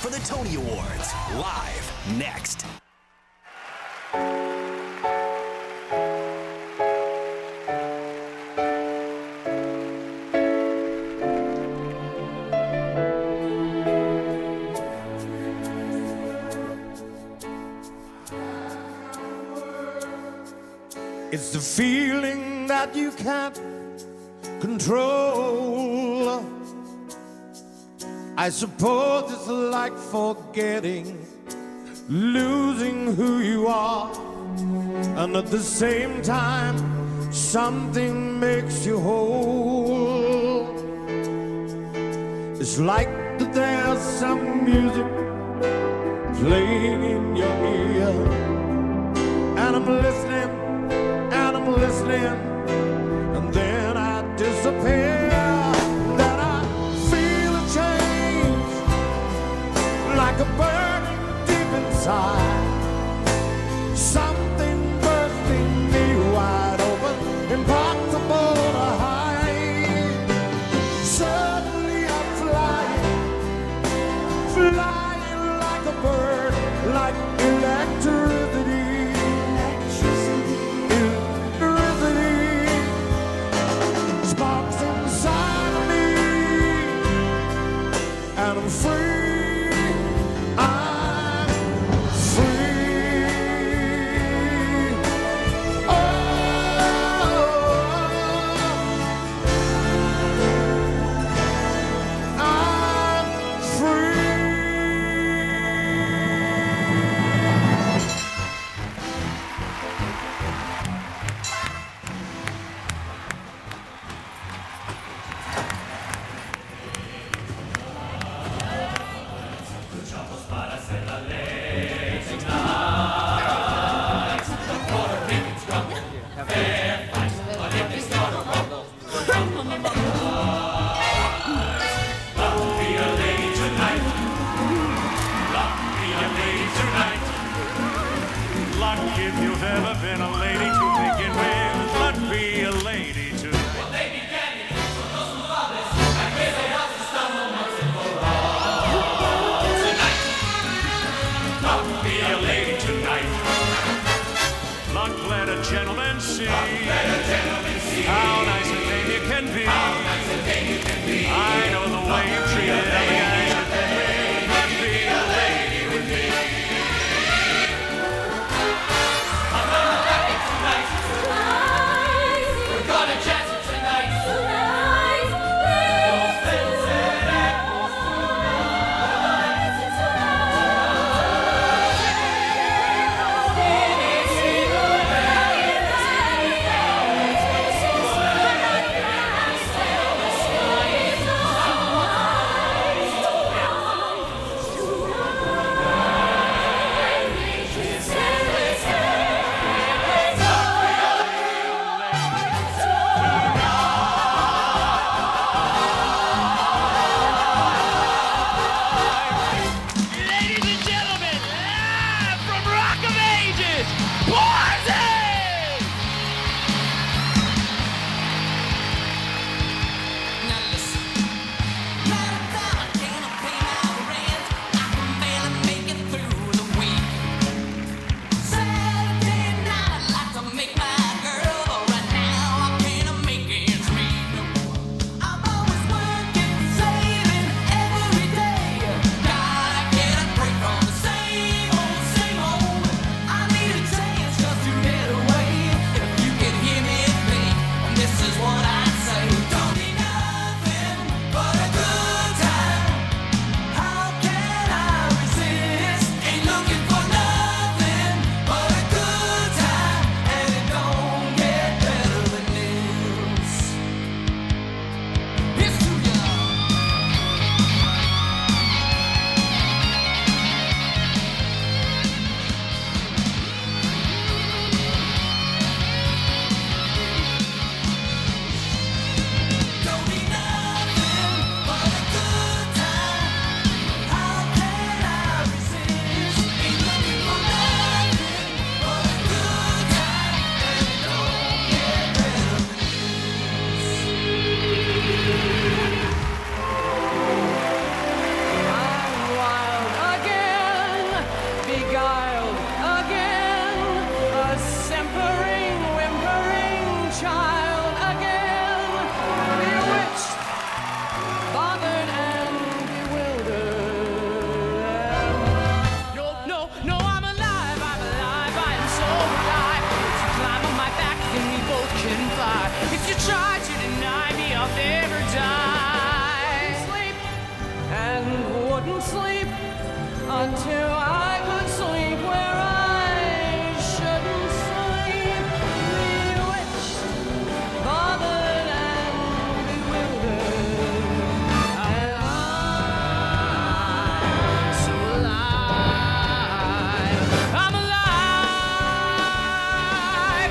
for the Tony Awards. Live next. It's the feeling that you can't control. I suppose it's like forgetting, losing who you are, and at the same time something makes you whole. It's like that there's some music playing in your ear, and I'm listening, and then I disappear. Then I feel a change, like a burning deep inside, something bursting me wide open, impossible to hide. Suddenly I'm flying like a bird, like electricity. I'm free, I'm free. Oh, I'm free. If you've ever been a lady to begin with, luck be a lady tonight. Well, they began it for those who love us, and we say us to stumble once and for all. Tonight, luck be a lady tonight. Luck let a gentleman see, how nice and tame you can be. I know the way you've treated every guy you've been with. Luck be a lady with me. until I could sleep where I shouldn't sleep. Bewitched, bothered, and bewildered. And I'm so alive. I'm alive,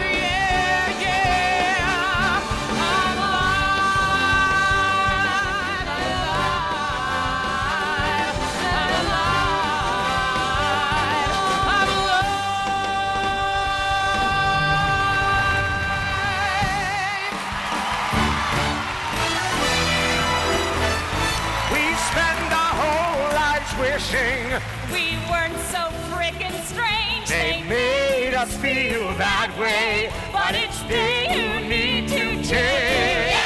yeah, yeah. I'm alive, alive, I'm alive. We spend our whole lives wishing We weren't so frickin' strange. they made us feel that way, but it's they who need to change.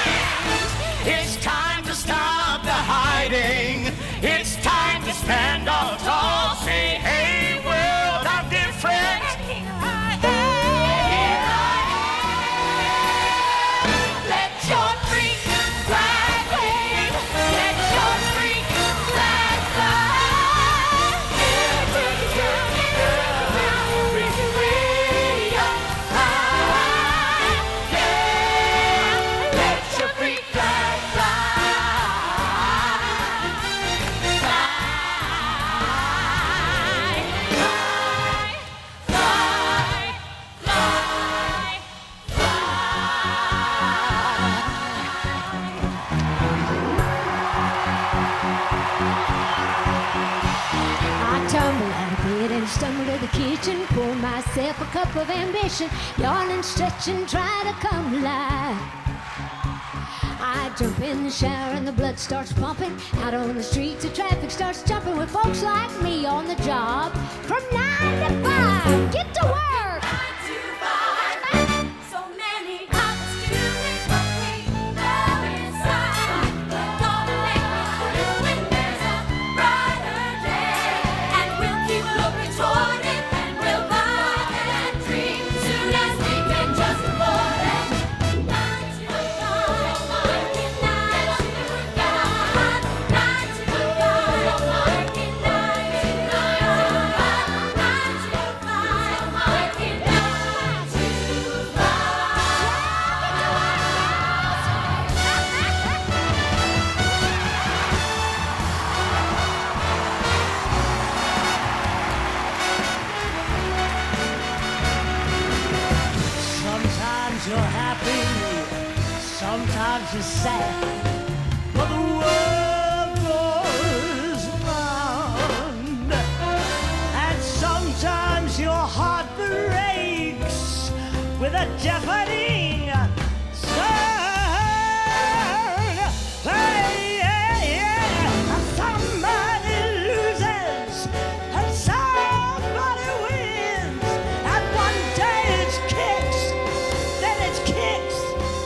It's time to stop the hiding. It's time to stand all tall. Say, hey, world, I'm different. Let your freak flag wave. Let your freak flag fly. Here to yeah. Let your freak flag I tumble out of bed and stumble to the kitchen, pour myself a cup of ambition, yawn and stretch and try to come alive. I jump in the shower and the blood starts pumping. Out on the streets, the traffic starts jumping with folks like me on the job from 9 to 5. Get to work! So many hours to live, but we love inside. Gonna make it through when there's a brighter day. And we'll keep looking toward it, and we'll buy that dream soon as we can just afford it. 9 to 5, working 9 to 5, 9 to 5, working 9 to 5, 9 to 5, working 9 to 5. Sometimes you're happy, sometimes you're sad, but the world goes round. And sometimes your heart breaks with a deafening sound. Hey, yeah, yeah. Somebody loses and somebody wins. And one day it's kicks, then it's kicks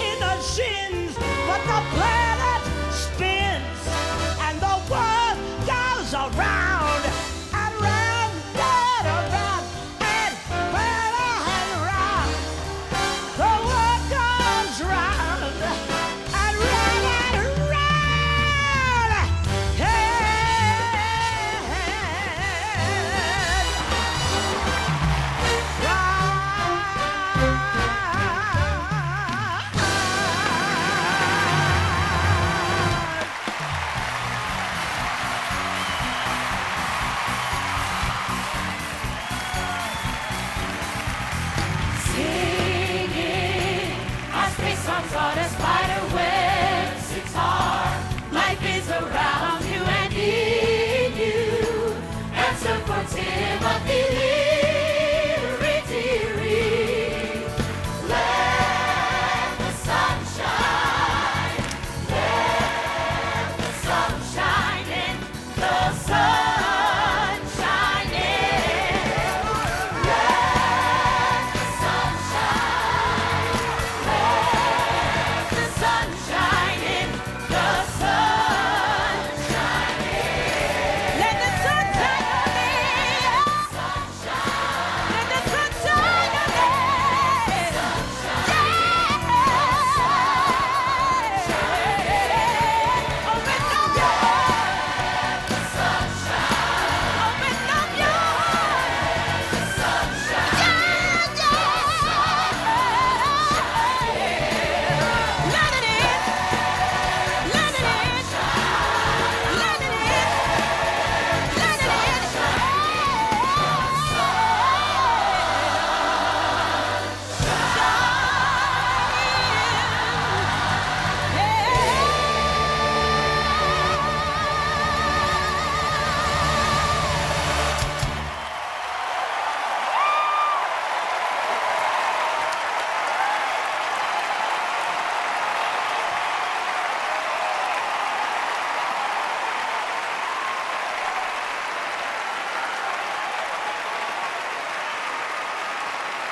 in the shins. But the planet spins and the world goes around and round and around and round and round. The world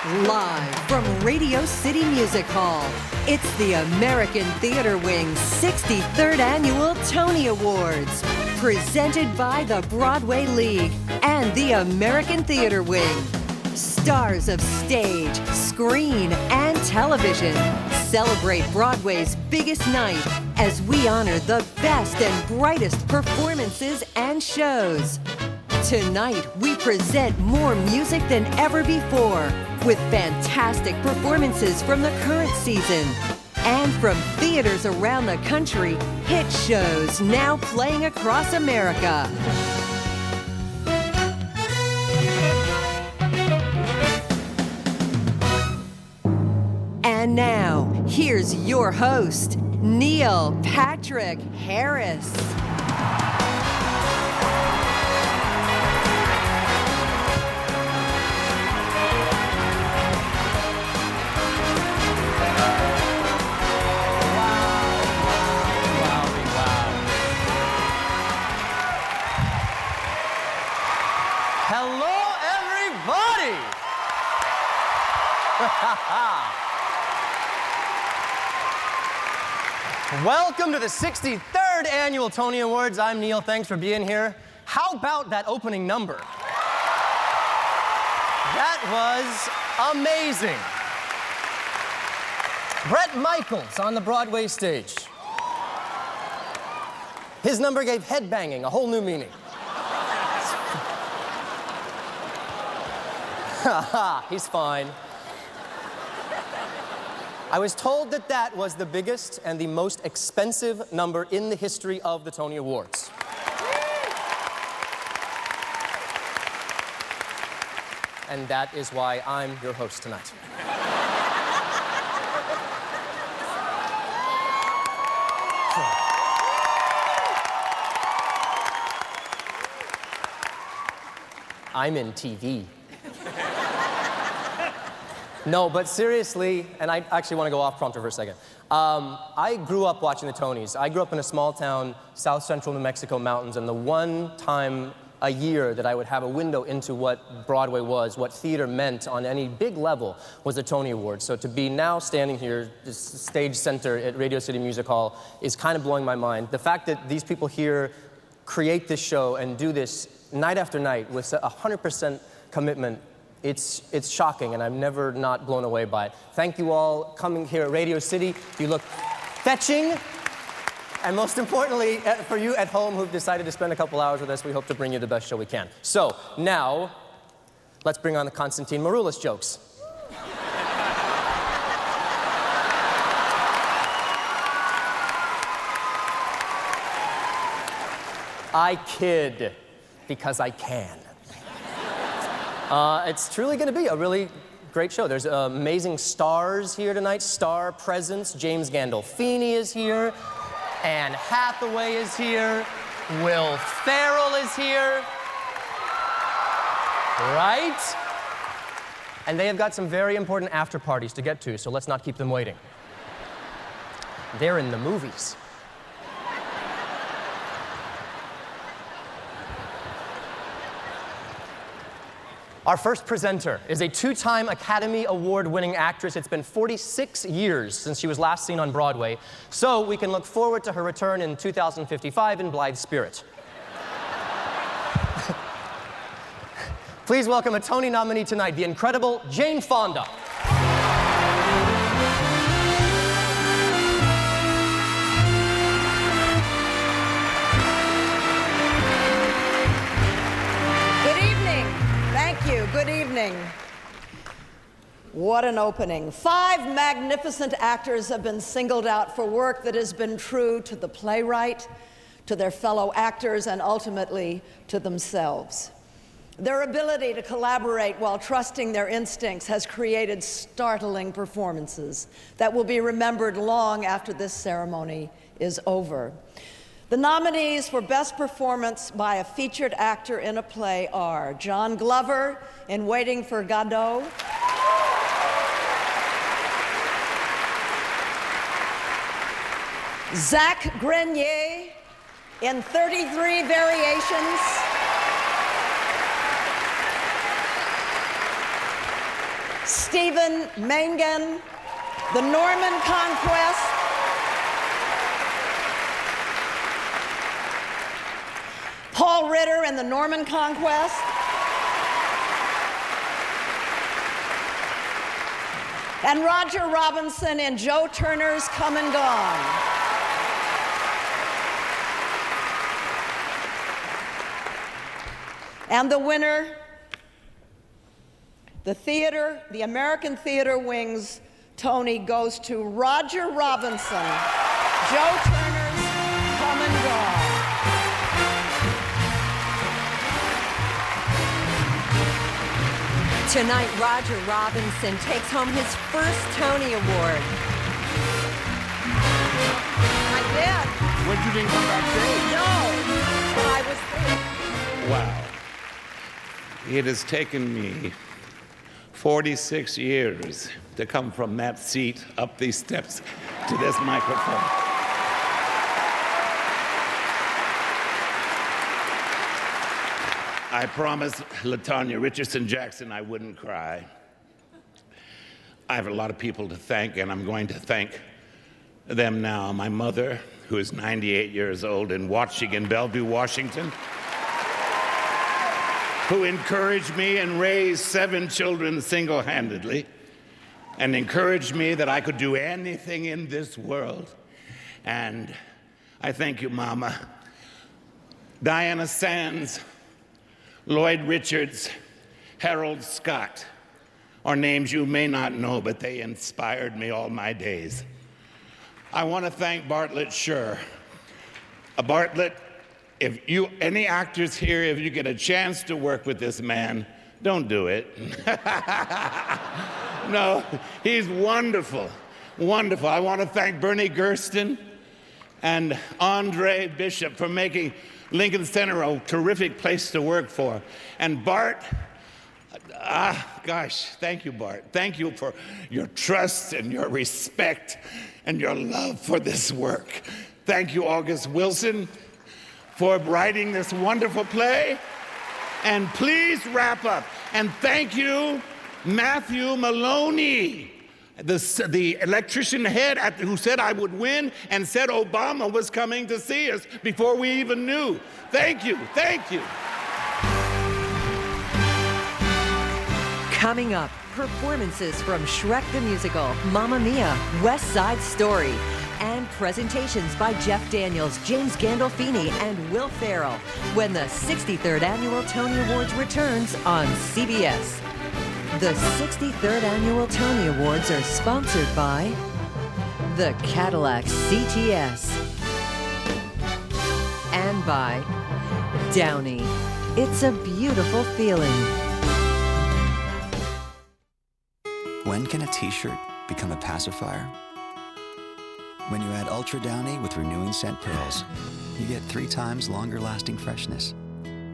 Live from Radio City Music Hall, it's the American Theater Wing's 63rd Annual Tony Awards, presented by the Broadway League and the American Theater Wing. Stars of stage, screen, and television celebrate Broadway's biggest night as we honor the best and brightest performances and shows. Tonight, we present more music than ever before, with fantastic performances from the current season. And from theaters around the country, hit shows now playing across America. And now, here's your host, Neil Patrick Harris. Hello, everybody! Welcome to the 63rd Annual Tony Awards. I'm Neil. Thanks for being here. How about that opening number? That was amazing. Bret Michaels on the Broadway stage. His number gave headbanging a whole new meaning. He's fine. I was told that that was the biggest and the most expensive number in the history of the Tony Awards. And that is why I'm your host tonight. I'm in TV. No, but seriously, and I actually want to go off prompter for a second. I grew up watching the Tonys. I grew up in a small town, south central New Mexico mountains, and the one time a year that I would have a window into what Broadway was, what theater meant on any big level, was the Tony Awards. So to be now standing here, this stage center at Radio City Music Hall, is kind of blowing my mind. The fact that these people here create this show and do this night after night with 100% commitment, it's shocking, and I'm never not blown away by it. Thank you all coming here at Radio City. You look fetching. And most importantly, for you at home who've decided to spend a couple hours with us, we hope to bring you the best show we can. So now, let's bring on the Konstantin Maroulis jokes. I kid because I can. It's truly going to be a really great show. There's amazing stars here tonight, star presence. James Gandolfini is here. Anne Hathaway is here. Will Ferrell is here. Right? And they have got some very important after parties to get to, so let's not keep them waiting. They're in the movies. Our first presenter is a two-time Academy Award-winning actress. It's been 46 years since she was last seen on Broadway, so we can look forward to her return in 2055 in blithe spirit. Please welcome a Tony nominee tonight, the incredible Jane Fonda. Good evening. What an opening. 5 magnificent actors have been singled out for work that has been true to the playwright, to their fellow actors, and ultimately to themselves. Their ability to collaborate while trusting their instincts has created startling performances that will be remembered long after this ceremony is over. The nominees for Best Performance by a Featured Actor in a Play are John Glover in Waiting for Godot, Zach Grenier in 33 Variations, Stephen Mangan, The Norman Conquest, Paul Ritter and The Norman Conquest, and Roger Robinson in Joe Turner's Come and Gone. And the winner, the American Theater Wing's Tony goes to Roger Robinson, Joe Turner's Come and Gone. Tonight, Roger Robinson takes home his first Tony Award. I did. When you didn't come backstage? No, but I was there. Wow. It has taken me 46 years to come from that seat up these steps to this microphone. I promised LaTanya Richardson Jackson I wouldn't cry. I have a lot of people to thank, and I'm going to thank them now. My mother, who is 98 years old in Bellevue, Washington, who encouraged me and raised 7 children single-handedly, and encouraged me that I could do anything in this world. And I thank you, Mama. Diana Sands, Lloyd Richards, Harold Scott are names you may not know, but they inspired me all my days. I want to thank Bartlett Sher. Bartlett, if you, any actors here, if you get a chance to work with this man, don't do it. No, he's wonderful, wonderful. I want to thank Bernie Gersten and Andre Bishop for making Lincoln Center a terrific place to work for. And Bart, gosh, thank you, Bart. Thank you for your trust and your respect and your love for this work. Thank you, August Wilson, for writing this wonderful play. And please wrap up. And thank you, Matthew Maloney, the electrician head who said I would win and said Obama was coming to see us before we even knew. Thank you, thank you. Coming up, performances from Shrek the Musical, Mamma Mia, West Side Story, and presentations by Jeff Daniels, James Gandolfini, and Will Ferrell when the 63rd Annual Tony Awards returns on CBS. The 63rd Annual Tony Awards are sponsored by the Cadillac CTS and by Downy. It's a beautiful feeling. When can a t-shirt become a pacifier? When you add Ultra Downy with renewing scent pearls, you get 3 times longer lasting freshness,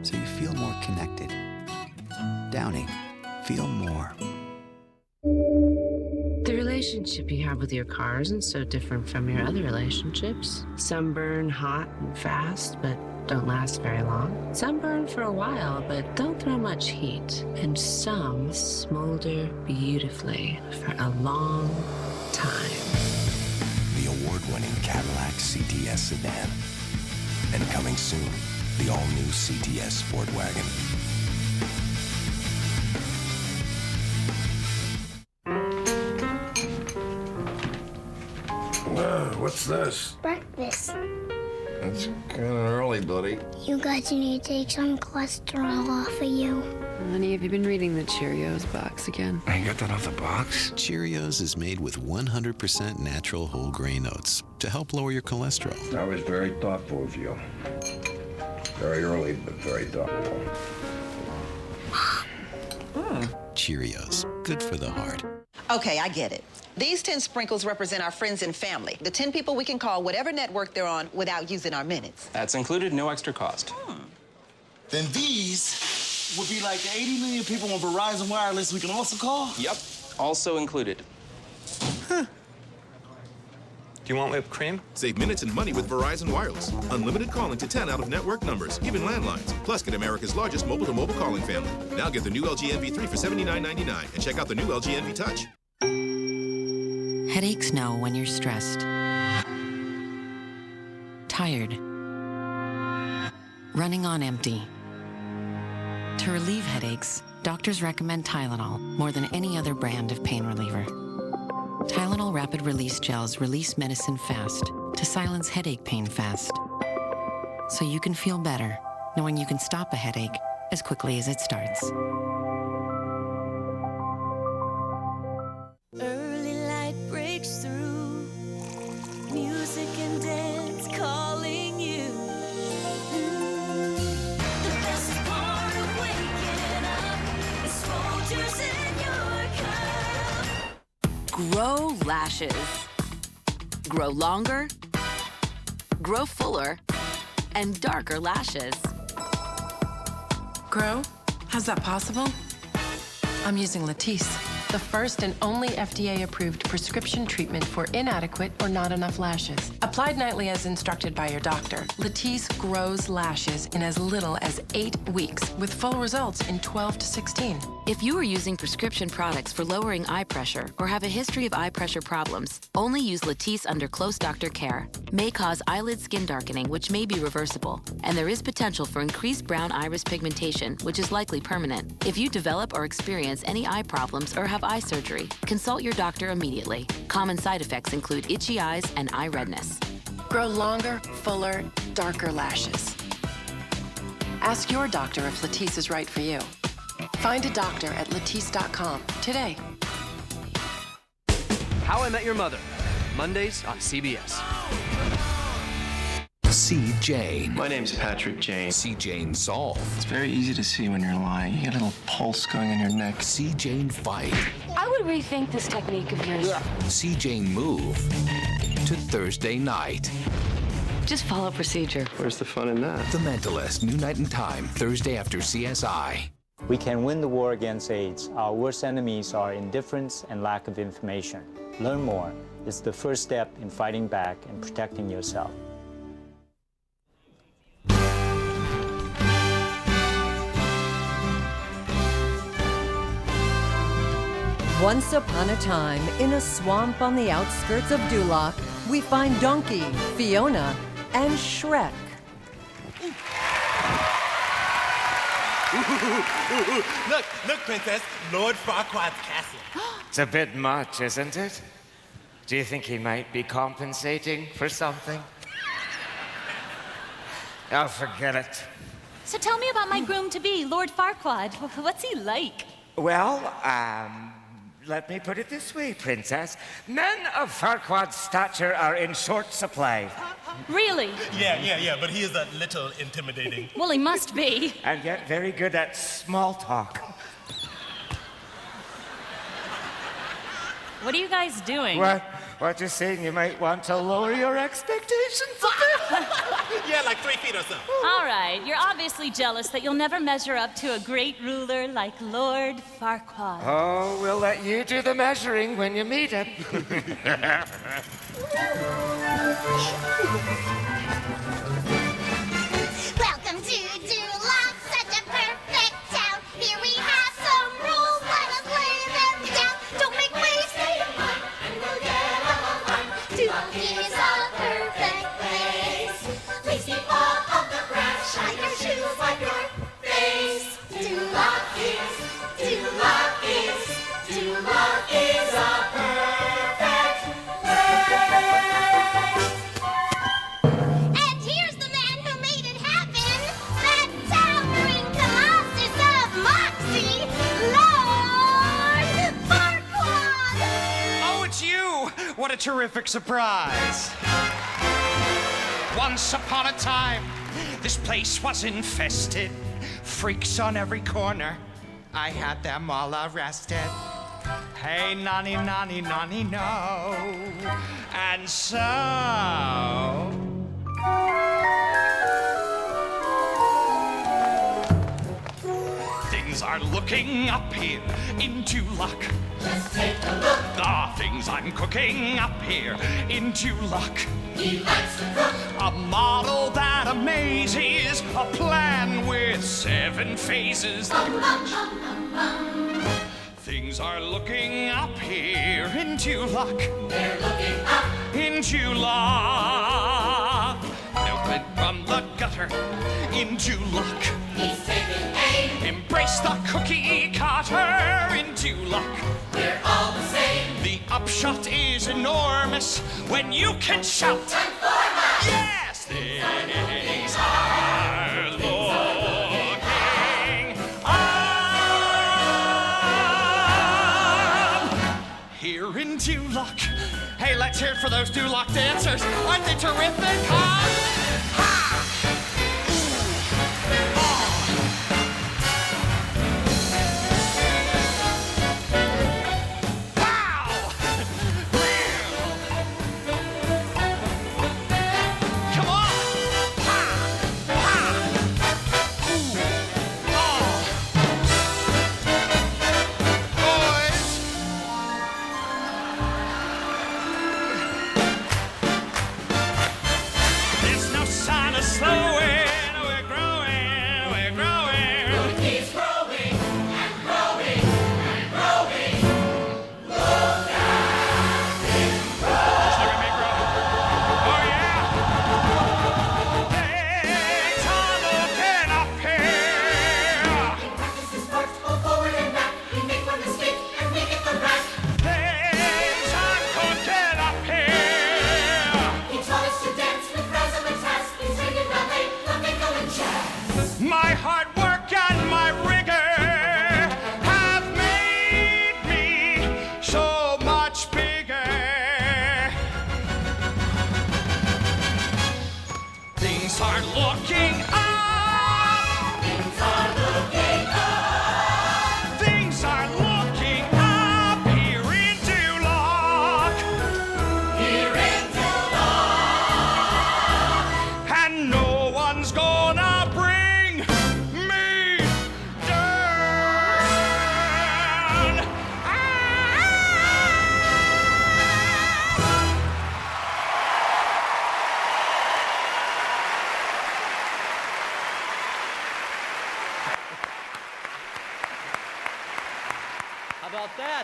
so you feel more connected. Downy. Feel more. The relationship you have with your car isn't so different from your other relationships. Some burn hot and fast, but don't last very long. Some burn for a while, but don't throw much heat. And some smolder beautifully for a long time. The award-winning Cadillac CTS sedan. And coming soon, the all-new CTS Sport Wagon. What's this? Breakfast. It's kind of early, buddy. You guys need to take some cholesterol off of you. Honey, have you been reading the Cheerios box again? I got that off the box? Cheerios is made with 100% natural whole grain oats to help lower your cholesterol. That was very thoughtful of you. Very early, but very thoughtful. Cheerios, good for the heart. Okay, I get it. These 10 sprinkles represent our friends and family, the 10 people we can call whatever network they're on without using our minutes. That's included, no extra cost. Then these would be like the 80 million people on Verizon Wireless we can also call? Yep, also included. Huh. Do you want whipped cream? Save minutes and money with Verizon Wireless. Unlimited calling to 10 out of network numbers, even landlines. Plus, get America's largest mobile-to-mobile calling family. Now get the new LG NV3 for $79.99 and check out the new LG NV Touch. Headaches know when you're stressed, tired, running on empty. To relieve headaches, doctors recommend Tylenol more than any other brand of pain reliever. Tylenol Rapid Release Gels release medicine fast to silence headache pain fast. So you can feel better knowing you can stop a headache as quickly as it starts. Early light breaks through, music and dance calling you. The best part of waking up is Folgers in your cup. Grow lashes. Grow longer, grow fuller, and darker lashes. Grow? How's that possible? I'm using Latisse, the first and only FDA-approved prescription treatment for inadequate or not enough lashes. Applied nightly as instructed by your doctor, Latisse grows lashes in as little as 8 weeks, with full results in 12 to 16. If you are using prescription products for lowering eye pressure or have a history of eye pressure problems, only use Latisse under close doctor care. May cause eyelid skin darkening, which may be reversible, and there is potential for increased brown iris pigmentation, which is likely permanent. If you develop or experience any eye problems or have eye surgery, consult your doctor immediately. Common side effects include itchy eyes and eye redness. Grow longer, fuller, darker lashes. Ask your doctor if Latisse is right for you. Find a doctor at Latisse.com today. How I Met Your Mother, Mondays on CBS. See Jane. My name's Patrick Jane. See Jane solve. It's very easy to see when you're lying. You get a little pulse going on your neck. See Jane fight. I would rethink this technique of yours. See Jane move to Thursday night. Just follow procedure. Where's the fun in that? The Mentalist, new night and time, Thursday after CSI. We can win the war against AIDS. Our worst enemies are indifference and lack of information. Learn more. It's the first step in fighting back and protecting yourself. Once upon a time, in a swamp on the outskirts of Duloc, we find Donkey, Fiona, and Shrek. Look, Princess, Lord Farquaad's castle. It's a bit much, isn't it? Do you think he might be compensating for something? Oh, forget it. So tell me about my groom-to-be, Lord Farquaad. What's he like? Well, let me put it this way, Princess. Men of Farquaad's stature are in short supply. Really? Yeah, but he is a little intimidating. Well, he must be. And yet very good at small talk. What are you guys doing? What you're saying, you might want to lower your expectations a bit. Yeah, like 3 feet or so. All right, you're obviously jealous that you'll never measure up to a great ruler like Lord Farquaad. Oh, we'll let you do the measuring when you meet him. Welcome to Duloc, such a perfect town. Here we have some rules, let us lay them down. Don't make waves, stay apart, and we'll get along. Duloc is a perfect place. Please keep off of the grass, shine your shoes, wipe your face. Duloc is a perfect place. And here's the man who made it happen, that towering colossus of moxie, Lord Farquaad! Oh, it's you! What a terrific surprise! Once upon a time, this place was infested. Freaks on every corner. I had them all arrested. Hey, nonny, nonny, nonny, no. And so... Things are looking up here into luck. Just take a look. The things I'm cooking up here into luck. He likes to cook. A model that amazes, a plan with 7 phases. Things are looking up here into luck. They're looking up into luck. Milk it from the gutter into luck. He's taking aim. Embrace the cookie cutter into luck. We're all the same. The upshot is enormous when you can shout. Yes, things are looking up here into luck. Hey, let's hear it for those do-luck dancers. Aren't they terrific, huh?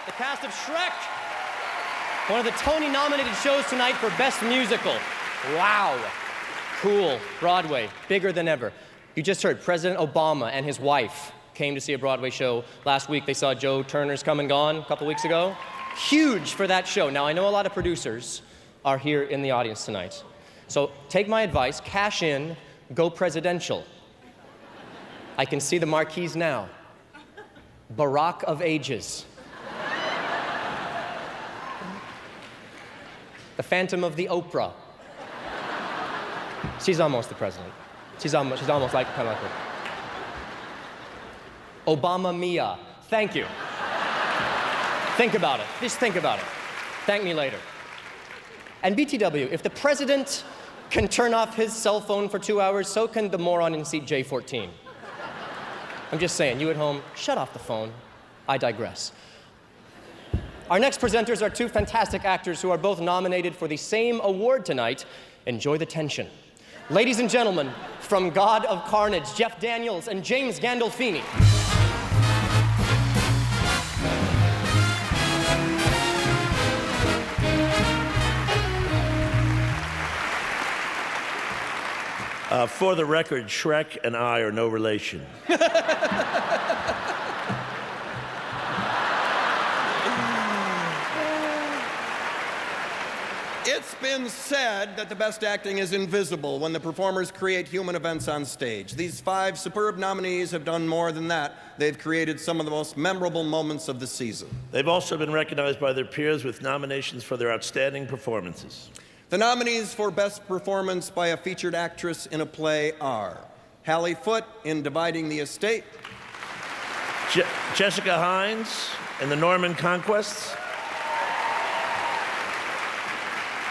The cast of Shrek, one of the Tony-nominated shows tonight for Best Musical. Wow. Cool. Broadway, bigger than ever. You just heard President Obama and his wife came to see a Broadway show last week. They saw Joe Turner's Come and Gone a couple weeks ago. Huge for that show. Now, I know a lot of producers are here in the audience tonight. So take my advice, cash in, go presidential. I can see the marquees now. Barack of Ages. The Phantom of the Oprah. She's almost the president. She's almost like kind of like her. Obama Mia. Thank you. Think about it. Just think about it. Thank me later. And BTW, if the president can turn off his cell phone for 2 hours, so can the moron in seat J14. I'm just saying, you at home, shut off the phone. I digress. Our next presenters are 2 fantastic actors who are both nominated for the same award tonight. Enjoy the tension. Ladies and gentlemen, from God of Carnage, Jeff Daniels and James Gandolfini. For the record, Shrek and I are no relation. It's been said that the best acting is invisible when the performers create human events on stage. These 5 superb nominees have done more than that. They've created some of the most memorable moments of the season. They've also been recognized by their peers with nominations for their outstanding performances. The nominees for Best Performance by a Featured Actress in a Play are Hallie Foote in Dividing the Estate, Jessica Hines in The Norman Conquests,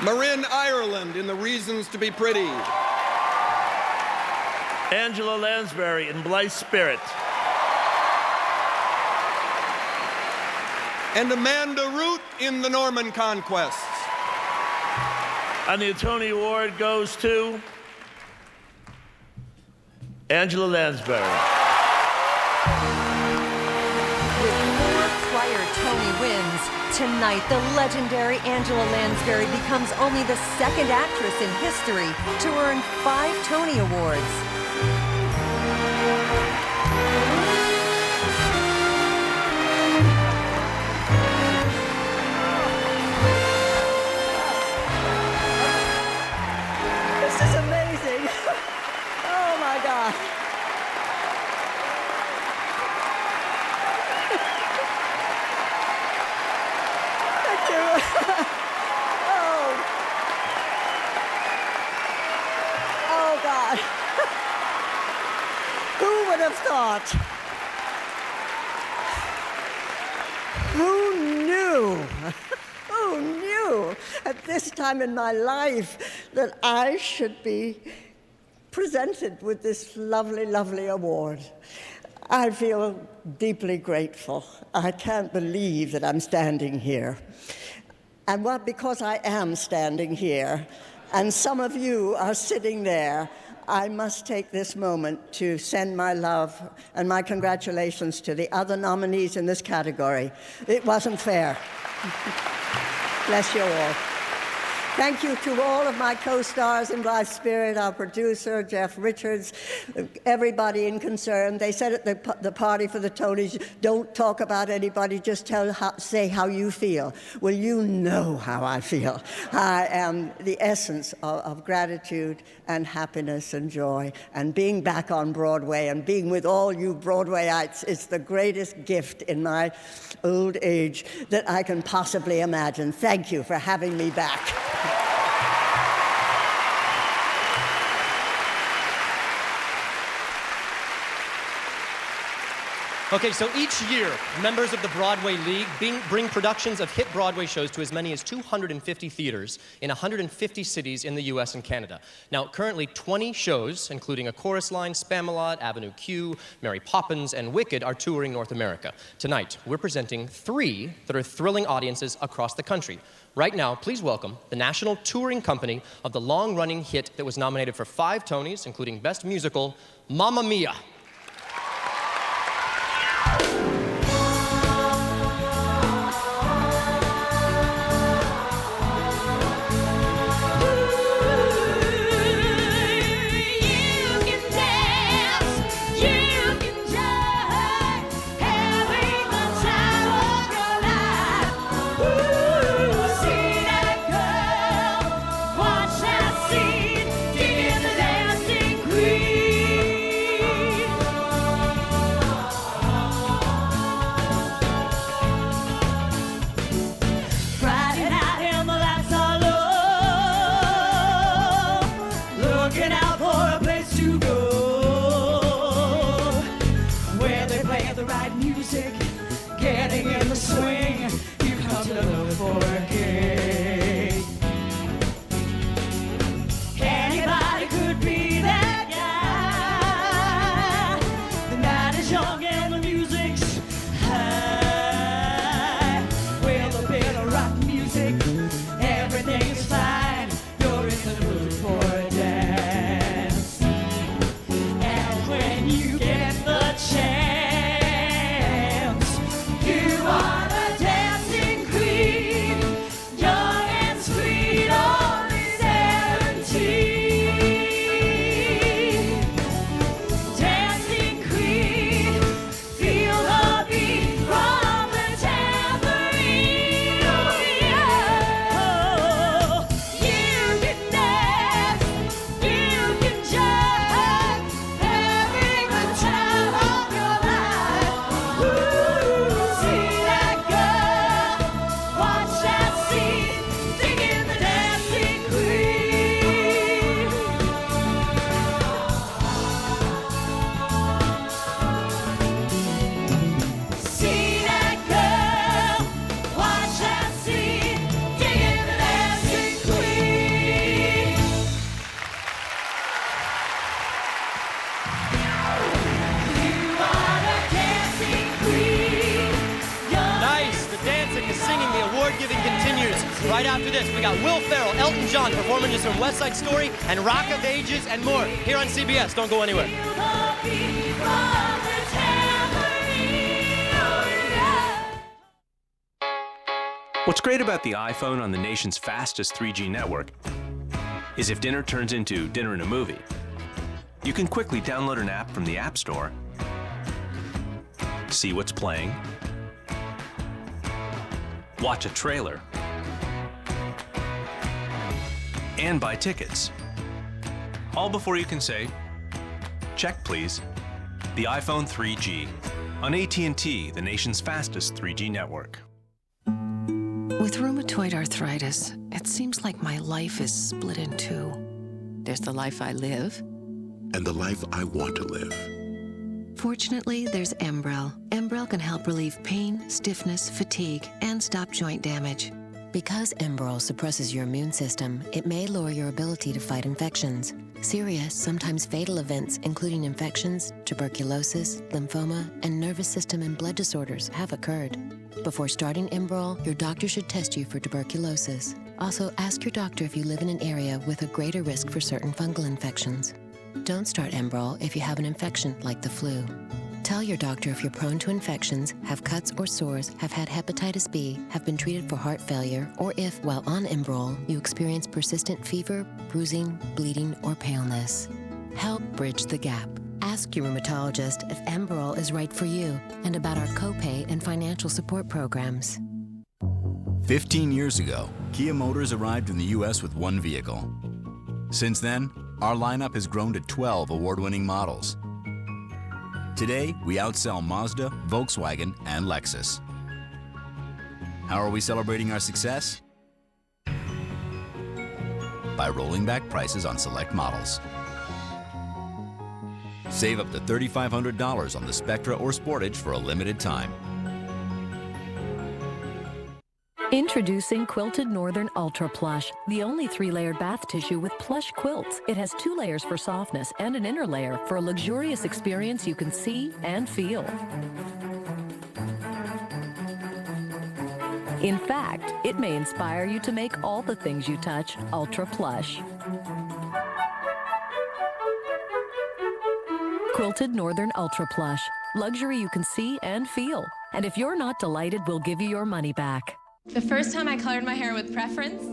Marin Ireland in The Reasons to Be Pretty, Angela Lansbury in Blythe Spirit, and Amanda Root in The Norman Conquests. And the Tony Award goes to Angela Lansbury. With 4 prior Tony wins, tonight the legendary Angela Lansbury becomes only the second actress in history to earn 5 Tony Awards. This is amazing. Oh my God. Thank you. Oh God. Who would have thought? Who knew? Who knew at this time in my life that I should be presented with this lovely, lovely award? I feel deeply grateful. I can't believe that I'm standing here. And because I am standing here, and some of you are sitting there, I must take this moment to send my love and my congratulations to the other nominees in this category. It wasn't fair. Bless you all. Thank you to all of my co-stars in Live Spirit, our producer, Jeff Richards, everybody in concern. They said at the party for the Tonys, don't talk about anybody, just say how you feel. Well, you know how I feel. I am the essence of gratitude and happiness and joy. And being back on Broadway and being with all you Broadwayites is the greatest gift in my old age that I can possibly imagine. Thank you for having me back. Okay, so each year, members of the Broadway League bring productions of hit Broadway shows to as many as 250 theaters in 150 cities in the US and Canada. Now, currently 20 shows, including A Chorus Line, Spamalot, Avenue Q, Mary Poppins, and Wicked, are touring North America. Tonight, we're presenting 3 that are thrilling audiences across the country. Right now, please welcome the national touring company of the long-running hit that was nominated for 5 Tonys, including Best Musical, Mamma Mia! You are the dancing queen. right after this, we got Will Ferrell, Elton John performing just from West Side Story and Rock of Ages and more here on CBS. Don't go anywhere. What's great about the iPhone on the nation's fastest 3G network is if dinner turns into dinner and a movie, you can quickly download an app from the App Store, see what's playing, watch a trailer, and buy tickets. All before you can say, "Check, please." The iPhone 3G on AT&T, the nation's fastest 3G network. With rheumatoid arthritis, it seems like my life is split in two. There's the life I live, and the life I want to live. Fortunately, there's Enbrel. Enbrel can help relieve pain, stiffness, fatigue, and stop joint damage. Because Enbrel suppresses your immune system, it may lower your ability to fight infections. Serious, sometimes fatal events, including infections, tuberculosis, lymphoma, and nervous system and blood disorders have occurred. Before starting Enbrel, your doctor should test you for tuberculosis. Also, ask your doctor if you live in an area with a greater risk for certain fungal infections. Don't start Enbrel if you have an infection like the flu. Tell your doctor if you're prone to infections, have cuts or sores, have had hepatitis B, have been treated for heart failure, or if, while on Enbrel, you experience persistent fever, bruising, bleeding, or paleness. Help bridge the gap. Ask your rheumatologist if Enbrel is right for you and about our copay and financial support programs. 15 years ago, Kia Motors arrived in the U.S. with one vehicle. Since then, our lineup has grown to 12 award-winning models. Today, we outsell Mazda, Volkswagen, and Lexus. How are we celebrating our success? By rolling back prices on select models. Save up to $3,500 on the Spectra or Sportage for a limited time. Introducing Quilted Northern Ultra Plush, the only 3-layered bath tissue with plush quilts. It has 2 layers for softness and an inner layer for a luxurious experience you can see and feel. In fact, it may inspire you to make all the things you touch ultra plush. Quilted Northern Ultra Plush, luxury you can see and feel. And if you're not delighted, we'll give you your money back. The first time I colored my hair with Preference,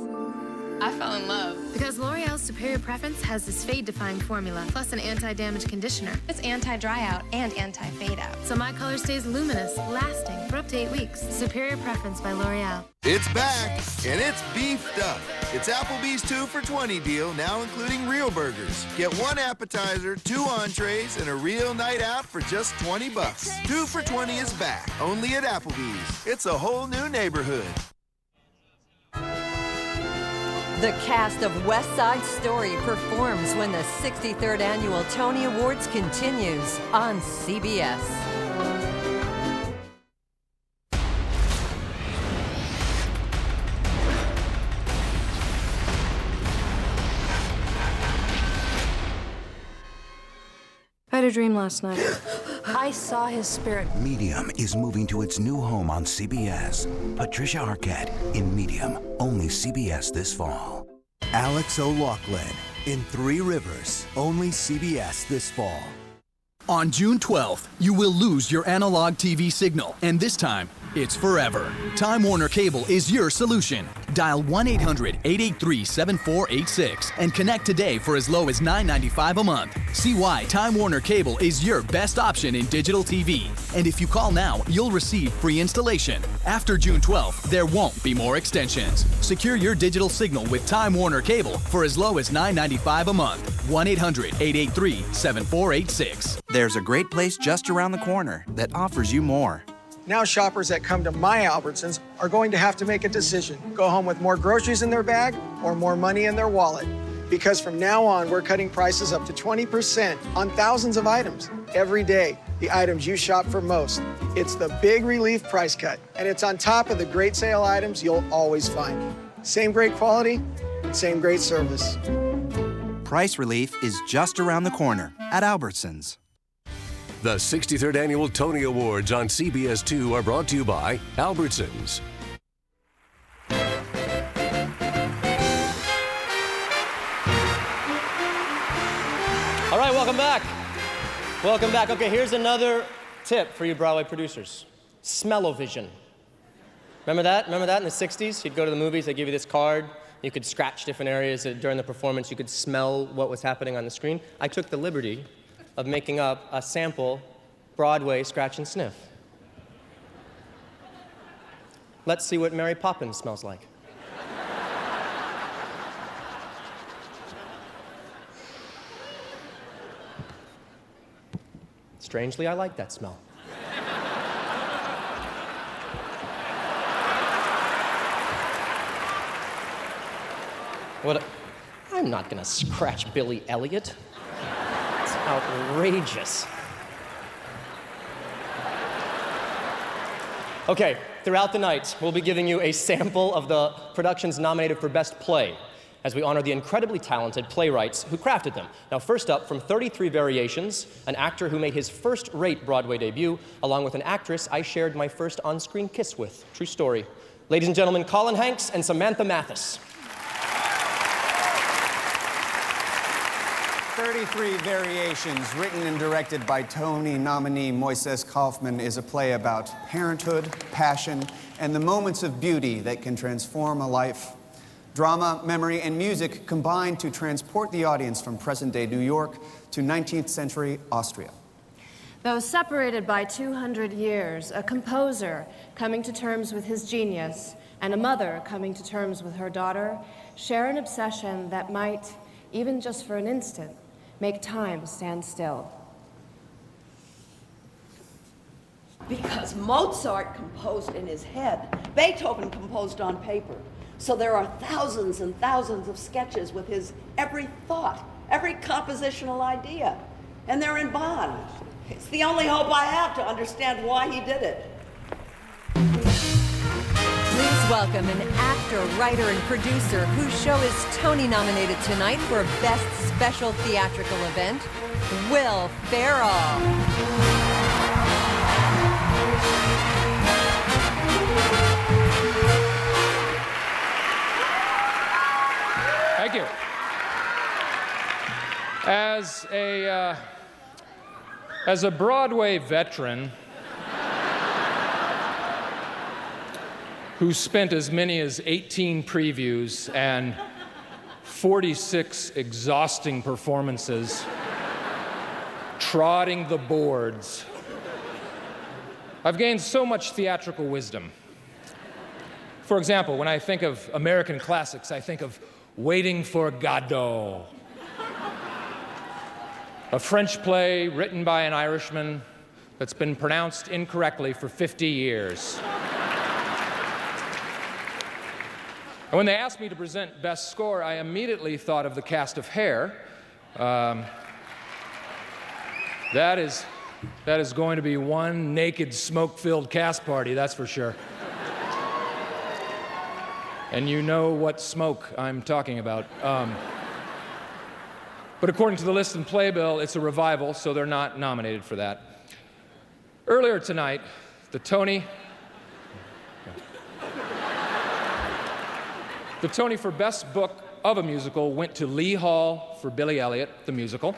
I fell in love. Because L'Oreal's Superior Preference has this fade-defying formula, plus an anti-damage conditioner. It's anti-dry out and anti-fade out. So my color stays luminous, lasting for up to 8 weeks. Superior Preference by L'Oreal. It's back, and it's beefed up. It's Applebee's 2 for $20 deal, now including real burgers. Get 1 appetizer, 2 entrees, and a real night out for just $20. 2 for $20 is back, only at Applebee's. It's a whole new neighborhood. The cast of West Side Story performs when the 63rd Annual Tony Awards continues on CBS. I had a dream last night. I saw his spirit. Medium is moving to its new home on CBS. Patricia Arquette in Medium, only CBS this fall. Alex O'Loughlin in 3 Rivers, only CBS this fall. On June 12th, you will lose your analog TV signal, and this time, it's forever. Time Warner Cable is your solution. Dial 1-800-883-7486 and connect today for as low as $9.95 a month. See why Time Warner Cable is your best option in digital TV. And if you call now, you'll receive free installation. After June 12th, there won't be more extensions. Secure your digital signal with Time Warner Cable for as low as $9.95 a month. 1-800-883-7486. There's a great place just around the corner that offers you more. Now shoppers that come to my Albertsons are going to have to make a decision. Go home with more groceries in their bag or more money in their wallet. Because from now on, we're cutting prices up to 20% on thousands of items every day. The items you shop for most. It's the Big Relief Price Cut, and it's on top of the great sale items you'll always find. Same great quality, same great service. Price relief is just around the corner at Albertsons. The 63rd Annual Tony Awards on CBS 2 are brought to you by Albertsons. back. Welcome back. Okay, here's another tip for you Broadway producers. Smell-o-vision. Remember that? Remember that in the 60s? You'd go to the movies, they'd give you this card. You could scratch different areas during the performance. You could smell what was happening on the screen. I took the liberty of making up a sample Broadway scratch and sniff. Let's see what Mary Poppins smells like. Strangely, I like that smell. I'm not gonna scratch Billy Elliot. It's outrageous. Okay, throughout the night, we'll be giving you a sample of the productions nominated for Best Play, as we honor the incredibly talented playwrights who crafted them. Now, first up, from 33 Variations, an actor who made his first-rate Broadway debut, along with an actress I shared my first on-screen kiss with. True story. Ladies and gentlemen, Colin Hanks and Samantha Mathis. 33 Variations, written and directed by Tony nominee Moises Kaufman, is a play about parenthood, passion, and the moments of beauty that can transform a life. Drama, memory, and music combine to transport the audience from present-day New York to 19th century Austria. Though separated by 200 years, a composer coming to terms with his genius and a mother coming to terms with her daughter share an obsession that might, even just for an instant, make time stand still. Because Mozart composed in his head, Beethoven composed on paper. So there are thousands and thousands of sketches with his every thought, every compositional idea, and they're in bond. It's the only hope I have to understand why he did it. Please welcome an actor, writer, and producer whose show is Tony nominated tonight for Best Special Theatrical Event, Will Ferrell. Thank you. As a Broadway veteran who spent as many as 18 previews and 46 exhausting performances trotting the boards, I've gained so much theatrical wisdom. For example, when I think of American classics, I think of Waiting for Godot, a French play written by an Irishman that's been pronounced incorrectly for 50 years. And when they asked me to present Best Score, I immediately thought of the cast of Hair. That is going to be one naked, smoke-filled cast party, that's for sure. And you know what smoke I'm talking about. But according to the list in Playbill, it's a revival, so they're not nominated for that. Earlier tonight, the Tony for Best Book of a Musical went to Lee Hall for Billy Elliot, the musical.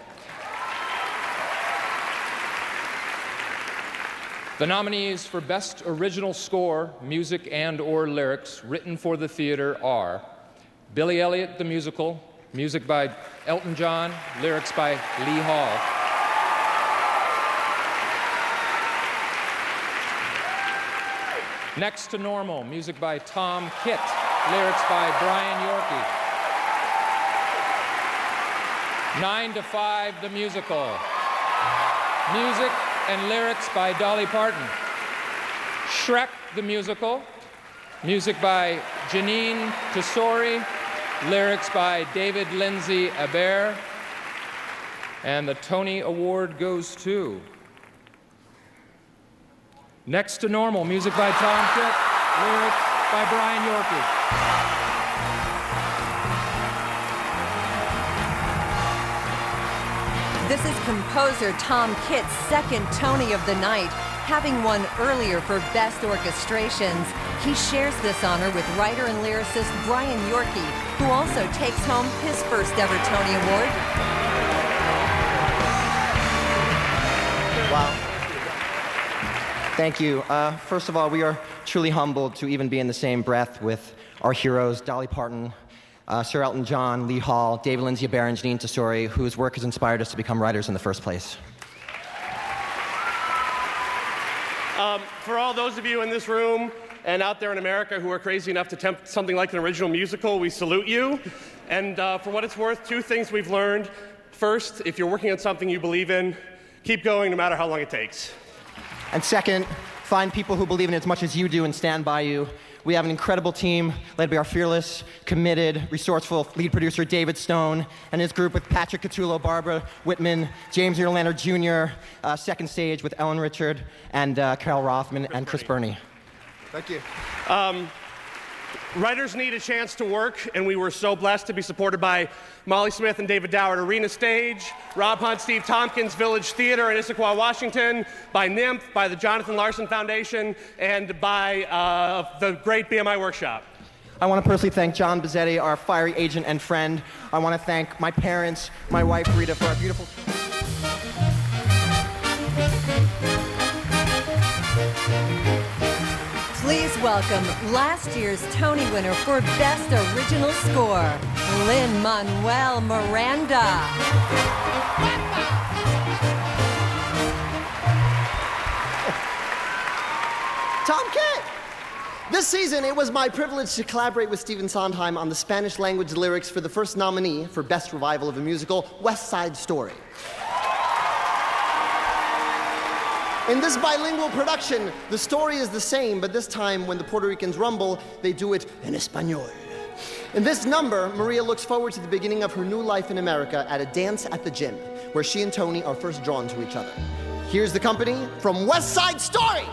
The nominees for Best Original Score, Music and/or Lyrics written for the theater are Billy Elliot, the musical, music by Elton John, lyrics by Lee Hall. Next to Normal, music by Tom Kitt, lyrics by Brian Yorkie. 9 to 5, the musical, music and lyrics by Dolly Parton. Shrek, the musical, music by Janine Tesori, lyrics by David Lindsay Abaire. And the Tony Award goes to Next to Normal, music by Tom Kitt, lyrics by Brian Yorkie. This is composer Tom Kitt's second Tony of the night. Having won earlier for Best Orchestrations, he shares this honor with writer and lyricist Brian Yorkie, who also takes home his first ever Tony Award. Wow. Thank you. First of all, we are truly humbled to even be in the same breath with our heroes, Dolly Parton, Sir Elton John, Lee Hall, David Lindsay Barron, Janine Tesori, whose work has inspired us to become writers in the first place. For all those of you in this room and out there in America who are crazy enough to attempt something like an original musical, we salute you. And for what it's worth, 2 things we've learned. First, if you're working on something you believe in, keep going no matter how long it takes. And second, find people who believe in it as much as you do and stand by you. We have an incredible team led by our fearless, committed, resourceful lead producer David Stone and his group with Patrick Catullo, Barbara Whitman, James Erlander Jr., Second Stage with Ellen Richard, and Carol Rothman and Chris Burney. Thank you. Writers need a chance to work, and we were so blessed to be supported by Molly Smith and David Dow at Arena Stage, Rob Hunt, Steve Tompkins, Village Theater in Issaquah, Washington, by NYMF, by the Jonathan Larson Foundation, and by the great BMI Workshop. I want to personally thank John Bizzetti, our fiery agent and friend. I want to thank my parents, my wife Rita, for our beautiful... Please welcome last year's Tony winner for Best Original Score, Lin-Manuel Miranda. Tom Kent! This season, it was my privilege to collaborate with Stephen Sondheim on the Spanish language lyrics for the first nominee for Best Revival of a Musical, West Side Story. In this bilingual production, the story is the same, but this time, when the Puerto Ricans rumble, they do it in Espanol. In this number, Maria looks forward to the beginning of her new life in America at a dance at the gym, where she and Tony are first drawn to each other. Here's the company from West Side Story!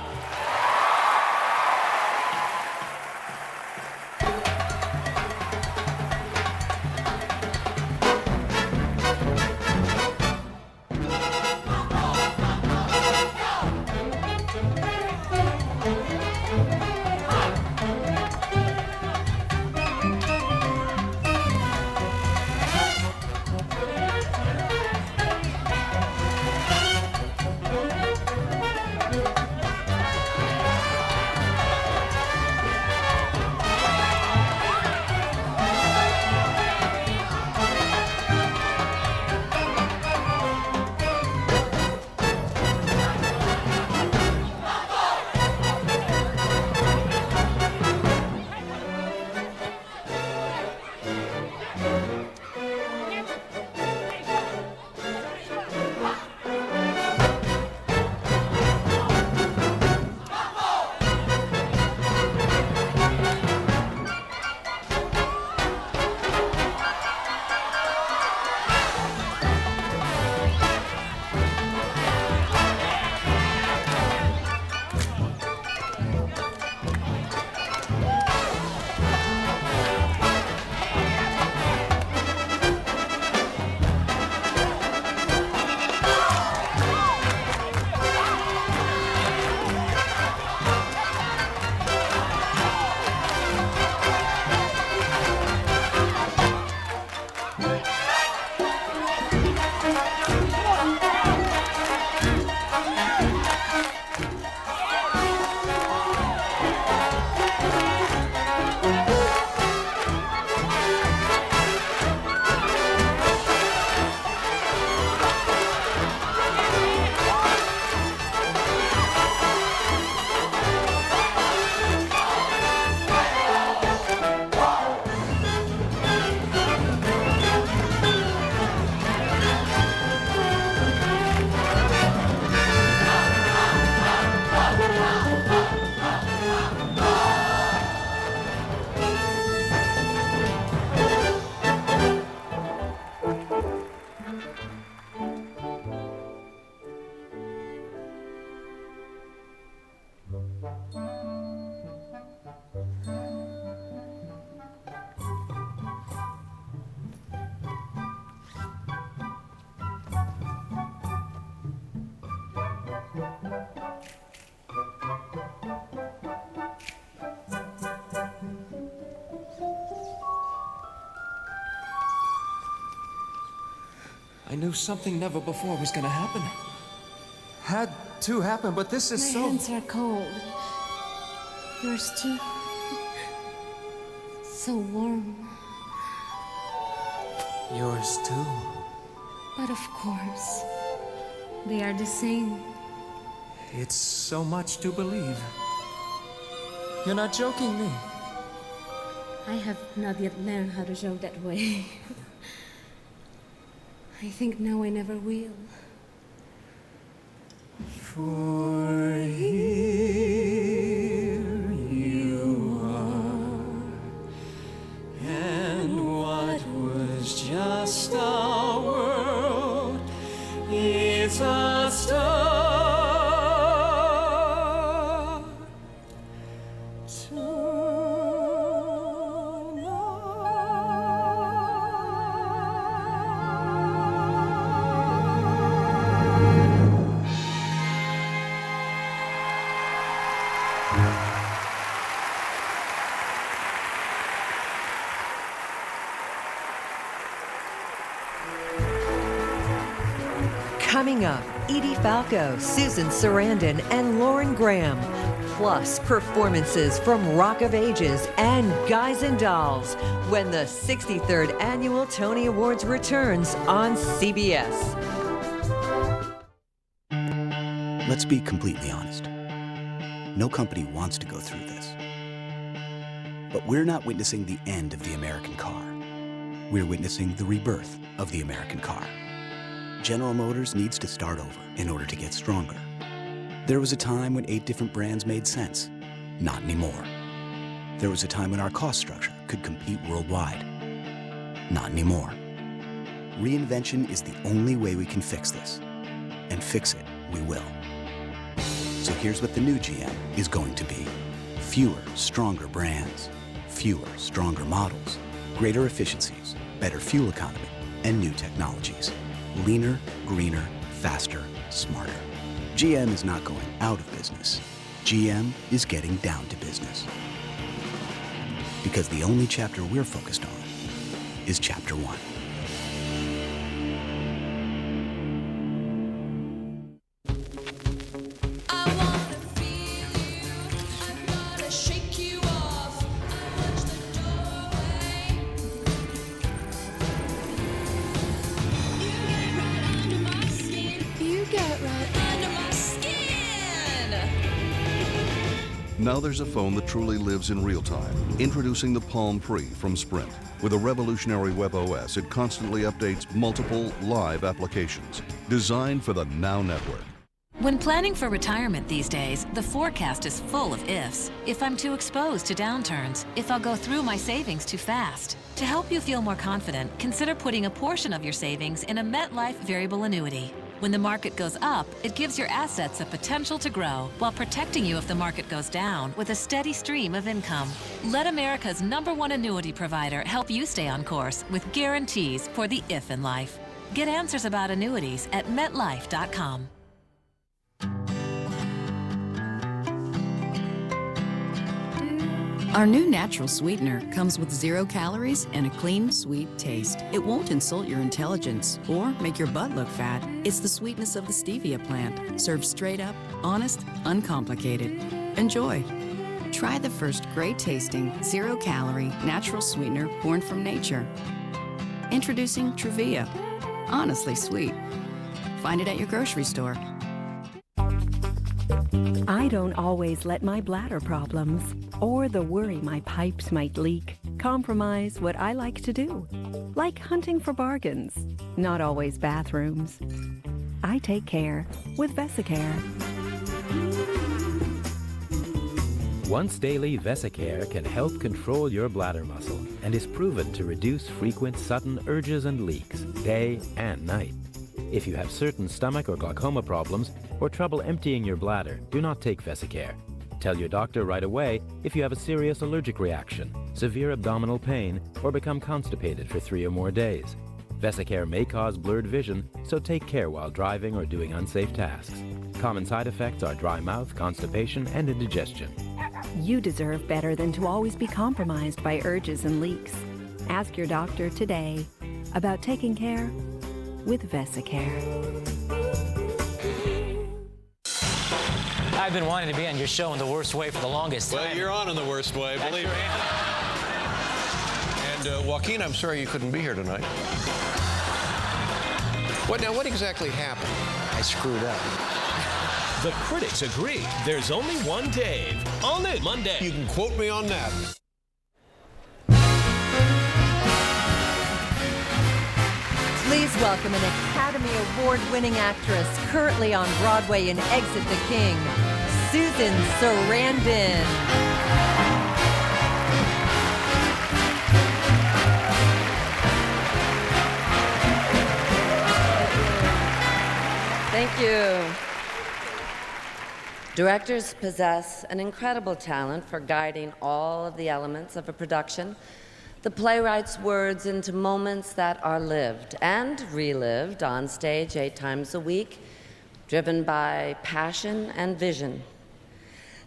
I knew something never before was gonna happen. had to happen, but this is My hands are cold. Yours too. So warm. Yours too. But of course, they are the same. It's so much to believe. You're not joking me. I have not yet learned how to joke that way. I think now I never will. For here you are, and what was just our world is a star. Coming up, Edie Falco, Susan Sarandon, and Lauren Graham. Plus, performances from Rock of Ages and Guys and Dolls when the 63rd Annual Tony Awards returns on CBS. Let's be completely honest. No company wants to go through this. But we're not witnessing the end of the American car. We're witnessing the rebirth of the American car. General Motors needs to start over in order to get stronger. There was a time when 8 different brands made sense. Not anymore. There was a time when our cost structure could compete worldwide. Not anymore. Reinvention is the only way we can fix this. And fix it, we will. So here's what the new GM is going to be. Fewer, stronger brands. Fewer, stronger models. Greater efficiencies, better fuel economy, and new technologies. Leaner, greener, faster, smarter. GM is not going out of business. GM is getting down to business. Because the only chapter we're focused on is Chapter 1. Now there's a phone that truly lives in real time. Introducing the Palm Pre from Sprint. With a revolutionary web OS, it constantly updates multiple live applications. Designed for the Now Network. When planning for retirement these days, the forecast is full of ifs. If I'm too exposed to downturns, if I'll go through my savings too fast. To help you feel more confident, consider putting a portion of your savings in a MetLife variable annuity. When the market goes up, it gives your assets a potential to grow while protecting you if the market goes down with a steady stream of income. Let America's #1 annuity provider help you stay on course with guarantees for the if in life. Get answers about annuities at MetLife.com. Our new natural sweetener comes with 0 calories and a clean, sweet taste. It won't insult your intelligence or make your butt look fat. It's the sweetness of the stevia plant, served straight up, honest, uncomplicated. Enjoy. Try the first great-tasting, 0-calorie natural sweetener born from nature. Introducing Truvia. Honestly sweet. Find it at your grocery store. I don't always let my bladder problems or the worry my pipes might leak compromise what I like to do, like hunting for bargains, not always bathrooms. I take care with Vesicare. Once daily, Vesicare can help control your bladder muscle and is proven to reduce frequent sudden urges and leaks, day and night. If you have certain stomach or glaucoma problems or trouble emptying your bladder, do not take Vesicare. Tell your doctor right away if you have a serious allergic reaction, severe abdominal pain, or become constipated for 3 or more days. Vesicare may cause blurred vision, so take care while driving or doing unsafe tasks. Common side effects are dry mouth, constipation, and indigestion. You deserve better than to always be compromised by urges and leaks. Ask your doctor today about taking care with Vesicare. I've been wanting to be on your show in the worst way for the longest time. Well, you're on in the worst way, believe me. And Joaquin, I'm sorry you couldn't be here tonight. What exactly happened? I screwed up. The critics agree. There's only one Dave. All new Monday. You can quote me on that. Please welcome an Academy Award-winning actress currently on Broadway in Exit the King, Susan Sarandon. Thank you. Directors possess an incredible talent for guiding all of the elements of a production, the playwright's words into moments that are lived and relived on stage 8 times a week, driven by passion and vision.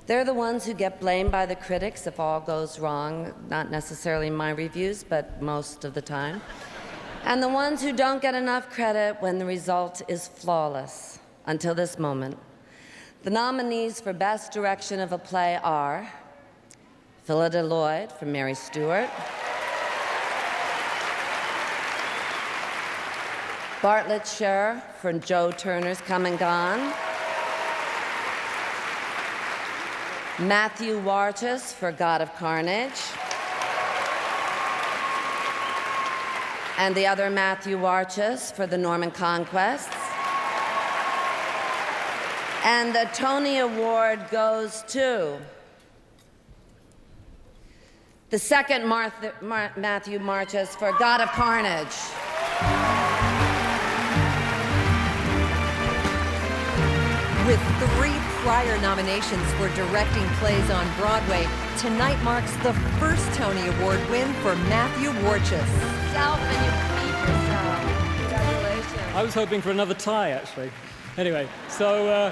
They're the ones who get blamed by the critics if all goes wrong, not necessarily my reviews, but most of the time, and the ones who don't get enough credit when the result is flawless, until this moment. The nominees for Best Direction of a Play are Phyllida Lloyd for Mary Stuart, Bartlett Sher for Joe Turner's Come and Gone, Matthew Warchus for God of Carnage, and the other Matthew Warchus for The Norman Conquests. And the Tony Award goes to the second Matthew Warchus for God of Carnage. With 3 prior nominations for directing plays on Broadway, tonight marks the first Tony Award win for Matthew Warchus. Self and you beat yourself. Congratulations. I was hoping for another tie, actually. Anyway, so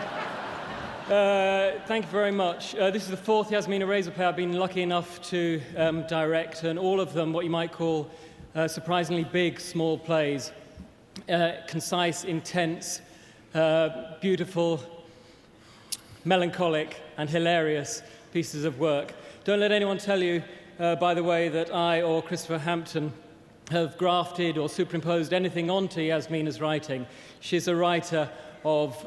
thank you very much. This is the 4th Yasmina Reza play I've been lucky enough to direct, and all of them what you might call surprisingly big, small plays. Concise, intense, beautiful, melancholic, and hilarious pieces of work. Don't let anyone tell you, by the way, that I or Christopher Hampton have grafted or superimposed anything onto Yasmina's writing. She's a writer of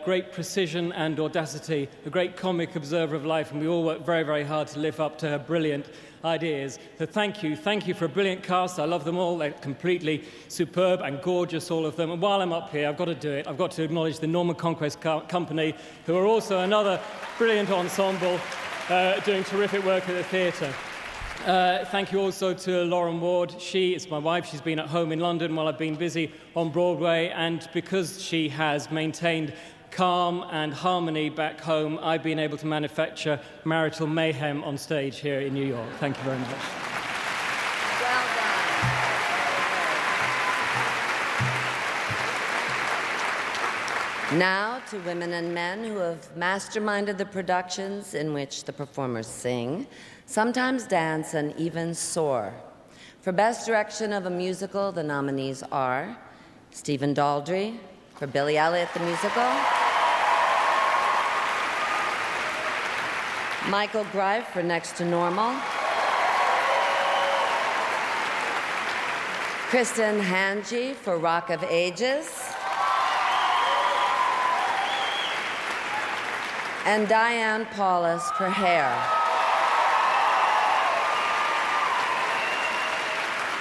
great precision and audacity, a great comic observer of life, and we all work very, very hard to live up to her brilliant ideas. So thank you for a brilliant cast. I love them all. They're completely superb and gorgeous, all of them. And while I'm up here, I've got to do it. I've got to acknowledge the Norman Conquest Company, who are also another brilliant ensemble doing terrific work at the theatre. Thank you also to Lauren Ward. She is my wife. She's been at home in London while I've been busy on Broadway, and because she has maintained calm and harmony back home, I've been able to manufacture marital mayhem on stage here in New York. Thank you very much. Well done. Now to women and men who have masterminded the productions in which the performers sing, sometimes dance, and even soar. For Best Direction of a Musical, the nominees are Stephen Daldry for Billy Elliot the Musical, Michael Greif for Next to Normal, Kristen Hanji for Rock of Ages, and Diane Paulus for Hair.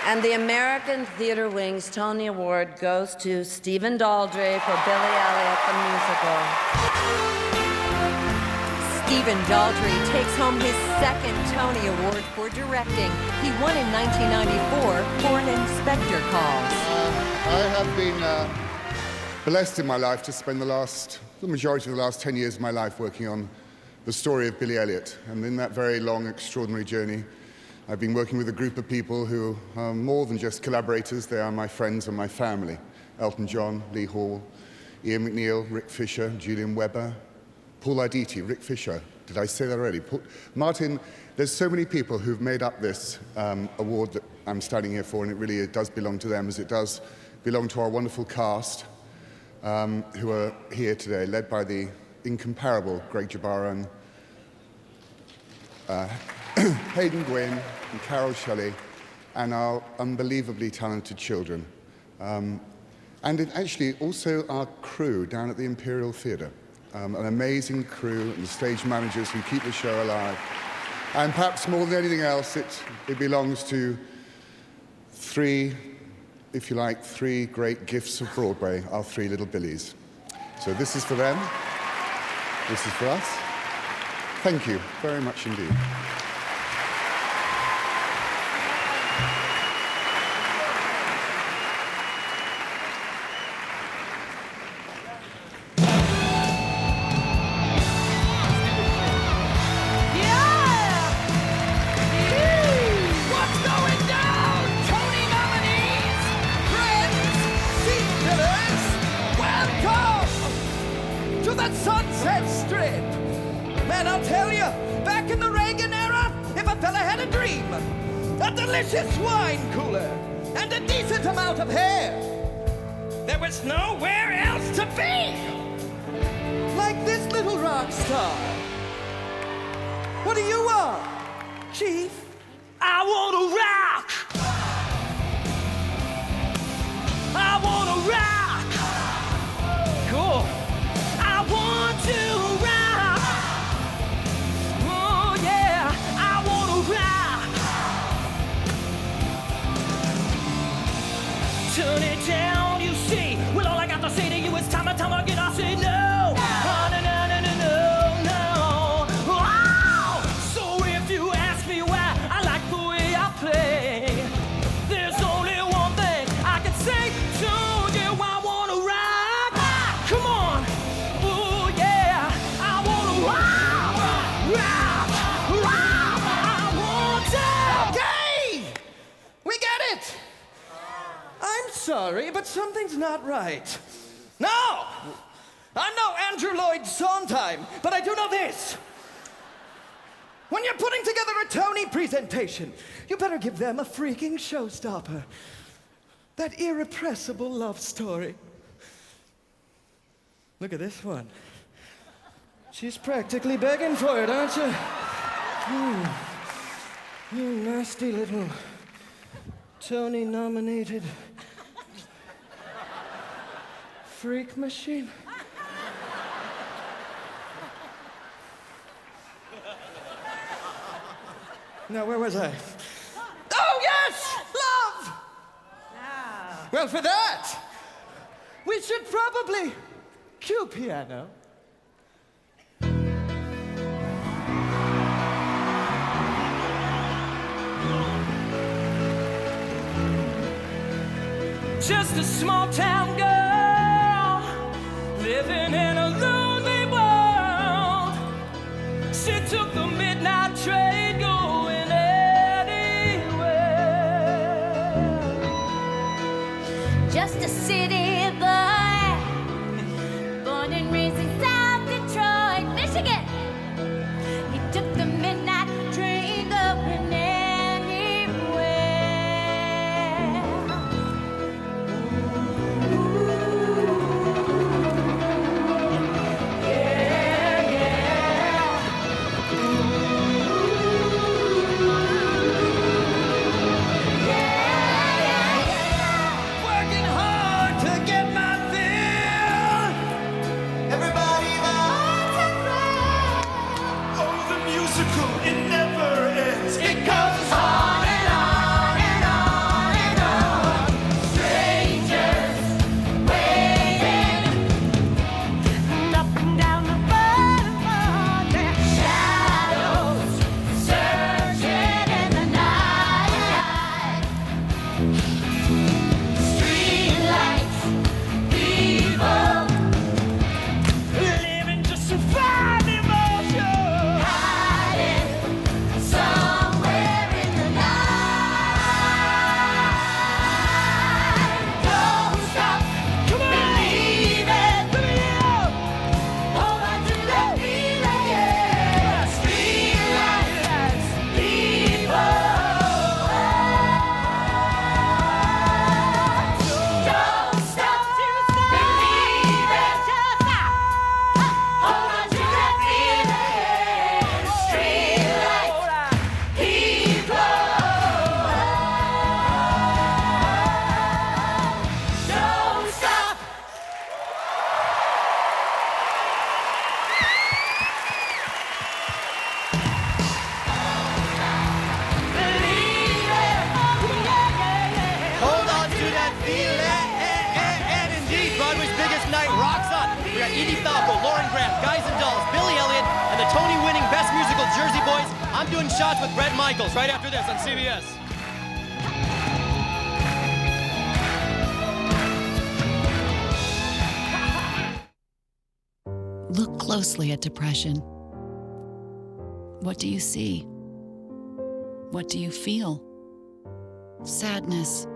And the American Theatre Wing's Tony Award goes to Stephen Daldry for Billy Elliot the Musical. Stephen Daldry takes home his 2nd Tony Award for directing. He won in 1994 for An Inspector Calls. I have been blessed in my life to spend the majority of the last 10 years of my life working on the story of Billy Elliot. And in that very long, extraordinary journey, I've been working with a group of people who are more than just collaborators. They are my friends and my family. Elton John, Lee Hall, Ian McNeil, Rick Fisher, Julian Weber, Paul Aditi, Rick Fisher. Did I say that already? Martin, there's so many people who've made up this award that I'm standing here for, and it does belong to them, as it does belong to our wonderful cast who are here today, led by the incomparable Greg Jabaran, Hayden Gwynn, and Carol Shelley, and our unbelievably talented children. Actually also our crew down at the Imperial Theatre. An amazing crew and stage managers who keep the show alive. And perhaps more than anything else, it belongs to three, if you like, three great gifts of Broadway, our three little Billies. So this is for them. This is for us. Thank you very much indeed. Sunset Strip. Man, I'll tell you, back in the Reagan era, if a fella had a dream, a delicious wine cooler, and a decent amount of hair, there was nowhere else to be. Like this little rock star. What do you want, Chief? I want to rock. I want to rock. Cool. I want to rock. Oh yeah, I want to rock. Turn it down, you see. Well, all I got to say to you is time and time again I say no. Oh, no, no, no, no, no, no. Oh, so if you ask me why I like the way I play, there's only one thing I can say to you. I want to rock. Come on. I'm sorry, but something's not right. No! I'm no Andrew Lloyd Sondheim, but I do know this. When you're putting together a Tony presentation, you better give them a freaking showstopper. That irrepressible love story. Look at this one. She's practically begging for it, aren't you? You nasty little Tony-nominated freak machine. Now, where was I? Oh, yes! Love! Ah. Well, for that, we should probably cue piano. Just a small town girl living in a lonely world. She took the midnight train going anywhere. Just a city boy, born and raised in South Detroit, Michigan. He took the midnight train going anywhere. I'm doing shots with Bret Michaels right after this on CBS. Look closely at depression. What do you see? What do you feel? Sadness,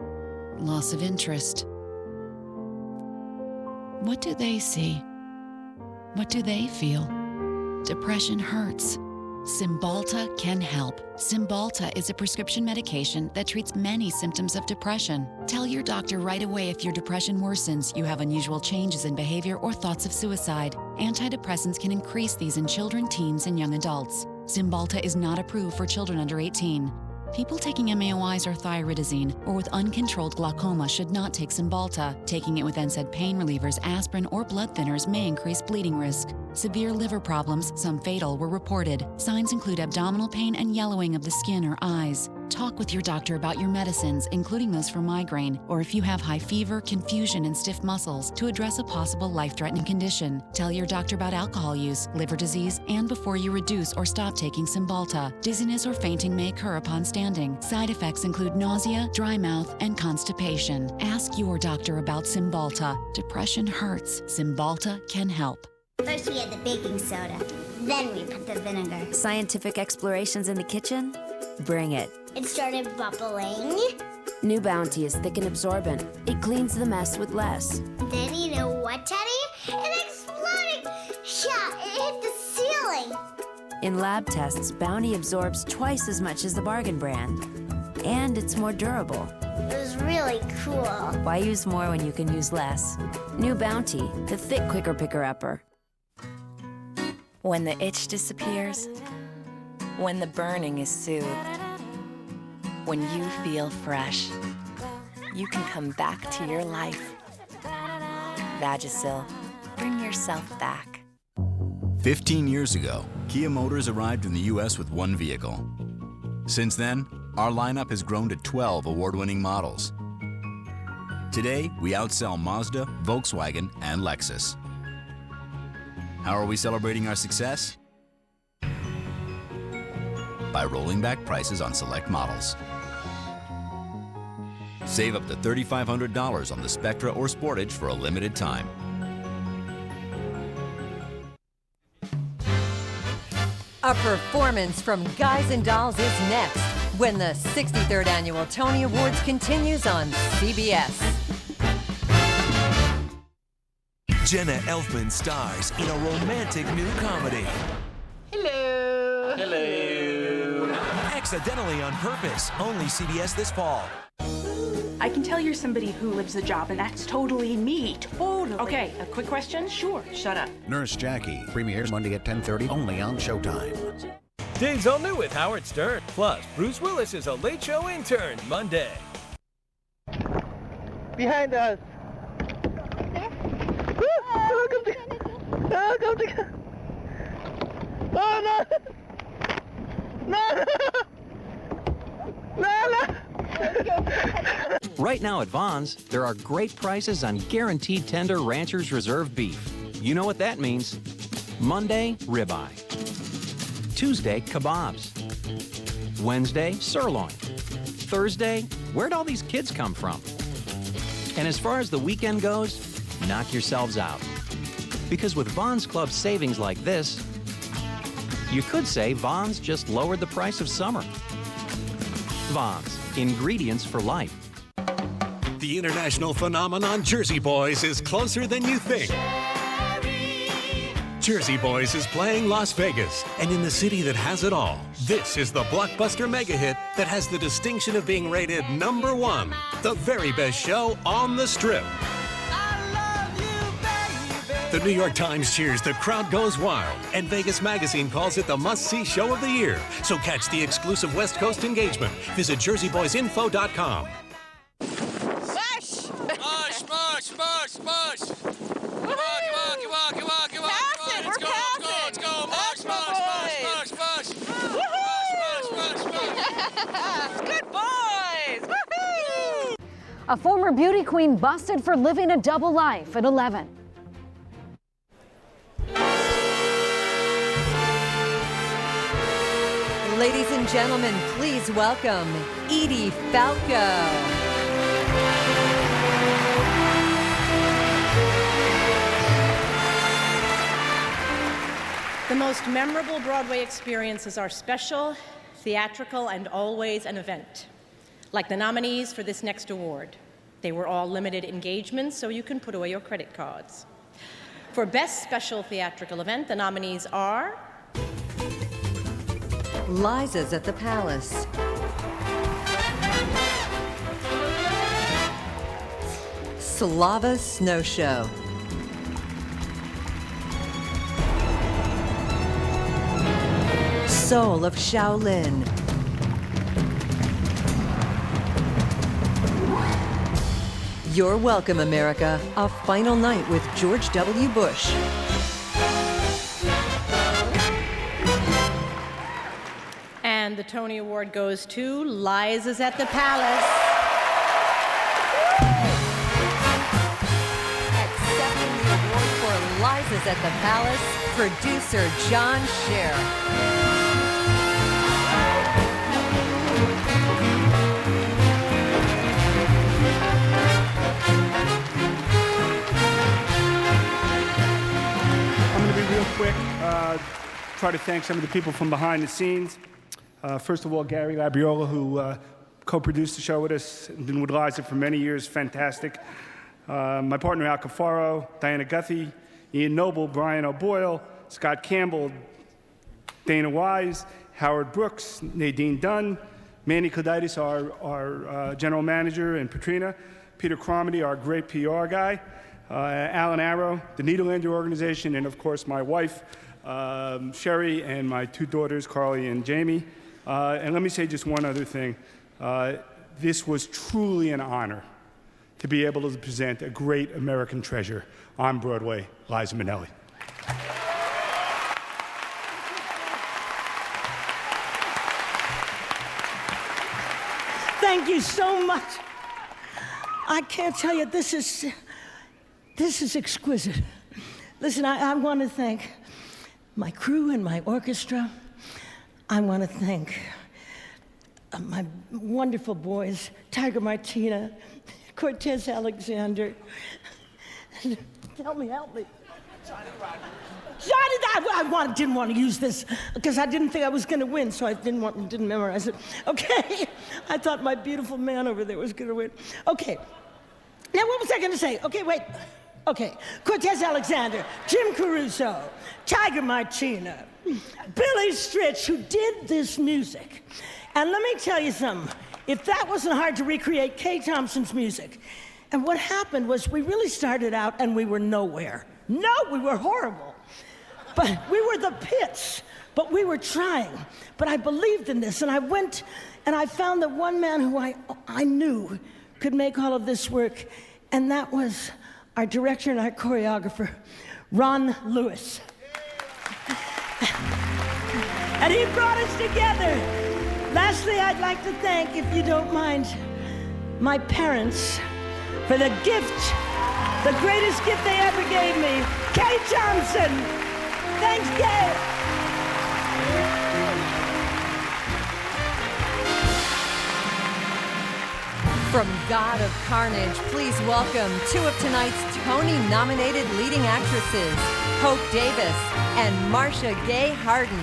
loss of interest. What do they see? What do they feel? Depression hurts. Cymbalta can help. Cymbalta is a prescription medication that treats many symptoms of depression. Tell your doctor right away if your depression worsens, you have unusual changes in behavior, or thoughts of suicide. Antidepressants can increase these in children, teens, and young adults. Cymbalta is not approved for children under 18. People taking MAOIs or thyroidazine or with uncontrolled glaucoma should not take Cymbalta. Taking it with NSAID pain relievers, aspirin, or blood thinners may increase bleeding risk. Severe liver problems, some fatal, were reported. Signs include abdominal pain and yellowing of the skin or eyes. Talk with your doctor about your medicines, including those for migraine, or if you have high fever, confusion, and stiff muscles, to address a possible life-threatening condition. Tell your doctor about alcohol use, liver disease, and before you reduce or stop taking Cymbalta. Dizziness or fainting may occur upon standing. Side effects include nausea, dry mouth, and constipation. Ask your doctor about Cymbalta. Depression hurts. Cymbalta can help. First we add the baking soda, then we put the vinegar. Scientific explorations in the kitchen? Bring it. It started bubbling. New Bounty is thick and absorbent. It cleans the mess with less. Then you know what, Teddy? It exploded! Yeah, it hit the ceiling. In lab tests, Bounty absorbs twice as much as the Bargain brand. And it's more durable. It was really cool. Why use more when you can use less? New Bounty, the thick, quicker picker-upper. When the itch disappears, when the burning is soothed, when you feel fresh, you can come back to your life. Vagisil, bring yourself back. 15 years ago, Kia Motors arrived in the U.S. with one vehicle. Since then, our lineup has grown to 12 award-winning models. Today, we outsell Mazda, Volkswagen, and Lexus. How are we celebrating our success? By rolling back prices on select models. Save up to $3,500 on the Spectra or Sportage for a limited time. A performance from Guys and Dolls is next when the 63rd Annual Tony Awards continues on CBS. Jenna Elfman stars in a romantic new comedy. Hello. Hello. Accidentally on Purpose, only CBS this fall. I can tell you're somebody who lives a job, and that's totally me. Totally. Okay, a quick question? Sure. Shut up. Nurse Jackie premieres Monday at 10:30 only on Showtime. Dave's all new with Howard Stern. Plus, Bruce Willis is a Late Show intern Monday. Behind us. Oh no! No! No! Right now at Vons, there are great prices on guaranteed tender Rancher's Reserve beef. You know what that means. Monday, ribeye. Tuesday, kebabs. Wednesday, sirloin. Thursday, where'd all these kids come from? And as far as the weekend goes, knock yourselves out. Because with Vons Club savings like this, you could say Vons just lowered the price of summer. Vons, ingredients for life. The international phenomenon Jersey Boys is closer than you think. Jersey Boys is playing Las Vegas, and in the city that has it all, this is the blockbuster mega hit that has the distinction of being rated #1, the very best show on the Strip. The New York Times cheers, the crowd goes wild, and Vegas Magazine calls it the must-see show of the year. So catch the exclusive West Coast engagement. Visit jerseyboysinfo.com. Mush! Mush, mush, mush, mush! Come on, come on, come on, come on, come on, come on! Let's go, let's go, let's go! Mush, mush, mush, mush, mush! Mush, mush, mush! Good boys! Woohoo! A former beauty queen busted for living a double life at 11. Ladies and gentlemen, please welcome Edie Falco. The most memorable Broadway experiences are special, theatrical, and always an event. Like the nominees for this next award. They were all limited engagements, so you can put away your credit cards. For Best Special Theatrical Event, the nominees are Liza's at the Palace, Slava Snow Show, Soul of Shaolin, You're Welcome, America, A Final Night with George W. Bush. And the Tony Award goes to Liza's at the Palace. Accepting the award for Liza's at the Palace, producer John Scher. Real quick, try to thank some of the people from behind the scenes. First of all, Gary Labriola, who co-produced the show with us, and been with Liza for many years, fantastic. My partner, Al Cafaro, Diana Guthey, Ian Noble, Brian O'Boyle, Scott Campbell, Dana Wise, Howard Brooks, Nadine Dunn, Manny Coditis, our general manager, and Patrina, Peter Cromedy, our great PR guy, Alan Arrow, the Nederlander organization, and of course my wife, Sherry, and my two daughters, Carly and Jamie. And let me say just one other thing. This was truly an honor to be able to present a great American treasure on Broadway, Liza Minnelli. Thank you so much. I can't tell you, this is exquisite. Listen, I want to thank my crew and my orchestra. I want to thank my wonderful boys, Tiger Martina, Cortez Alexander. Help me. I didn't want to use this because I didn't think I was going to win, so I didn't memorize it. Okay, I thought my beautiful man over there was going to win. Okay, now what was I going to say? Okay, wait. Okay, Cortez Alexander, Jim Caruso, Tiger Martina, Billy Stritch, who did this music. And let me tell you something. If that wasn't hard to recreate, Kay Thompson's music. And what happened was we really started out and we were nowhere. No, we were horrible. But we were the Pits, but we were trying. But I believed in this, and I went and I found the one man who I knew could make all of this work, and that was our director and our choreographer, Ron Lewis. And he brought us together. Lastly, I'd like to thank, if you don't mind, my parents for the gift, the greatest gift they ever gave me, Kay Thompson. Thanks, Kay. From God of Carnage, please welcome two of tonight's Tony-nominated leading actresses, Hope Davis and Marcia Gay Harden.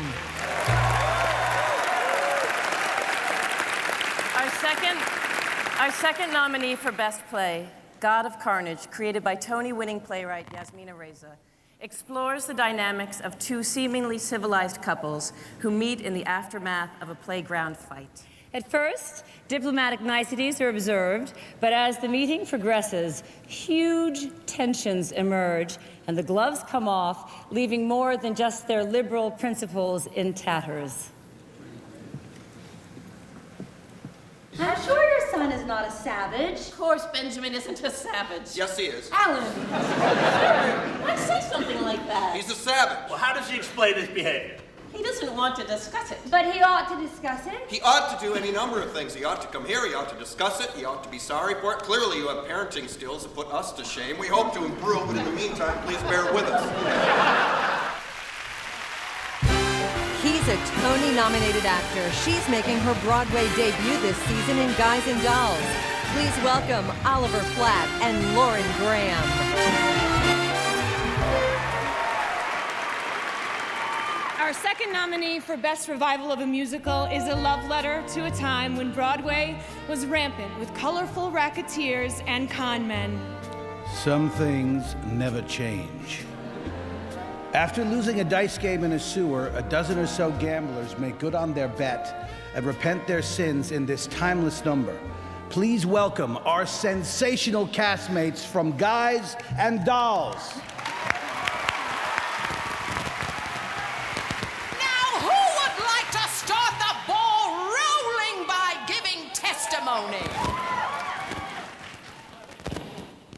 Our second nominee for Best Play, God of Carnage, created by Tony-winning playwright Yasmina Reza, explores the dynamics of two seemingly civilized couples who meet in the aftermath of a playground fight. At first, diplomatic niceties are observed, but as the meeting progresses, huge tensions emerge and the gloves come off, leaving more than just their liberal principles in tatters. I'm sure your son is not a savage. Of course, Benjamin isn't a savage. Yes, he is. Alan, why say something like that? He's a savage. Well, how does he explain his behavior? He doesn't want to discuss it. But he ought to discuss it. He ought to do any number of things. He ought to come here, he ought to discuss it, he ought to be sorry for it. Clearly you have parenting skills that put us to shame. We hope to improve, but in the meantime, please bear with us. He's She's a Tony-nominated actor. She's making her Broadway debut this season in Guys and Dolls. Please welcome Oliver Platt and Lauren Graham. Our second nominee for Best Revival of a Musical is A Love Letter to a Time When Broadway Was Rampant with Colorful Racketeers and Con Men. Some things never change. After losing a dice game in a sewer, a dozen or so gamblers make good on their bet and repent their sins in this timeless number. Please welcome our sensational castmates from Guys and Dolls.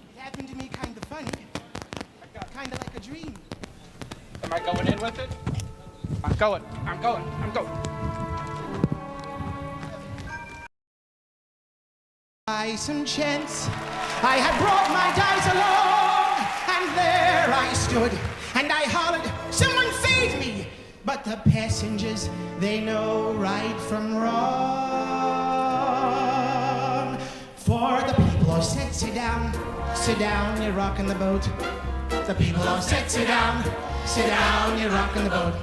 It happened to me kind of funny, kind of like a dream. Am I going in with it? I'm going. By some chance, I had brought my dice along, and there I stood, and I hollered, "Someone save me!" But the passengers, they know right from wrong. For the people all said, sit down, you're rocking the boat. The people all said, sit down, you're rocking the boat.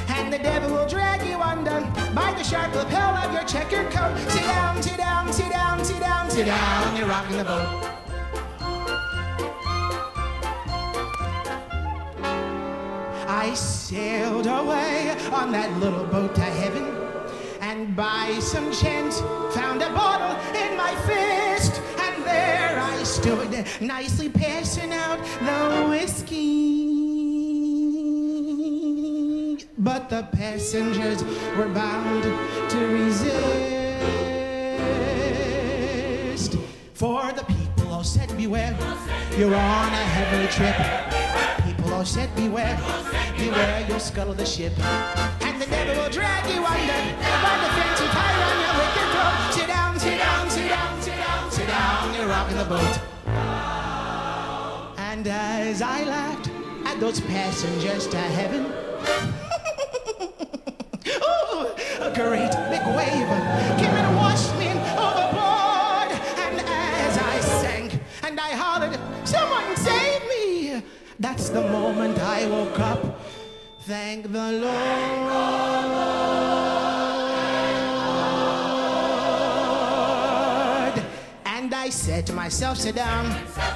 And the devil will drag you under by the sharp lapel of your checkered coat. Sit down, you're rocking the boat. I sailed away on that little boat to heaven, and by some chance found a bottle in my fist, and there I stood, nicely passing out the whiskey. But the passengers were bound to resist, for the people all said, beware, you're on a heavy trip. People all said, beware, you'll scuttle the ship. And the devil will drag you under by the fancy tie on your wicked throat. Sit down, you're rocking the boat. And as I laughed at those passengers to heaven, ooh, a great big wave came and washed me overboard. And as I sank and I hollered, someone save me, that's the moment I woke up. Thank the Lord. And I said to myself, sit down,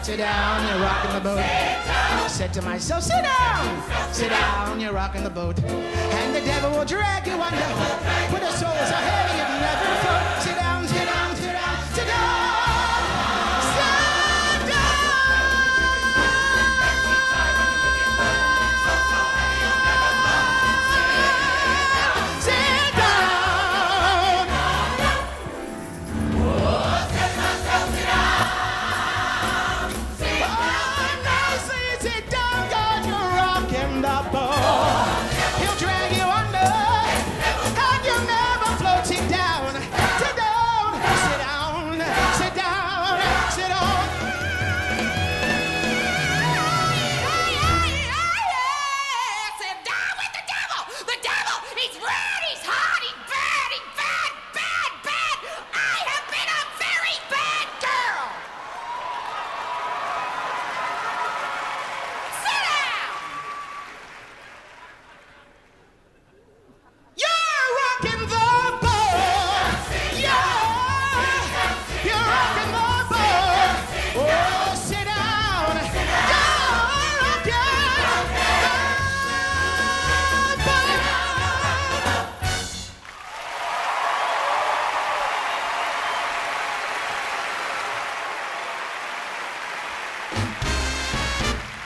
you're rocking the boat. I said to myself, sit down, you're rocking the boat. And the devil will drag you under, with a soul so heavy you'll never float. Sit down, sit down, sit down, sit down.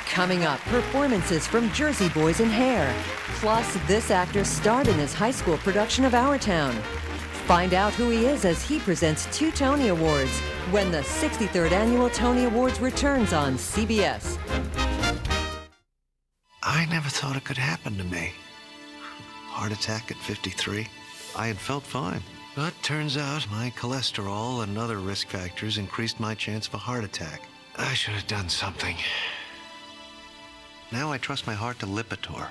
Coming up, performances from Jersey Boys and Hair. Plus, this actor starred in his high school production of Our Town. Find out who he is as he presents 2 Tony Awards when the 63rd Annual Tony Awards returns on CBS. I never thought it could happen to me. Heart attack at 53. I had felt fine. But turns out my cholesterol and other risk factors increased my chance of a heart attack. I should have done something. Now I trust my heart to Lipitor.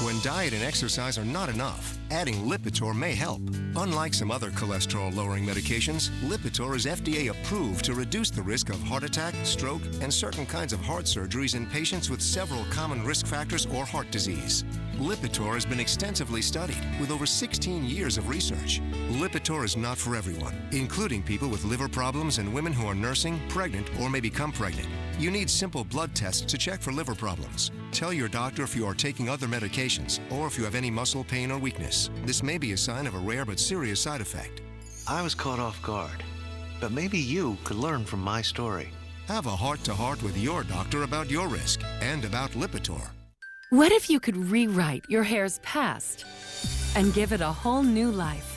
When diet and exercise are not enough, Adding Lipitor may help. Unlike some other cholesterol-lowering medications, Lipitor is FDA approved to reduce the risk of heart attack, stroke, and certain kinds of heart surgeries in patients with several common risk factors or heart disease. Lipitor has been extensively studied with over 16 years of research. Lipitor is not for everyone, including people with liver problems and women who are nursing, pregnant, or may become pregnant. You need simple blood tests to check for liver problems. Tell your doctor if you are taking other medications or if you have any muscle pain or weakness. This may be a sign of a rare but serious side effect. I was caught off guard, but maybe you could learn from my story. Have a heart-to-heart with your doctor about your risk and about Lipitor. What if you could rewrite your hair's past and give it a whole new life?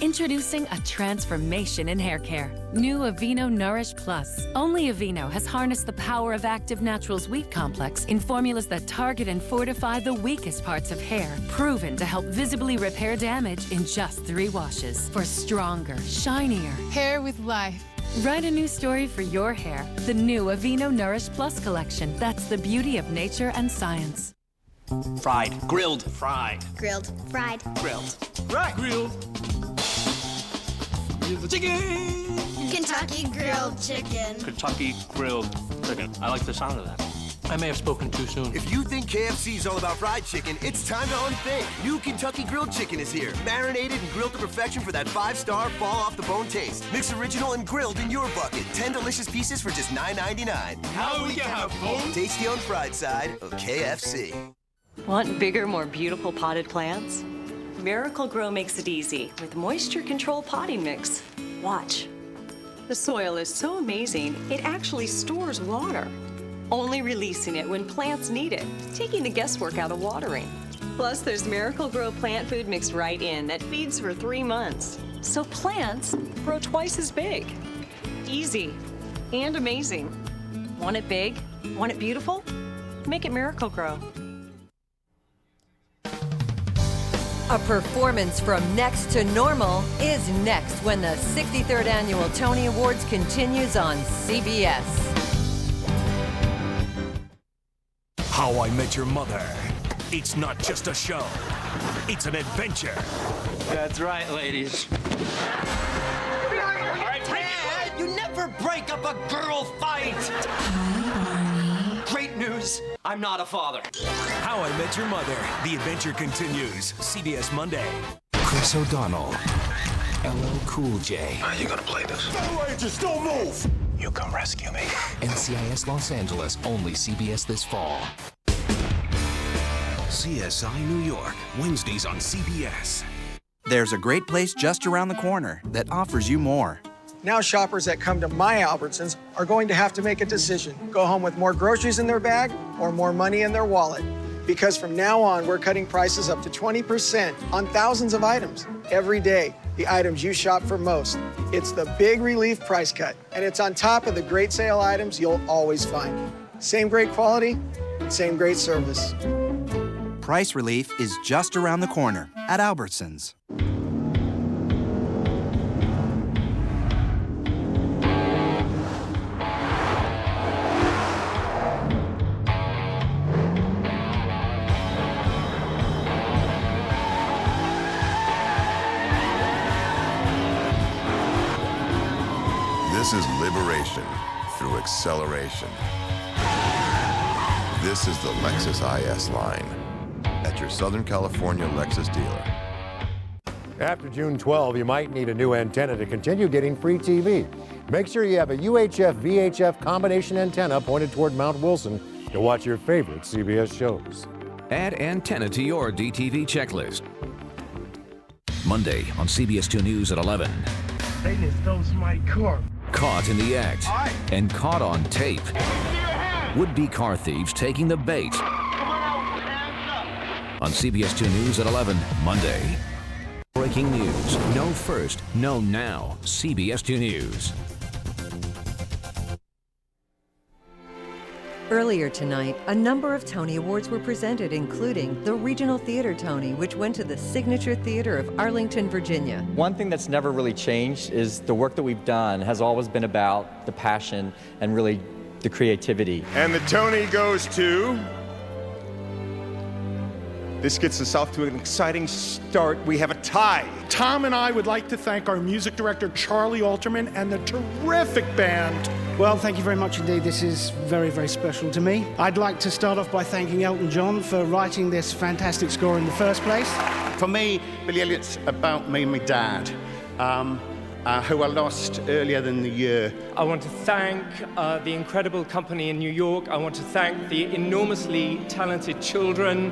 Introducing a transformation in hair care. New Aveeno Nourish Plus. Only Aveeno has harnessed the power of Active Naturals Wheat Complex in formulas that target and fortify the weakest parts of hair, proven to help visibly repair damage in just 3 washes for stronger, shinier hair with life. Write a new story for your hair. The new Aveeno Nourish Plus collection. That's the beauty of nature and science. Fried. Grilled. Fried. Grilled. Fried. Grilled. Right. Grilled. The chicken. Kentucky Grilled Chicken. Kentucky Grilled Chicken. I like the sound of that. I may have spoken too soon. If you think KFC is all about fried chicken, it's time to unthink. New Kentucky Grilled Chicken is here. Marinated and grilled to perfection for that 5-star fall-off-the-bone taste. Mix original and grilled in your bucket. 10 delicious pieces for just $9.99. Now we can have both. Tasty on fried side of KFC. Want bigger, more beautiful potted plants? Miracle Grow makes it easy with moisture control potting mix. Watch. The soil is so amazing, it actually stores water, only releasing it when plants need it, taking the guesswork out of watering. Plus, there's Miracle Grow plant food mixed right in that feeds for 3 months. So plants grow twice as big. Easy and amazing. Want it big? Want it beautiful? Make it Miracle Grow. A performance from Next to Normal is next when the 63rd Annual Tony Awards continues on CBS. How I Met Your Mother. It's not just a show. It's an adventure. That's right, ladies. Dad, you never break up a girl fight. Great news. I'm not a father. How I Met Your Mother. The adventure continues. CBS Monday. Chris O'Donnell. LL Cool J. Are you gonna play this? Rangers, don't move! You come rescue me. NCIS Los Angeles. Only CBS this fall. CSI New York. Wednesdays on CBS. There's a great place just around the corner that offers you more. Now shoppers that come to my Albertsons are going to have to make a decision. Go home with more groceries in their bag or more money in their wallet. Because from now on, we're cutting prices up to 20% on thousands of items every day. The items you shop for most. It's the big relief price cut. And it's on top of the great sale items you'll always find. Same great quality, same great service. Price relief is just around the corner at Albertsons. This is liberation through acceleration. This is the Lexus IS line at your Southern California Lexus dealer. After June 12, you might need a new antenna to continue getting free TV. Make sure you have a UHF VHF combination antenna pointed toward Mount Wilson to watch your favorite CBS shows. Add antenna to your DTV checklist. Monday on CBS 2 News at 11. They just knows my car. Caught in the act and caught on tape. Would-be car thieves taking the bait. On CBS 2 News at 11, Monday. Breaking news. Know first, know now. CBS 2 News. Earlier tonight, a number of Tony Awards were presented, including the Regional Theater Tony, which went to the Signature Theater of Arlington, Virginia. One thing that's never really changed is the work that we've done has always been about the passion and really the creativity. And the Tony goes to This gets us off to an exciting start. We have a tie. Tom and I would like to thank our music director, Charlie Alterman, and the terrific band. Well, thank you very much indeed. This is very, very special to me. I'd like to start off by thanking Elton John for writing this fantastic score in the first place. For me, Billy Elliot's about me and my dad, who I lost earlier in the year. I want to thank the incredible company in New York. I want to thank the enormously talented children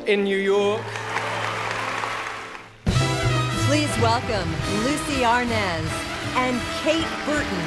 in New York. Please welcome Lucy Arnaz and Kate Burton.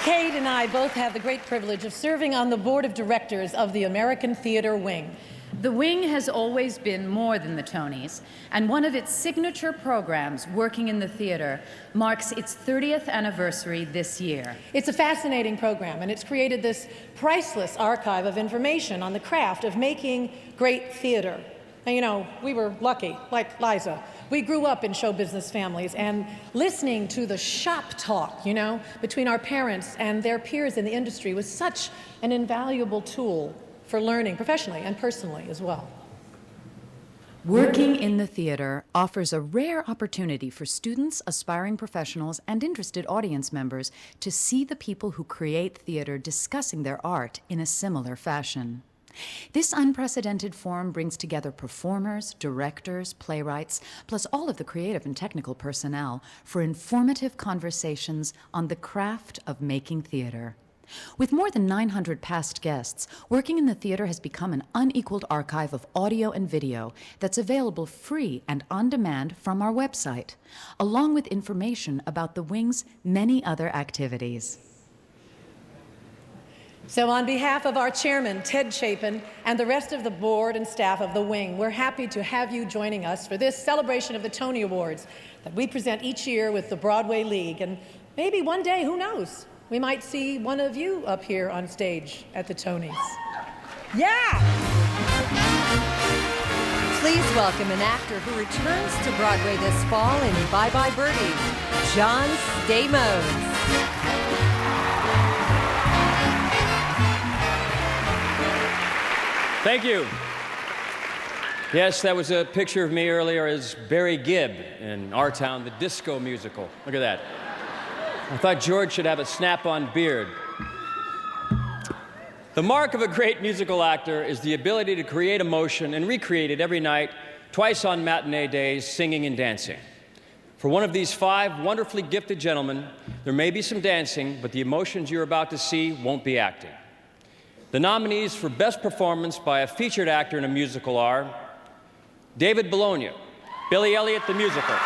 Kate and I both have the great privilege of serving on the board of directors of the American Theater Wing. The Wing has always been more than the Tonys, and one of its signature programs, Working in the Theater, marks its 30th anniversary this year. It's a fascinating program, and it's created this priceless archive of information on the craft of making great theater. And you know, we were lucky, like Liza. We grew up in show business families, and listening to the shop talk, you know, between our parents and their peers in the industry was such an invaluable tool for learning professionally and personally as well. Working in the Theater offers a rare opportunity for students, aspiring professionals, and interested audience members to see the people who create theater discussing their art in a similar fashion. This unprecedented forum brings together performers, directors, playwrights, plus all of the creative and technical personnel for informative conversations on the craft of making theater. With more than 900 past guests, Working in the Theater has become an unequaled archive of audio and video that's available free and on demand from our website, along with information about the Wing's many other activities. So on behalf of our chairman, Ted Chapin, and the rest of the board and staff of the Wing, we're happy to have you joining us for this celebration of the Tony Awards that we present each year with the Broadway League. And maybe one day, who knows, we might see one of you up here on stage at the Tonys. Yeah! Please welcome an actor who returns to Broadway this fall in Bye Bye Birdie, John Stamos. Thank you. Yes, that was a picture of me earlier as Barry Gibb in Our Town, the disco musical. Look at that. I thought George should have a snap-on beard. The mark of a great musical actor is the ability to create emotion and recreate it every night, twice on matinee days, singing and dancing. For one of these 5 wonderfully gifted gentlemen, there may be some dancing, but the emotions you're about to see won't be acting. The nominees for Best Performance by a Featured Actor in a Musical are David Bologna, Billy Elliot the Musical.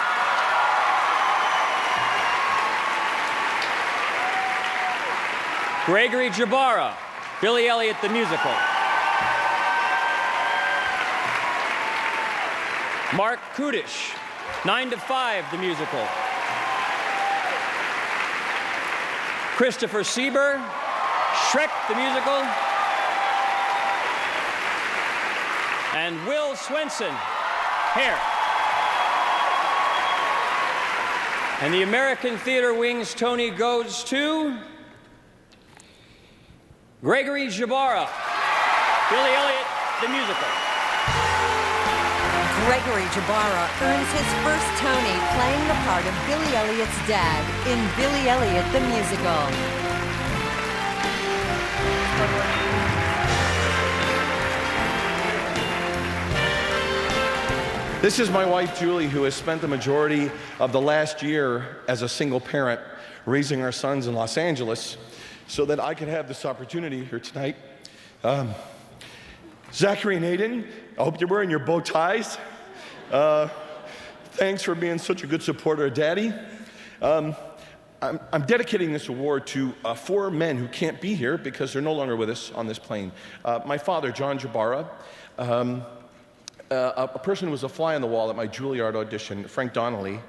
Gregory Jbara, Billy Elliot the Musical. Mark Kudish, 9 to 5 the Musical. Christopher Sieber, Shrek the Musical. And Will Swenson, Hair. And the American Theater Wing's Tony goes to Gregory Jbara, Billy Elliot, the Musical. Gregory Jbara earns his first Tony playing the part of Billy Elliot's dad in Billy Elliot, the Musical. This is my wife, Julie, who has spent the majority of the last year as a single parent raising our sons in Los Angeles so that I could have this opportunity here tonight. Zachary and Aiden, I hope you're wearing your bow ties. Thanks for being such a good supporter of Daddy. I'm dedicating this award to 4 men who can't be here because they're no longer with us on this plane. My father, John Jbara, a person who was a fly on the wall at my Juilliard audition, Frank Donnelly,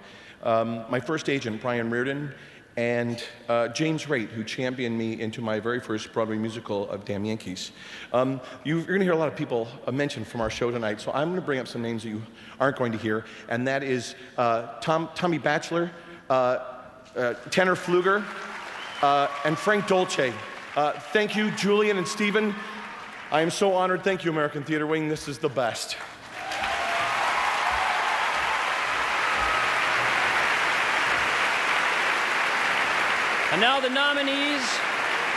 my first agent, Brian Reardon, and James Raitt, who championed me into my very first Broadway musical of Damn Yankees. You're going to hear a lot of people mentioned from our show tonight, so I'm going to bring up some names that you aren't going to hear, and that is Tommy Batchelor, Tanner Fluger, and Frank Dolce. Thank you, Julian and Stephen. I am so honored. Thank you, American Theater Wing. This is the best. And now the nominees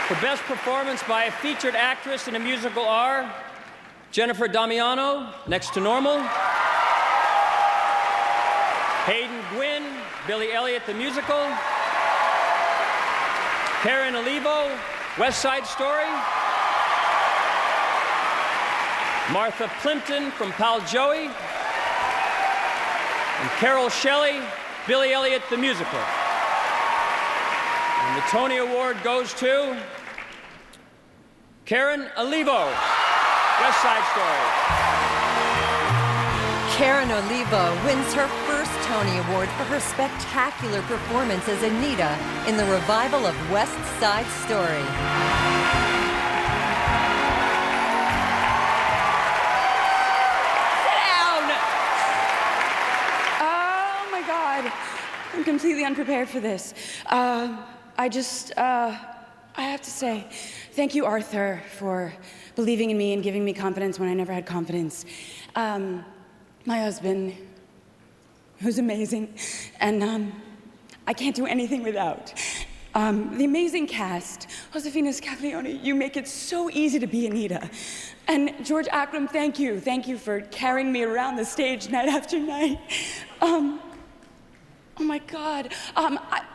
for Best Performance by a Featured Actress in a Musical are Jennifer Damiano, Next to Normal; Hayden Gwynn, Billy Elliot the Musical; Karen Olivo, West Side Story; Martha Plimpton from Pal Joey; and Carol Shelley, Billy Elliot the Musical. And the Tony Award goes to Karen Olivo, West Side Story. Karen Olivo wins her first Tony Award for her spectacular performance as Anita in the revival of West Side Story. Oh my God, I'm completely unprepared for this. I have to say, thank you, Arthur, for believing in me and giving me confidence when I never had confidence. My husband, who's amazing, and I can't do anything without. The amazing cast, Josefina Scaglione, you make it so easy to be Anita. And George Akram, thank you. Thank you for carrying me around the stage night after night. Oh my God.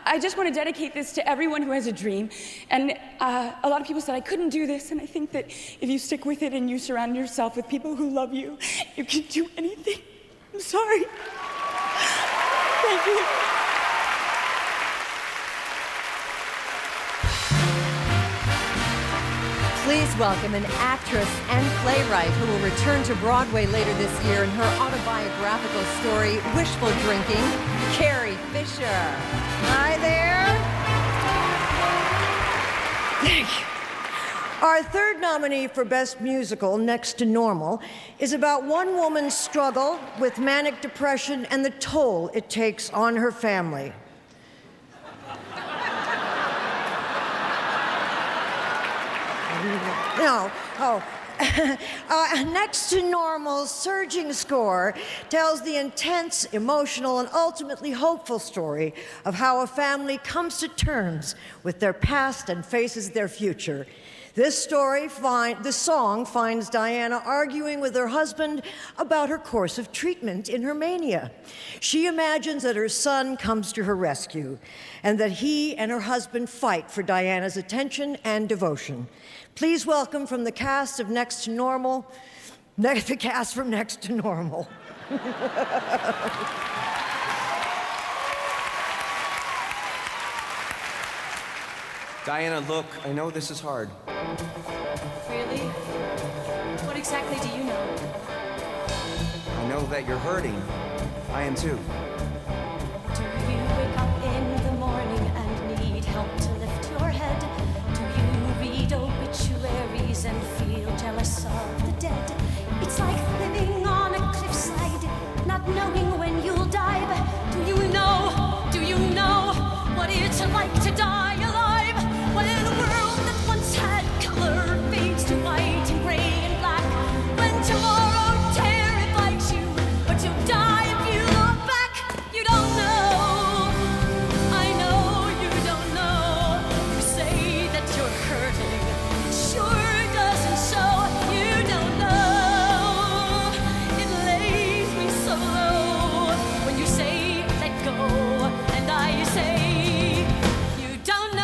I just want to dedicate this to everyone who has a dream. And a lot of people said I couldn't do this, and I think that if you stick with it and you surround yourself with people who love you, you can do anything. I'm sorry. Thank you. Please welcome an actress and playwright who will return to Broadway later this year in her autobiographical story, Wishful Drinking, Carrie Fisher. Hi there. Thank you. Our third nominee for Best Musical, Next to Normal, is about one woman's struggle with manic depression and the toll it takes on her family. No. Next to Normal's surging score tells the intense, emotional, and ultimately hopeful story of how a family comes to terms with their past and faces their future. This song finds Diana arguing with her husband about her course of treatment in her mania. She imagines that her son comes to her rescue and that he and her husband fight for Diana's attention and devotion. Please welcome from the cast of Next to Normal, the cast from Next to Normal. Diana, look, I know this is hard. Really? What exactly do you know? I know that you're hurting. I am too. Do you wake up in the morning and need help to lift your head? Do you read obituaries and feel jealous of the dead? It's like living on a cliffside, not knowing when you'll die. But do you know what it's like to die alive? When a world that once had color fades to white and gray and black. When tomorrow terrifies you, but you'll die if you look back. You don't know. I know you don't know. You say that you're hurting. It sure doesn't show. You don't know. It lays me so low when you say let go, and I say you don't know.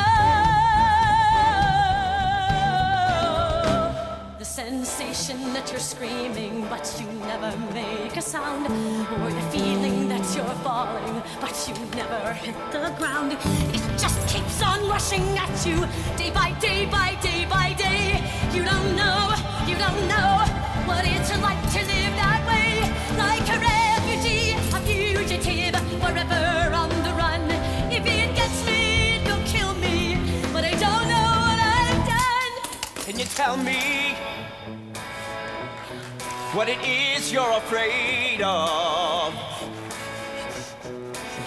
The sensation that you're screaming, but you never make a sound. Or the feeling that you're falling, but you never hit the ground. It just keeps on rushing at you, day by day by day by day. You don't know what it's like to live that way. Like a refugee, a fugitive, forever on the run. If it gets me, it will kill me, but I don't know what I've done. Can you tell me what it is you're afraid of?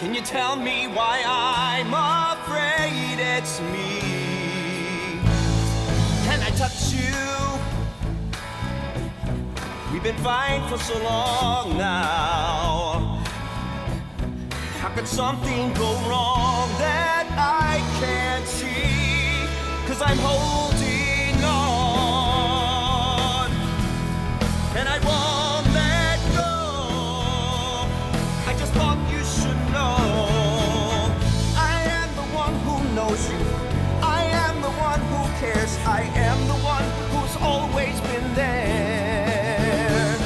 Can you tell me why I'm afraid it's me? touch you. We've been fighting for so long now. How could something go wrong that I can't see? 'Cause I'm holding on, and I won't let go. I just thought you should know I am the one who knows you. I am the one who cares. I am the one who's always been there.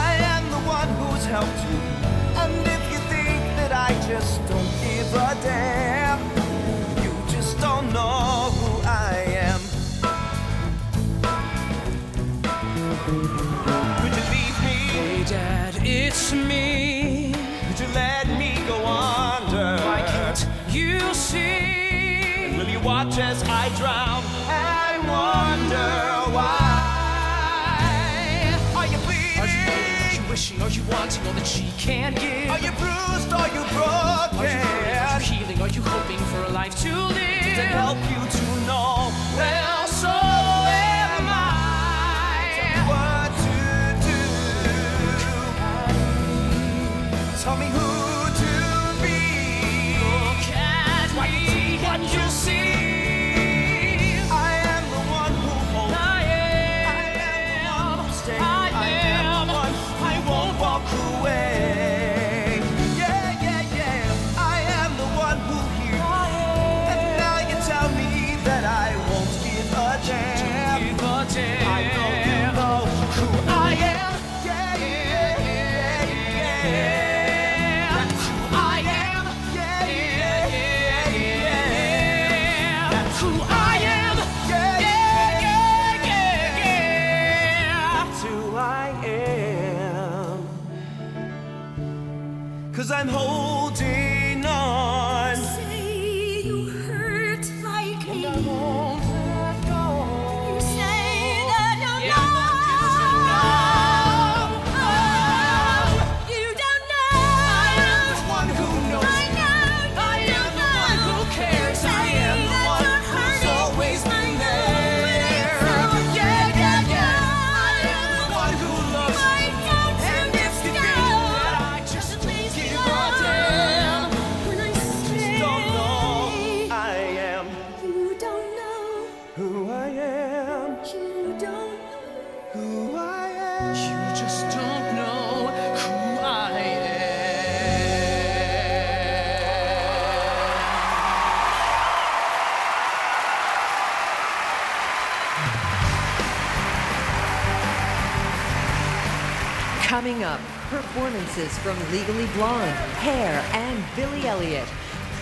I am the one who's helped you. And if you think that I just don't give a damn, you just don't know who I am. Could you leave me? Hey, Dad, it's me. Could you let me go under? Why can't you see? And will you watch as I drown and wonder why? Are you bleeding? Are you waiting? Are you wishing? Are you wanting all that she can't give? Are you bruised? Are you broken? Are you hurting? Are you healing? Are you hoping for a life to live? To help you to know. Well, so am I. Tell me what to do. Tell me who to be. Look at me, what you see. I am the one who holds. I am who stays. I am the one. I won't walk away. Yeah, yeah, yeah. I am the one who hears. And now you tell me that I won't give a damn. Give a damn. I know you know who I am. Yeah, yeah, yeah, yeah. That's who I am. Yeah, yeah, yeah, yeah. That's who I am. Yeah, yeah, yeah, yeah. That's who I am. 'Cause I'm holding on. Say you hurt like me. I won't let go. You say that you'll Yeah, know. You don't know. One who knows. I know. I am the one who cares. I am the one who's always been there. Yeah, yeah, yeah. I am the one who loves you. And if you think that I just don't give a damn, just don't know I am You don't know. who I am. You don't know. Who I am. You just don't know who I am. Coming up, performances from Legally Blonde, Hair, and Billy Elliot.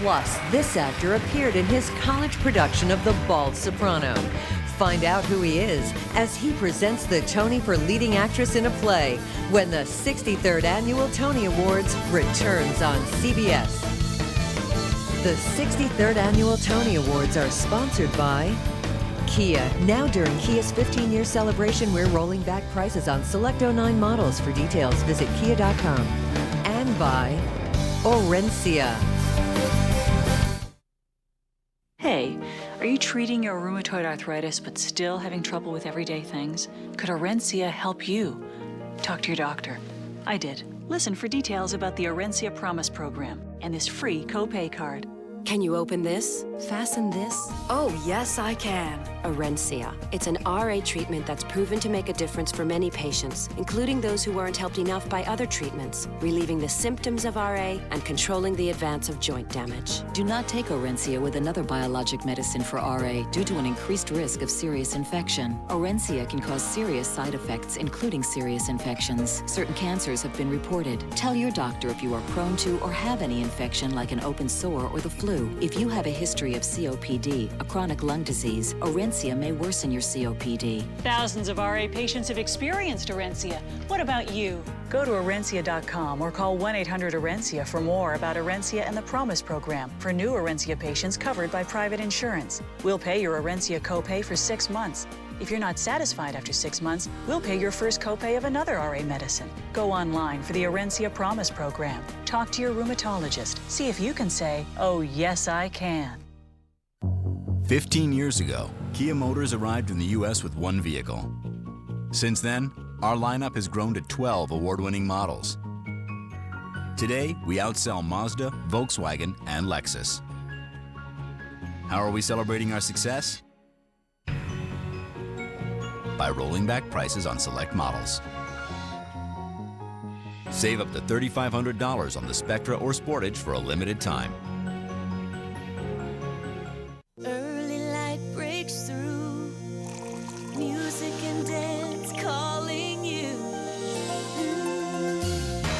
Plus, this actor appeared in his college production of The Bald Soprano. Find out who he is as he presents the Tony for Leading Actress in a Play when the 63rd Annual Tony Awards returns on CBS. The 63rd Annual Tony Awards are sponsored by Kia. Now during Kia's 15-year celebration, we're rolling back prices on select 09 models. For details, visit kia.com. And by Orencia. Hey, are you treating your rheumatoid arthritis but still having trouble with everyday things? Could Orencia help you? Talk to your doctor. I did. Listen for details about the Orencia Promise Program and this free copay card. Can you open this? Fasten this? Oh, yes, I can. Orencia. It's an RA treatment that's proven to make a difference for many patients, including those who weren't helped enough by other treatments, relieving the symptoms of RA and controlling the advance of joint damage. Do not take Orencia with another biologic medicine for RA due to an increased risk of serious infection. Orencia can cause serious side effects, including serious infections. Certain cancers have been reported. Tell your doctor if you are prone to or have any infection like an open sore or the flu. If you have a history of COPD, a chronic lung disease, Orencia may worsen your COPD. Thousands of RA patients have experienced Orencia. What about you? Go to Orencia.com or call 1-800-ORENCIA for more about Orencia and the Promise Program for new Orencia patients covered by private insurance. We'll pay your Orencia copay for 6 months. If you're not satisfied after 6 months, we'll pay your first copay of another RA medicine. Go online for the Orencia Promise Program. Talk to your rheumatologist. See if you can say, oh, yes, I can. 15 years ago, Kia Motors arrived in the U.S. with one vehicle. Since then, our lineup has grown to 12 award-winning models. Today, we outsell Mazda, Volkswagen, and Lexus. How are we celebrating our success? By rolling back prices on select models. Save up to $3,500 on the Spectra or Sportage for a limited time. Early light breaks through, music and dance calling you.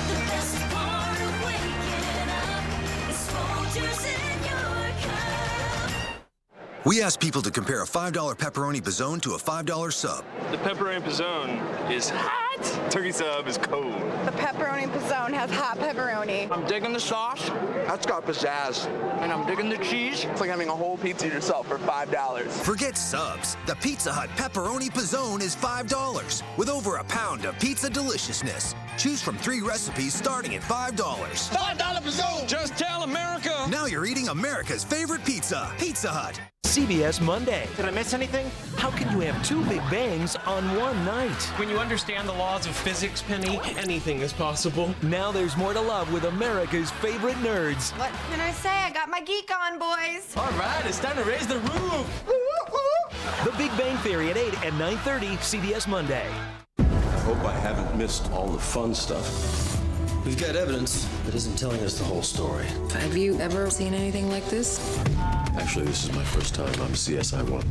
The best part of waking up is Folgers in your cup. We asked people to compare a $5 pepperoni pizzone to a $5 sub. The pepperoni pizzone is hot. Turkey sub is cold. The pepperoni pizzone has hot pepperoni. I'm digging the sauce. That's got pizzazz. And I'm digging the cheese. It's like having a whole pizza yourself for $5. Forget subs. The Pizza Hut pepperoni pizzone is $5 with over a pound of pizza deliciousness. Choose from 3 recipes starting at $5. $5 pizzone. Just tell America. Now you're eating America's favorite pizza, Pizza Hut. CBS Monday. Did I miss anything? How can you have 2 big bangs on one night? When you understand the laws of physics, Penny, anything is possible. Now there's more to love with America's favorite nerds. What can I say? I got my geek on, boys. All right, it's time to raise the roof. The Big Bang Theory at 8 and 9:30, CBS Monday. I hope I haven't missed all the fun stuff. We've got evidence that isn't telling us the whole story. Have you ever seen anything like this? Actually, this is my first time on CSI-1.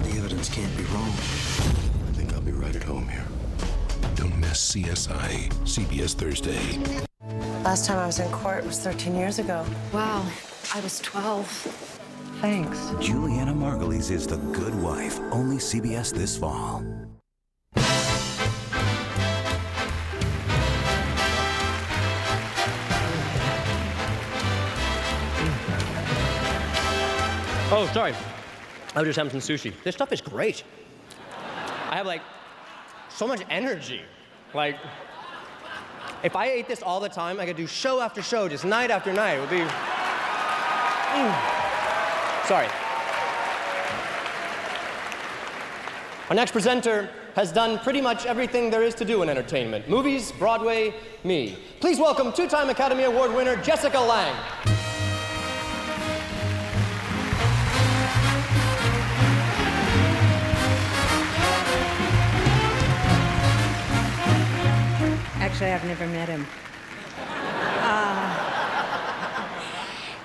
The evidence can't be wrong. I think I'll be right at home here. Don't miss CSI, CBS Thursday. Last time I was in court was 13 years ago. Wow, I was 12. Thanks. Juliana Margulies is The Good Wife, only CBS this fall. Oh, sorry. I was just having some sushi. This stuff is great. I have, like, so much energy. Like, if I ate this all the time, I could do show after show, just night after night. It would be... Sorry. Our next presenter has done pretty much everything there is to do in entertainment. Movies, Broadway, me. Please welcome 2-time Academy Award winner Jessica Lange. Actually, I've never met him.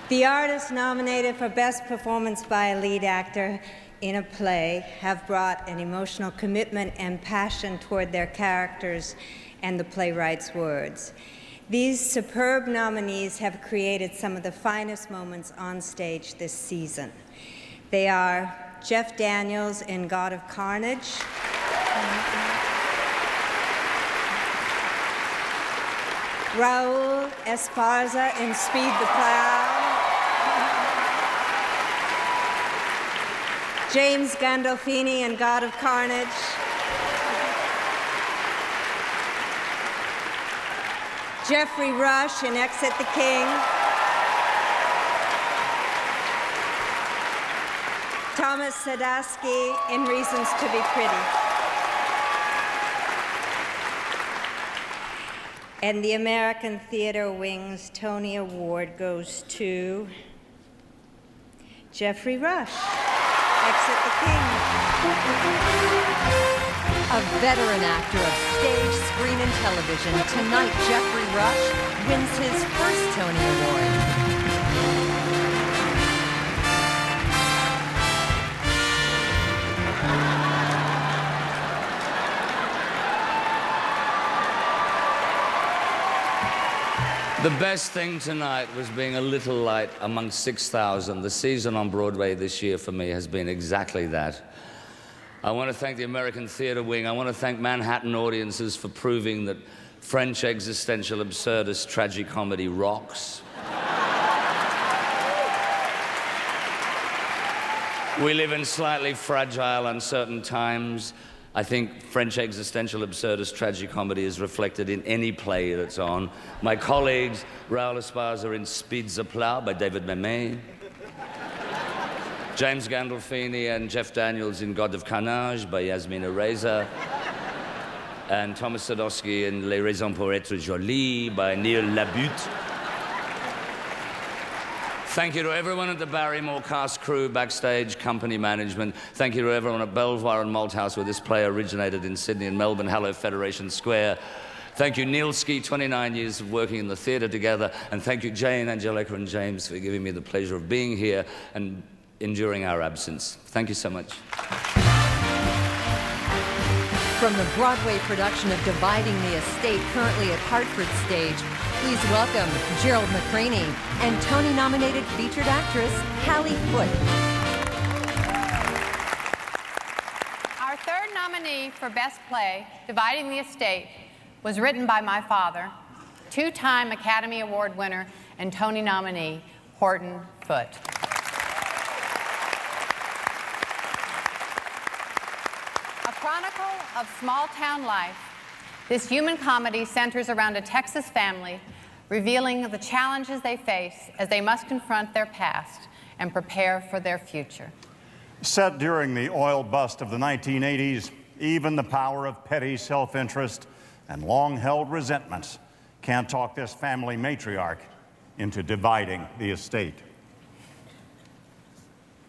The artists nominated for Best Performance by a Lead Actor in a Play have brought an emotional commitment and passion toward their characters and the playwright's words. These superb nominees have created some of the finest moments on stage this season. They are Jeff Daniels in God of Carnage, Raul Esparza in Speed the Plow, James Gandolfini in God of Carnage, Jeffrey Rush in Exit the King, Thomas Sadowski in Reasons to Be Pretty. And the American Theater Wing's Tony Award goes to Jeffrey Rush, Exit the King. A veteran actor of stage, screen, and television, tonight Jeffrey Rush wins his first Tony Award. The best thing tonight was being a little light among 6,000. The season on Broadway this year for me has been exactly that. I want to thank the American Theater Wing. I want to thank Manhattan audiences for proving that French existential absurdist tragicomedy rocks. We live in slightly fragile, uncertain times. I think French existential absurdist tragicomedy is reflected in any play that's on. My colleagues, Raul Esparza in Speed the Plow by David Mamet. James Gandolfini and Jeff Daniels in God of Carnage by Yasmina Reza. And Thomas Sadowski in Les Raisons pour être jolie by Neil Labute. Thank you to everyone at the Barrymore cast, crew, backstage, company management. Thank you to everyone at Belvoir and Malthouse, where this play originated in Sydney and Melbourne. Hello, Federation Square. Thank you, Neil Ski, 29 years of working in the theatre together. And thank you, Jane, Angelica, and James, for giving me the pleasure of being here and enduring our absence. Thank you so much. From the Broadway production of Dividing the Estate, currently at Hartford Stage, please welcome Gerald McCraney and Tony-nominated featured actress Hallie Foote. Our third nominee for Best Play, Dividing the Estate, was written by my father, two-time Academy Award winner and Tony nominee, Horton Foote. A chronicle of small-town life, this human comedy centers around a Texas family revealing the challenges they face as they must confront their past and prepare for their future. Set during the oil bust of the 1980s, even the power of petty self-interest and long-held resentments can't talk this family matriarch into dividing the estate.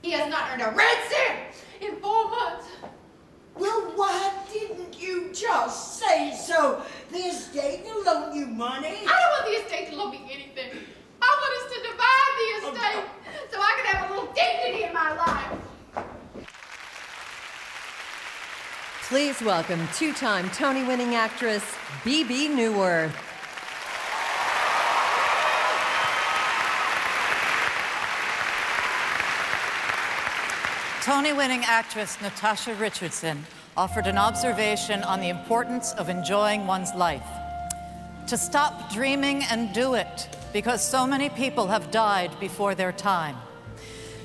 He has not earned a red cent in 4 months. Well, why didn't you just say so? The estate will loan you money. I don't want the estate to loan me anything. I want us to divide the estate so I can have a little dignity in my life. Please welcome two-time Tony-winning actress Bebe Neuwirth. Tony-winning actress Natasha Richardson offered an observation on the importance of enjoying one's life. To stop dreaming and do it, because so many people have died before their time.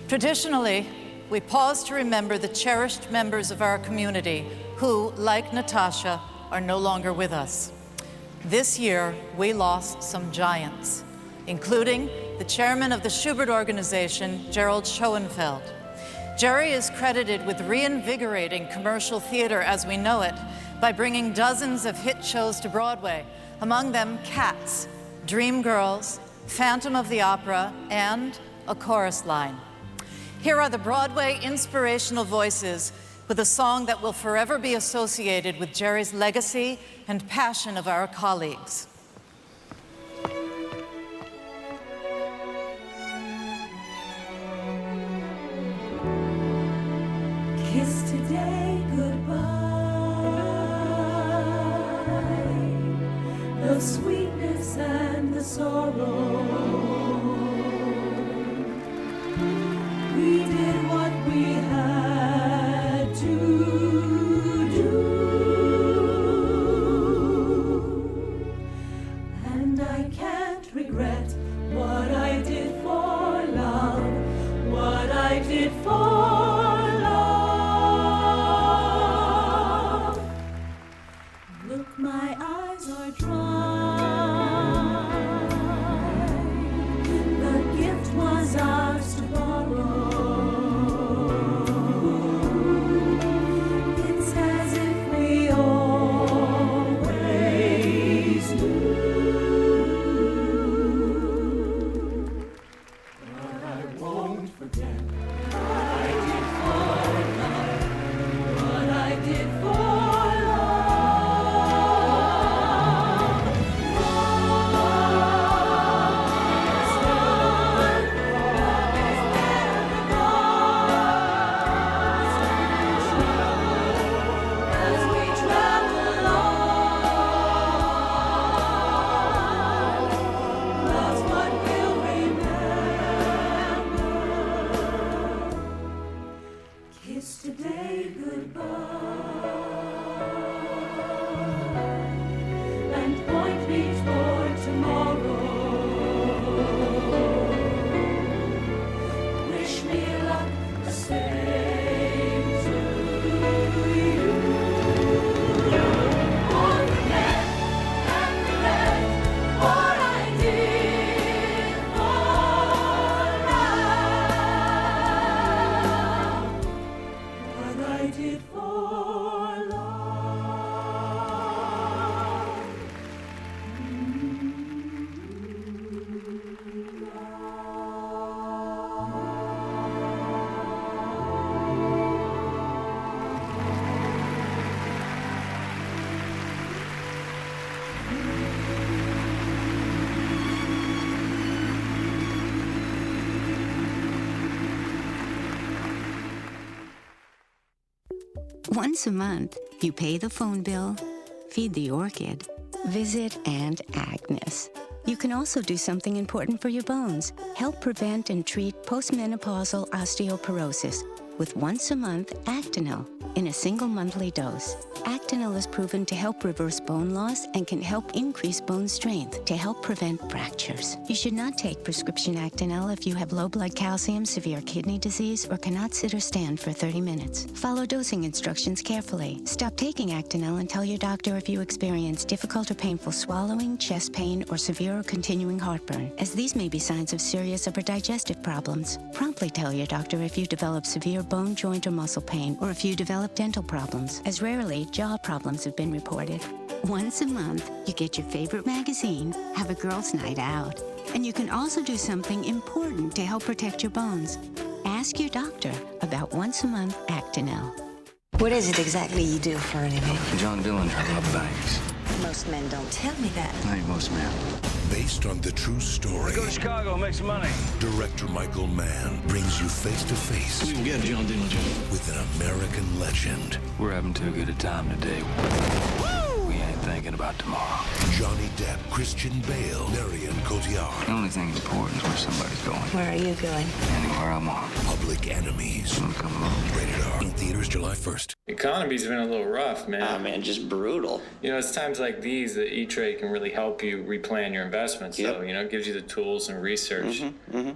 Traditionally, we pause to remember the cherished members of our community who, like Natasha, are no longer with us. This year, we lost some giants, including the chairman of the Shubert Organization, Gerald Schoenfeld. Jerry is credited with reinvigorating commercial theater as we know it by bringing dozens of hit shows to Broadway, among them Cats, Dreamgirls, Phantom of the Opera, and A Chorus Line. Here are the Broadway inspirational voices with a song that will forever be associated with Jerry's legacy and passion of our colleagues. Kiss today goodbye, the sweetness and the sorrow. We did what we had to do, and I can't regret what I did for love, what I did for my eyes are dry. for love. Once a month, you pay the phone bill, feed the orchid, visit Aunt Agnes. You can also do something important for your bones. Help prevent and treat postmenopausal osteoporosis with once a month Actonel in a single monthly dose. Actonel is proven to help reverse bone loss and can help increase bone strength to help prevent fractures. You should not take prescription Actonel if you have low blood calcium, severe kidney disease, or cannot sit or stand for 30 minutes. Follow dosing instructions carefully. Stop taking Actonel and tell your doctor if you experience difficult or painful swallowing, chest pain, or severe or continuing heartburn, as these may be signs of serious upper digestive problems. Promptly tell your doctor if you develop severe bone, joint, or muscle pain, or if you develop dental problems, as rarely jaw problems have been reported. Once a month, you get your favorite magazine, have a girls' night out, and you can also do something important to help protect your bones. Ask your doctor about once a month Actonel. What is it exactly you do for a living? John Dillinger loved banks. Most men don't tell me that. I think most men. Based on the true story, Go to Chicago, make some money. director Michael Mann brings you face to face We can get John Dillinger. with an American legend. We're having too good a time today. We ain't thinking about tomorrow. Johnny Depp, Christian Bale, Marion Cotillard. The only thing important is where somebody's going. Where are you going? Anywhere I want. Public Enemies. Come along. Rated R. In theaters July 1st. The economy's been a little rough, man. Oh, man, just brutal. You know, it's times like these that E-Trade can really help you replan your investments, Yep. though. You know, it gives you the tools and research.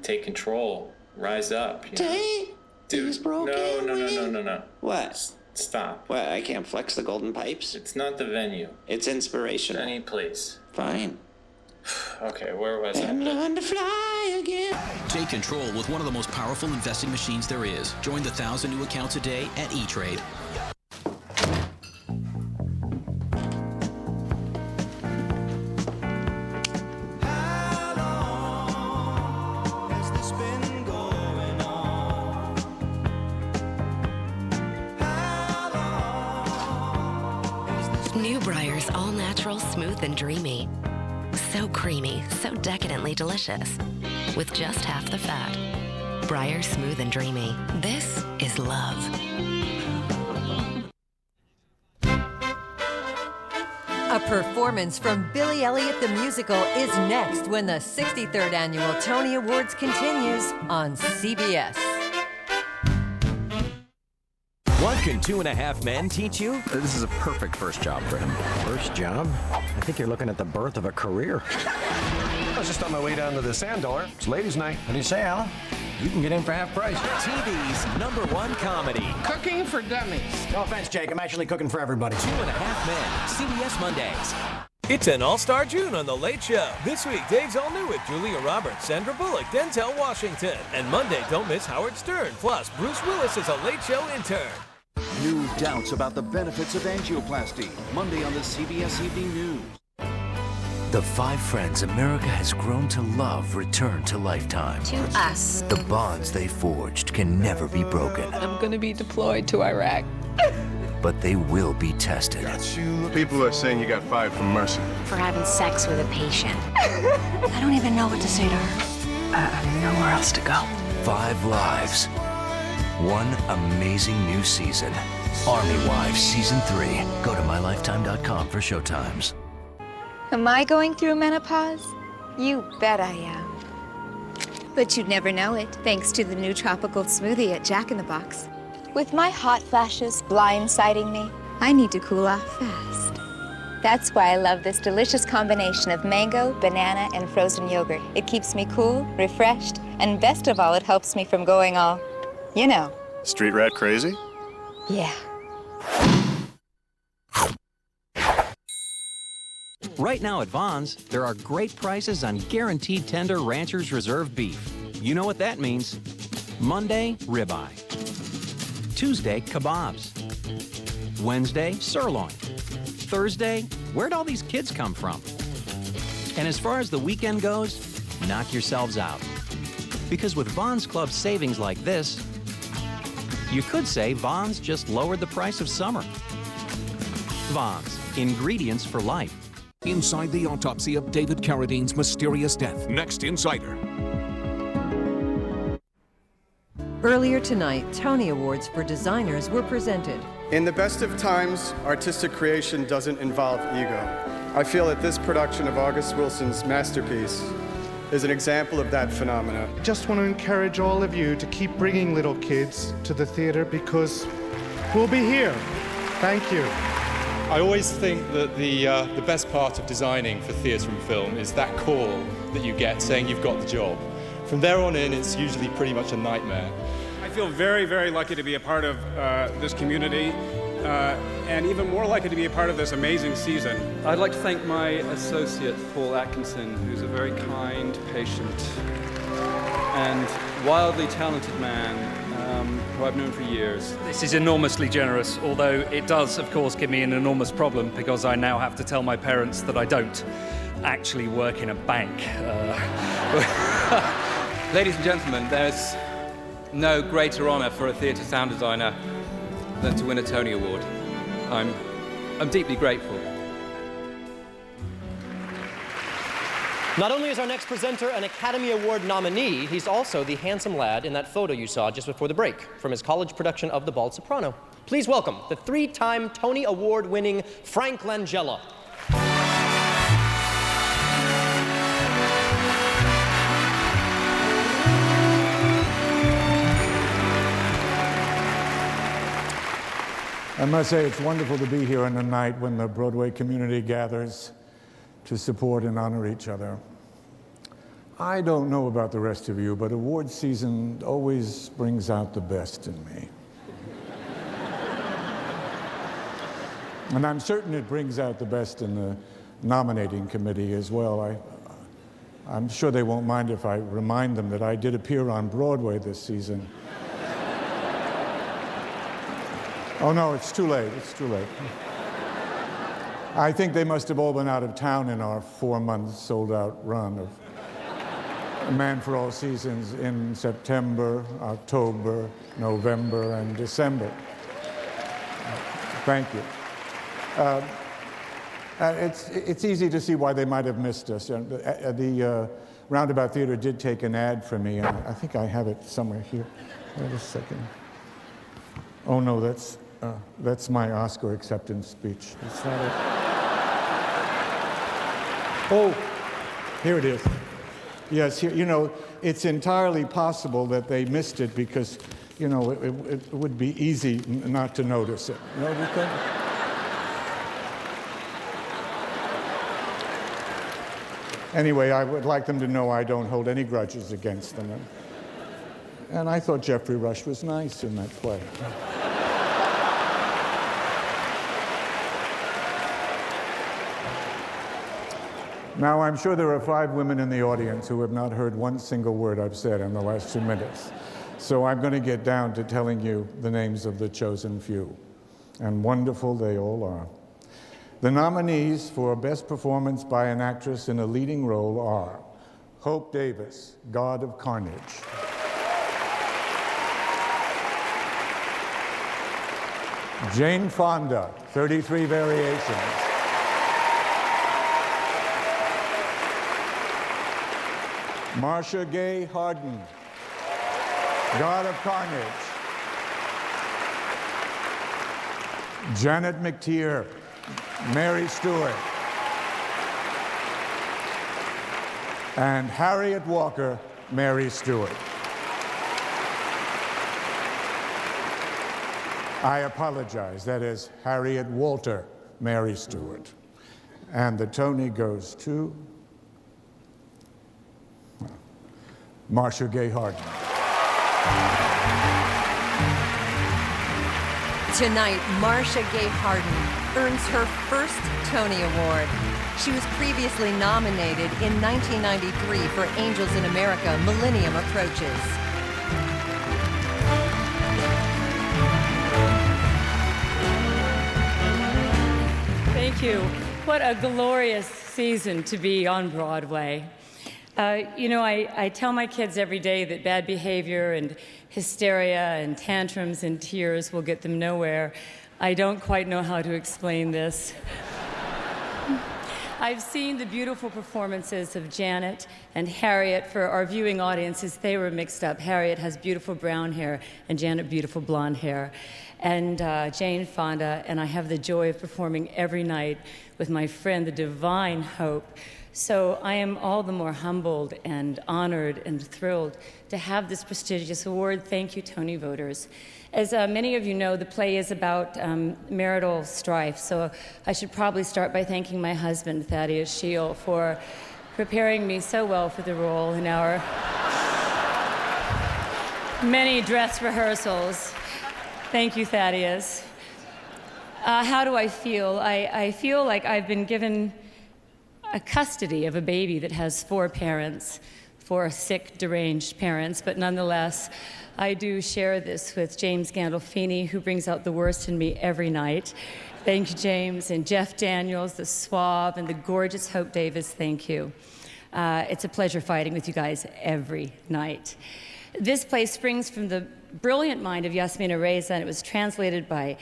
Take control. Rise up. You know? Dude, no. What? Stop. What, I can't flex the golden pipes? It's not the venue. It's inspirational. Any place. Fine. Okay, where was And I? learn to fly again. Take control with one of the most powerful investing machines there is. Join the 1,000 new accounts a day at E-Trade. New Breyers All Natural Smooth and Dreamy. So creamy, so decadently delicious. With just half the fat. Breyers Smooth and Dreamy. This is love. A performance from Billy Elliot the Musical is next when the 63rd Annual Tony Awards continues on CBS. What can 2.5 Men teach you? This is a perfect first job for him. First job? I think you're looking at the birth of a career. I was just on my way down to the Sand Dollar. It's ladies' night. What do you say, Alan? You can get in for half price. TV's #1 comedy. Cooking for dummies. No offense, Jake. I'm actually cooking for everybody. 2.5 Men. CBS Mondays. It's an all-star June on The Late Show. This week, Dave's all new with Julia Roberts, Sandra Bullock, Denzel Washington. And Monday, don't miss Howard Stern. Plus, Bruce Willis is a Late Show intern. New doubts about the benefits of angioplasty. Monday on the CBS Evening News. The 5 friends America has grown to love return to Lifetime. To us. The bonds they forged can never be broken. I'm going to be deployed to Iraq. But they will be tested. People are saying you got fired from Mercer. For having sex with a patient. I don't even know what to say to her. I have nowhere else to go. 5 lives. One amazing new season. Army Wives Season 3. Go to mylifetime.com for showtimes. Am I going through menopause? You bet I am. But you'd never know it, thanks to the new tropical smoothie at Jack in the Box. With my hot flashes blindsiding me, I need to cool off fast. That's why I love this delicious combination of mango, banana, and frozen yogurt. It keeps me cool, refreshed, and best of all, it helps me from going all, you know. Street rat crazy? Yeah. Right now at Vons, there are great prices on guaranteed tender Rancher's Reserve beef. You know what that means. Monday, ribeye. Tuesday, kebabs. Wednesday, sirloin. Thursday, where'd all these kids come from? And as far as the weekend goes, knock yourselves out. Because with Vons Club savings like this, you could say Vons just lowered the price of summer. Vons, ingredients for life. Inside the autopsy of David Carradine's mysterious death. Next Insider. Earlier tonight, Tony Awards for designers were presented. In the best of times, artistic creation doesn't involve ego. I feel that this production of August Wilson's masterpiece is an example of that phenomena. Just want to encourage all of you to keep bringing little kids to the theater because we'll be here. Thank you. I always think that the best part of designing for theatre and film is that call that you get saying you've got the job. From there on in, it's usually pretty much a nightmare. I feel very, very lucky to be a part of this community, and even more lucky to be a part of this amazing season. I'd like to thank my associate, Paul Atkinson, who's a very kind, patient, and wildly talented man who I've known for years. This is enormously generous, although it does, of course, give me an enormous problem because I now have to tell my parents that I don't actually work in a bank. Ladies and gentlemen, there's no greater honor for a theatre sound designer than to win a Tony Award. I'm deeply grateful. Not only is our next presenter an Academy Award nominee, he's also the handsome lad in that photo you saw just before the break from his college production of The Bald Soprano. Please welcome the 3-time Tony Award-winning Frank Langella. I must say it's wonderful to be here on a night when the Broadway community gathers to support and honor each other. I don't know about the rest of you, but award season always brings out the best in me. And I'm certain it brings out the best in the nominating committee as well. I'm sure they won't mind if I remind them that I did appear on Broadway this season. Oh no, it's too late, it's too late. I think they must have all been out of town in our 4-month sold-out run of A Man for All Seasons in September, October, November, and December. Thank you. It's easy to see why they might have missed us. The Roundabout Theater did take an ad for me, and I think I have it somewhere here. Wait a second. Oh no, that's my Oscar acceptance speech. Is that it? Oh, here it is. Yes, you know, it's entirely possible that they missed it because, you know, it would be easy not to notice it. You know what you think? Anyway, I would like them to know I don't hold any grudges against them. And I thought Geoffrey Rush was nice in that play. Now, I'm sure there are 5 women in the audience who have not heard one single word I've said in the last 2 minutes. So I'm going to get down to telling you the names of the chosen few. And wonderful they all are. The nominees for Best Performance by an Actress in a Leading Role are Hope Davis, God of Carnage. Jane Fonda, 33 Variations. Marcia Gay Harden, God of Carnage. Janet McTeer, Mary Stewart. And Harriet Walker, Mary Stewart. I apologize, that is Harriet Walter, Mary Stewart. And the Tony goes to Marcia Gay Harden. Tonight, Marcia Gay Harden earns her first Tony Award. She was previously nominated in 1993 for Angels in America, Millennium Approaches. Thank you. What a glorious season to be on Broadway. You know, I tell my kids every day that bad behavior and hysteria and tantrums and tears will get them nowhere. I don't quite know how to explain this. I've seen the beautiful performances of Janet and Harriet. For our viewing audiences, they were mixed up. Harriet has beautiful brown hair and Janet beautiful blonde hair. And Jane Fonda, and I have the joy of performing every night with my friend, the Divine Hope. So I am all the more humbled and honored and thrilled to have this prestigious award. Thank you, Tony voters. As many of you know, the play is about marital strife, so I should probably start by thanking my husband, Thaddeus Scheel, for preparing me so well for the role in our many dress rehearsals. Thank you, Thaddeus. How do I feel? I feel like I've been given a custody of a baby that has 4 parents, 4 sick, deranged parents, but nonetheless, I do share this with James Gandolfini, who brings out the worst in me every night. Thank you, James, and Jeff Daniels, the suave, and the gorgeous Hope Davis, thank you. It's a pleasure fighting with you guys every night. This play springs from the brilliant mind of Yasmina Reza, and it was translated by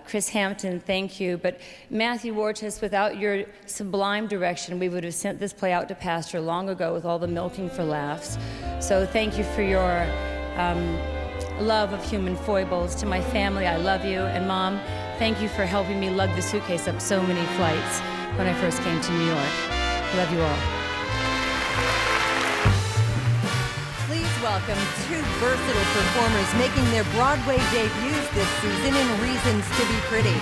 Chris Hampton, thank you. But Matthew Warchus, without your sublime direction, we would have sent this play out to pasture long ago with all the milking for laughs. So thank you for your love of human foibles. To my family, I love you. And Mom, thank you for helping me lug the suitcase up so many flights when I first came to New York. I love you all. Please welcome 2 versatile performers making their Broadway debuts this season in Reasons to Be Pretty,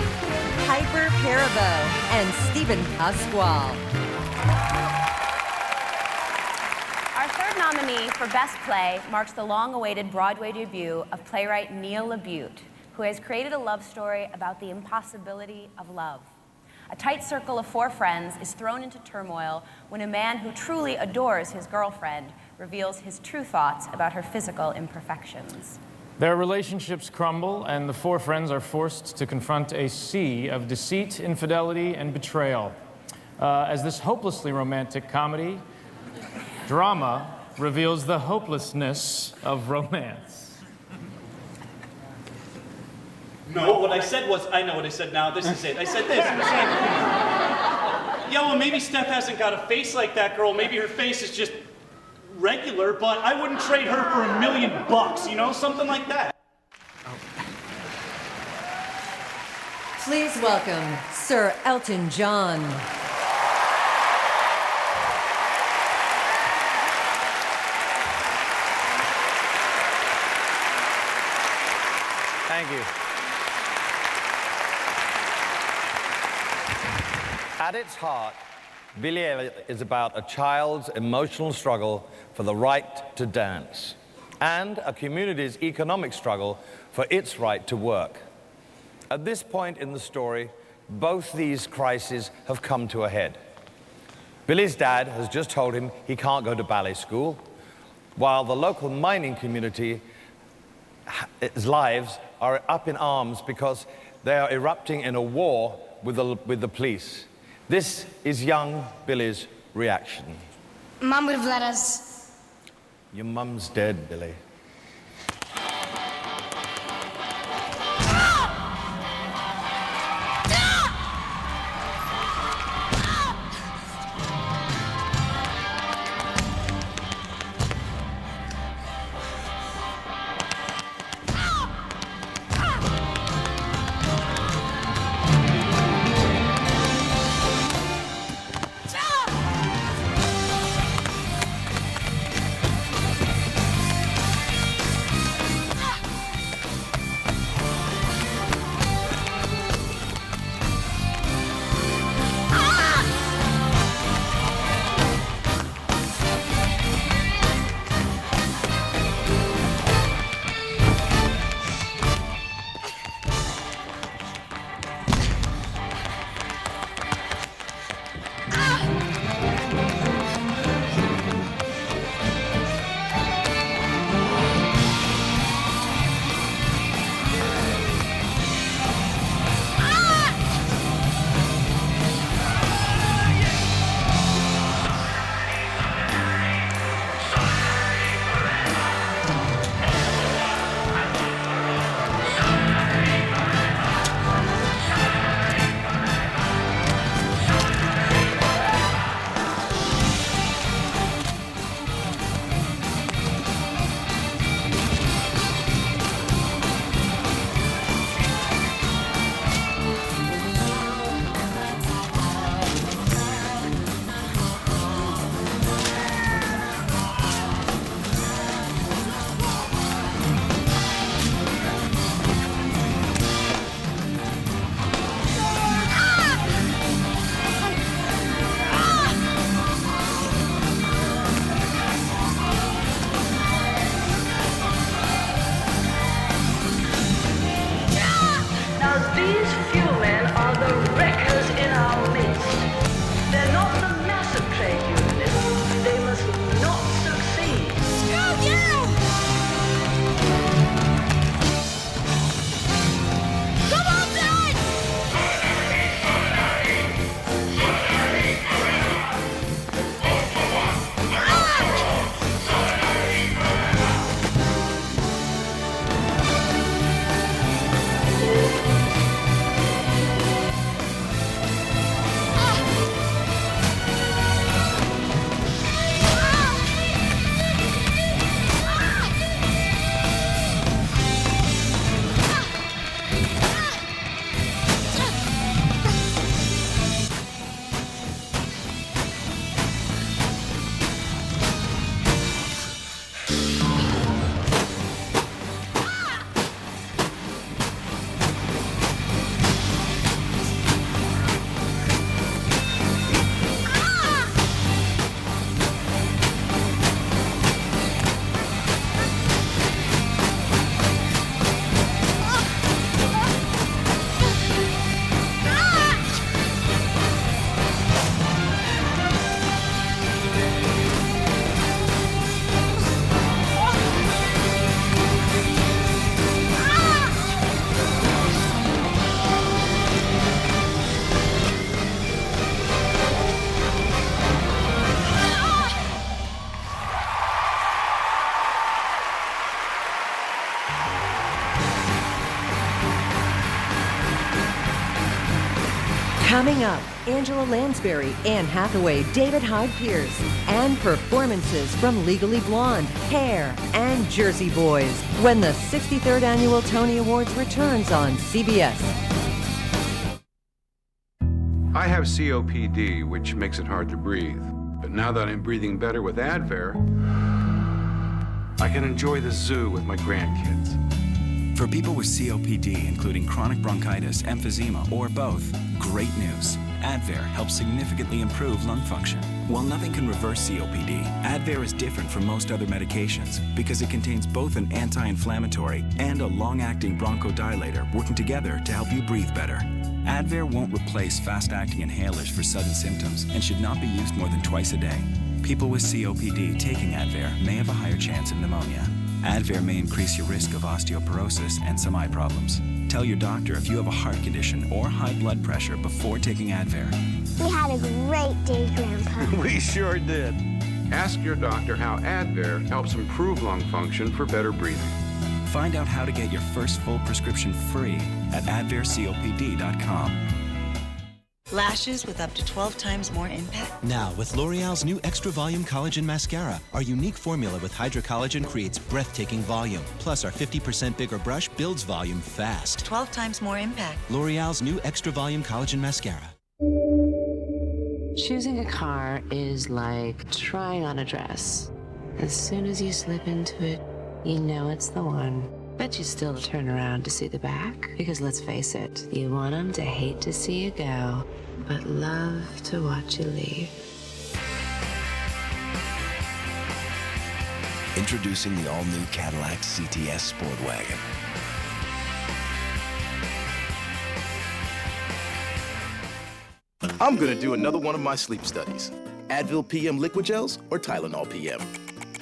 Piper Perabo and Stephen Pasquale. Our third nominee for Best Play marks the long-awaited Broadway debut of playwright Neil LaBute, who has created a love story about the impossibility of love. A tight circle of 4 friends is thrown into turmoil when a man who truly adores his girlfriend reveals his true thoughts about her physical imperfections. Their relationships crumble, and the 4 friends are forced to confront a sea of deceit, infidelity, and betrayal. As this hopelessly romantic comedy drama reveals the hopelessness of romance. No, what I said was, I know what I said now, this is it. I said this. Yeah, well, maybe Steph hasn't got a face like that girl. Maybe her face is just regular, but I wouldn't trade her for $1 million, you know, something like that. Please welcome Sir Elton John. Thank you. At its heart, Billy Elliot is about a child's emotional struggle for the right to dance and a community's economic struggle for its right to work. At this point in the story, both these crises have come to a head. Billy's dad has just told him he can't go to ballet school, while the local mining community's lives are up in arms because they are erupting in a war with the police. This is young Billy's reaction. Mom would have let us. Your mum's dead, Billy. Coming up, Angela Lansbury, Anne Hathaway, David Hyde Pierce, and performances from Legally Blonde, Hair, and Jersey Boys when the 63rd Annual Tony Awards returns on CBS. I have COPD, which makes it hard to breathe. But now that I'm breathing better with Advair, I can enjoy the zoo with my grandkids. For people with COPD, including chronic bronchitis, emphysema, or both, great news. Advair helps significantly improve lung function. While nothing can reverse COPD, Advair is different from most other medications because it contains both an anti-inflammatory and a long-acting bronchodilator working together to help you breathe better. Advair won't replace fast-acting inhalers for sudden symptoms and should not be used more than twice a day. People with COPD taking Advair may have a higher chance of pneumonia. Advair may increase your risk of osteoporosis and some eye problems. Tell your doctor if you have a heart condition or high blood pressure before taking Advair. We had a great day, Grandpa. We sure did. Ask your doctor how Advair helps improve lung function for better breathing. Find out how to get your first full prescription free at advaircopd.com. Lashes with up to 12 times more impact. Now, with L'Oreal's new Extra Volume Collagen Mascara, our unique formula with Hydrocollagen creates breathtaking volume. Plus, our 50% bigger brush builds volume fast. 12 times more impact. L'Oreal's new Extra Volume Collagen Mascara. Choosing a car is like trying on a dress. As soon as you slip into it, you know it's the one. But you still turn around to see the back. Because let's face it, you want them to hate to see you go, but love to watch you leave. Introducing the all-new Cadillac CTS Sport Wagon. I'm gonna do another one of my sleep studies. Advil PM Liquid Gels or Tylenol PM.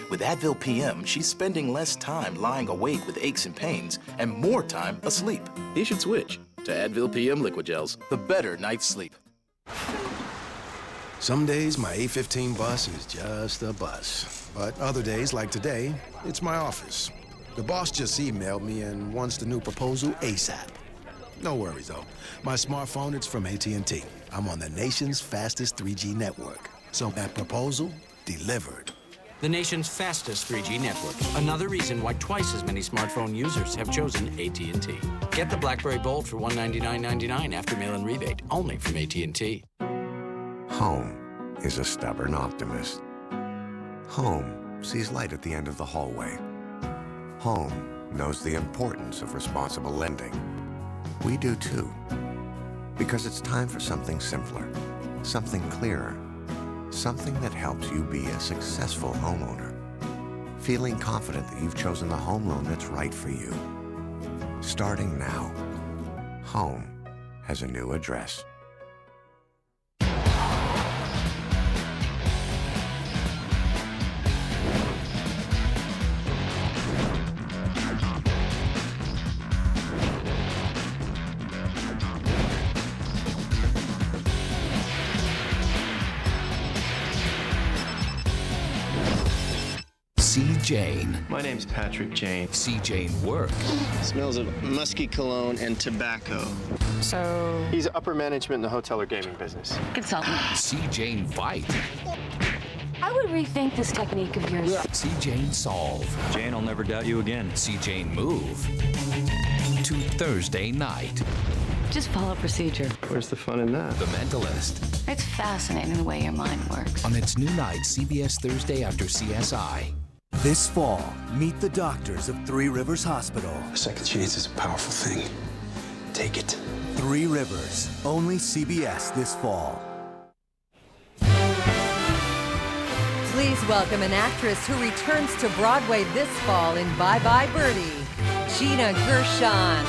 With Advil PM, she's spending less time lying awake with aches and pains and more time asleep. You should switch to Advil PM Liquid Gels, the better night's sleep. Some days my 8:15 bus is just a bus. But other days, like today, it's my office. The boss just emailed me and wants the new proposal ASAP. No worries, though. My smartphone, it's from AT&T. I'm on the nation's fastest 3G network. So that proposal, delivered. The nation's fastest 3G network. Another reason why twice as many smartphone users have chosen AT&T. Get the BlackBerry Bold for $199.99 after mail-in rebate, only from AT&T. Home is a stubborn optimist. Home sees light at the end of the hallway. Home knows the importance of responsible lending. We do too. Because it's time for something simpler, something clearer, something that helps you be a successful homeowner. Feeling confident that you've chosen the home loan that's right for you. Starting now, Home has a new address. See Jane. My name's Patrick Jane. See Jane work. Smells of musky cologne and tobacco. So... He's upper management in the hotel or gaming business. Consultant. See Jane fight. I would rethink this technique of yours. See Jane solve. Jane, I'll never doubt you again. See Jane move. To Thursday night. Just follow procedure. Where's the fun in that? The Mentalist. It's fascinating the way your mind works. On its new night, CBS Thursday after CSI. This fall, meet the doctors of Three Rivers Hospital. A second chance is a powerful thing. Take it. Three Rivers, only CBS this fall. Please welcome an actress who returns to Broadway this fall in Bye Bye Birdie, Gina Gershon.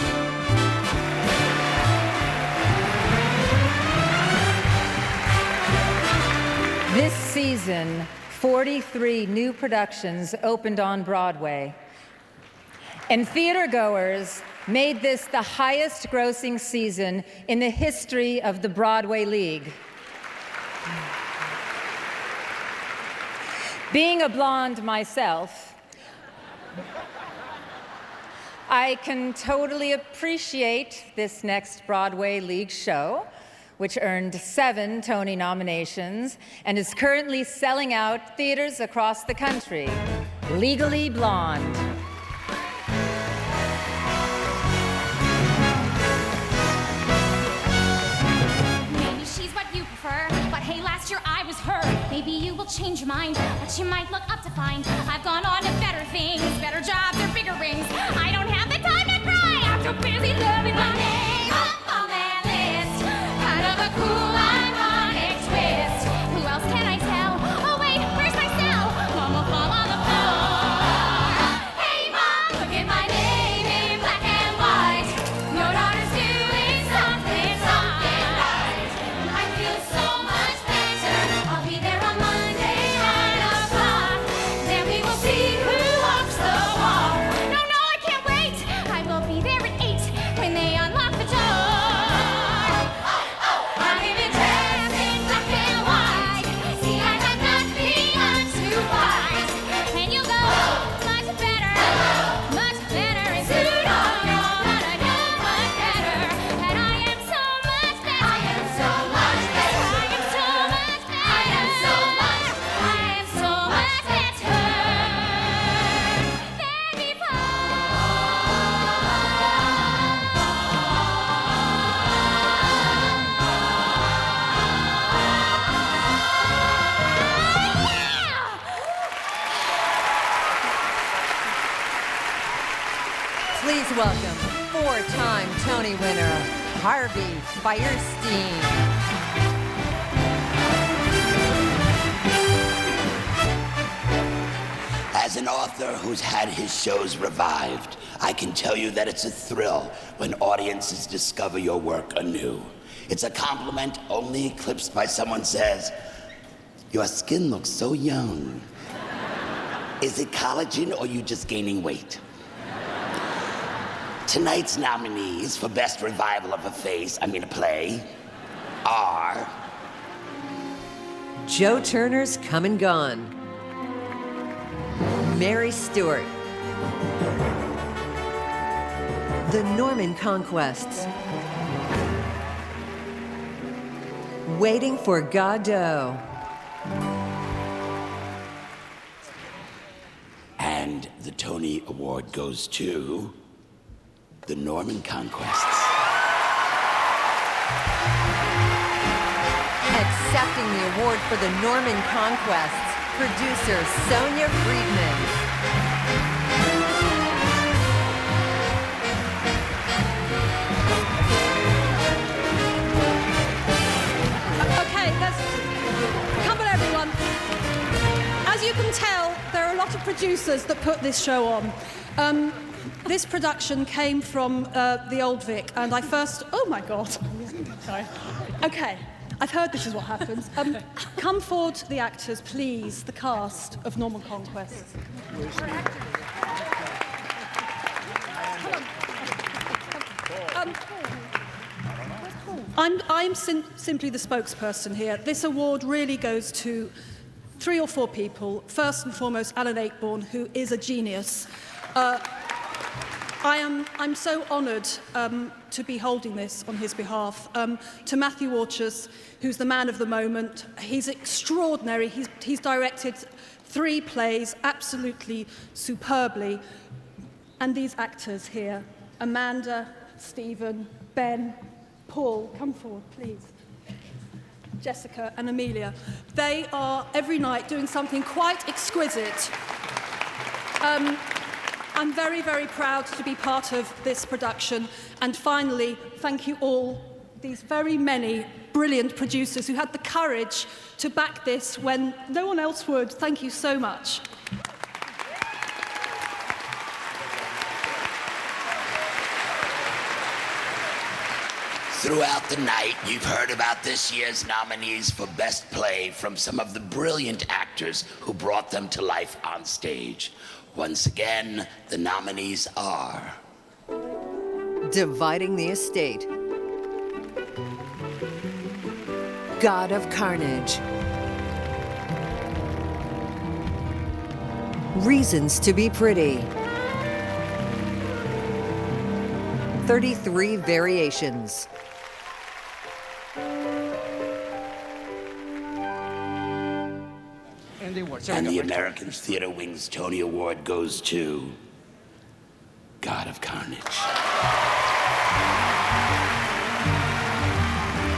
This season, 43 new productions opened on Broadway. And theatergoers made this the highest grossing season in the history of the Broadway League. Being a blonde myself, I can totally appreciate this next Broadway League show, which earned 7 Tony nominations and is currently selling out theaters across the country. Legally Blonde. Maybe she's what you prefer, but hey, last year I was her. Maybe you will change your mind, but you might look up to find I've gone on to better things, better jobs or bigger rings. I don't have the time to cry. I'm too busy loving my name up on that list. Kind of a cool, ironic twist. Who else can I tell? Oh wait, where's my cell? Mom will fall on the floor. Hey mom, look at my name in black and white. Your daughter's doing something right. I feel so much better. I'll be there on Monday at 9:00. Then we will see who walks the walk. No, I can't wait. I will be there at 8 when they unlock the door. I'm even dressed in black and white. See, I have nothing unsupervised. And you'll go much better in suit on. But I know much better. And I am so much better. I am so much better. I am so much better. I am so much. I am so much better than before. Please welcome 4-time Tony winner, Harvey Fierstein. As an author who's had his shows revived, I can tell you that it's a thrill when audiences discover your work anew. It's a compliment only eclipsed by someone says, "Your skin looks so young." Is it collagen or you just gaining weight? Tonight's nominees for Best Revival of a Play, are Joe Turner's Come and Gone, Mary Stewart, The Norman Conquests, Waiting for Godot, and the Tony Award goes to The Norman Conquests. Accepting the award for The Norman Conquests, producer Sonia Friedman. Okay, come on everyone. As you can tell, there are a lot of producers that put this show on. This production came from the Old Vic, and I first... Oh my God. Sorry. Okay, I've heard this is what happens. Come forward, the actors, please, the cast of Norman Conquests. I'm simply the spokesperson here. This award really goes to 3 or 4 people. First and foremost, Alan Ayckbourn, who is a genius. I'm so honoured to be holding this on his behalf. To Matthew Warchus, who's the man of the moment. He's extraordinary. He's directed 3 plays absolutely superbly. And these actors here, Amanda, Stephen, Ben, Paul, come forward, please. Jessica and Amelia. They are every night doing something quite exquisite. I'm very, very proud to be part of this production. And finally, thank you all, these very many brilliant producers who had the courage to back this when no one else would. Thank you so much. Throughout the night, you've heard about this year's nominees for Best Play from some of the brilliant actors who brought them to life on stage. Once again, the nominees are... Dividing the Estate, God of Carnage, Reasons to be Pretty, 33 Variations, And the awards. And the American Theater Wing's Tony Award goes to God of Carnage.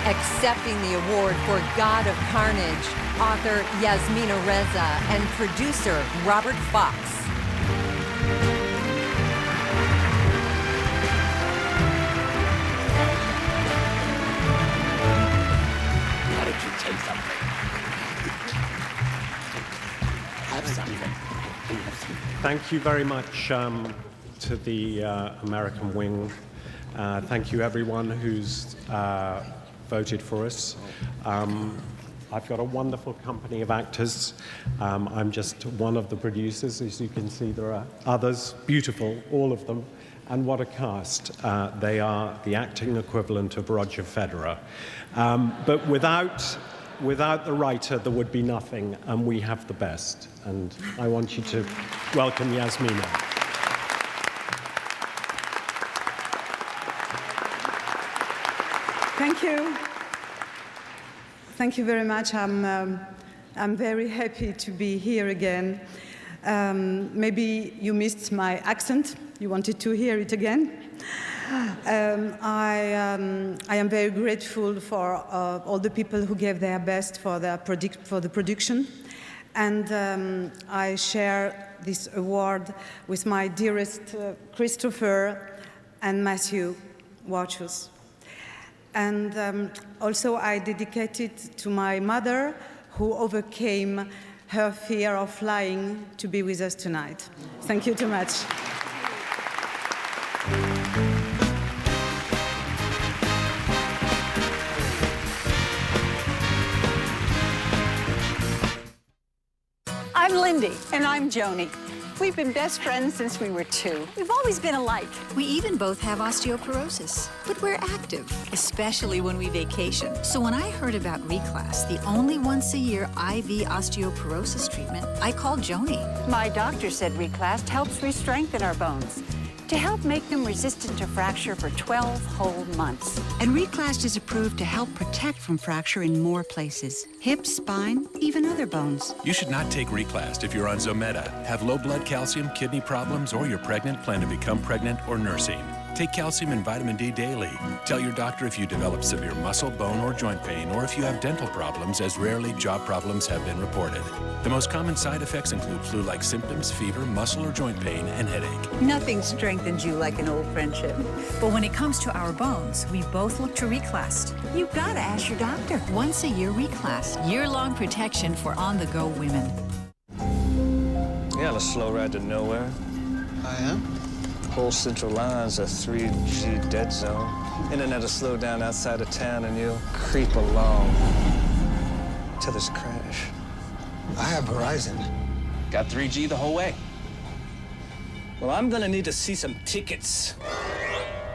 Accepting the award for God of Carnage, author Yasmina Reza and producer Robert Fox. Why don't you take something? Have something. Thank you very much to the American Wing. Thank you everyone who's voted for us. I've got a wonderful company of actors. I'm just one of the producers. As you can see, there are others, beautiful, all of them. And what a cast. They are the acting equivalent of Roger Federer. But without the writer, there would be nothing, and we have the best. And I want you to welcome Yasmina. Thank you. Thank you very much. I'm very happy to be here again. Maybe you missed my accent. You wanted to hear it again. I am very grateful for all the people who gave their best for the production. And I share this award with my dearest Christopher and Matthew Warchus. And also I dedicate it to my mother, who overcame her fear of flying to be with us tonight. Thank you too much. I'm Lindy. And I'm Joni. We've been best friends since we were 2. We've always been alike. We even both have osteoporosis, but we're active, especially when we vacation. So when I heard about Reclass, the only once-a-year IV osteoporosis treatment, I called Joni. My doctor said Reclass helps re-strengthen our bones to help make them resistant to fracture for 12 whole months. And Reclast is approved to help protect from fracture in more places. Hips, spine, even other bones. You should not take Reclast if you're on Zometa, have low blood calcium, kidney problems, or you're pregnant, plan to become pregnant, or nursing. Take calcium and vitamin D daily. Tell your doctor if you develop severe muscle, bone, or joint pain, or if you have dental problems, as rarely jaw problems have been reported. The most common side effects include flu-like symptoms, fever, muscle or joint pain, and headache. Nothing strengthens you like an old friendship. But when it comes to our bones, we both look to Reclast. You gotta ask your doctor. Once a year Reclast, year-long protection for on-the-go women. You have a slow ride to nowhere. I am? Whole central line's a 3G dead zone. Internet'll slow down outside of town and you'll creep along till there's a crash. I have Verizon. Got 3G the whole way. Well, I'm gonna need to see some tickets.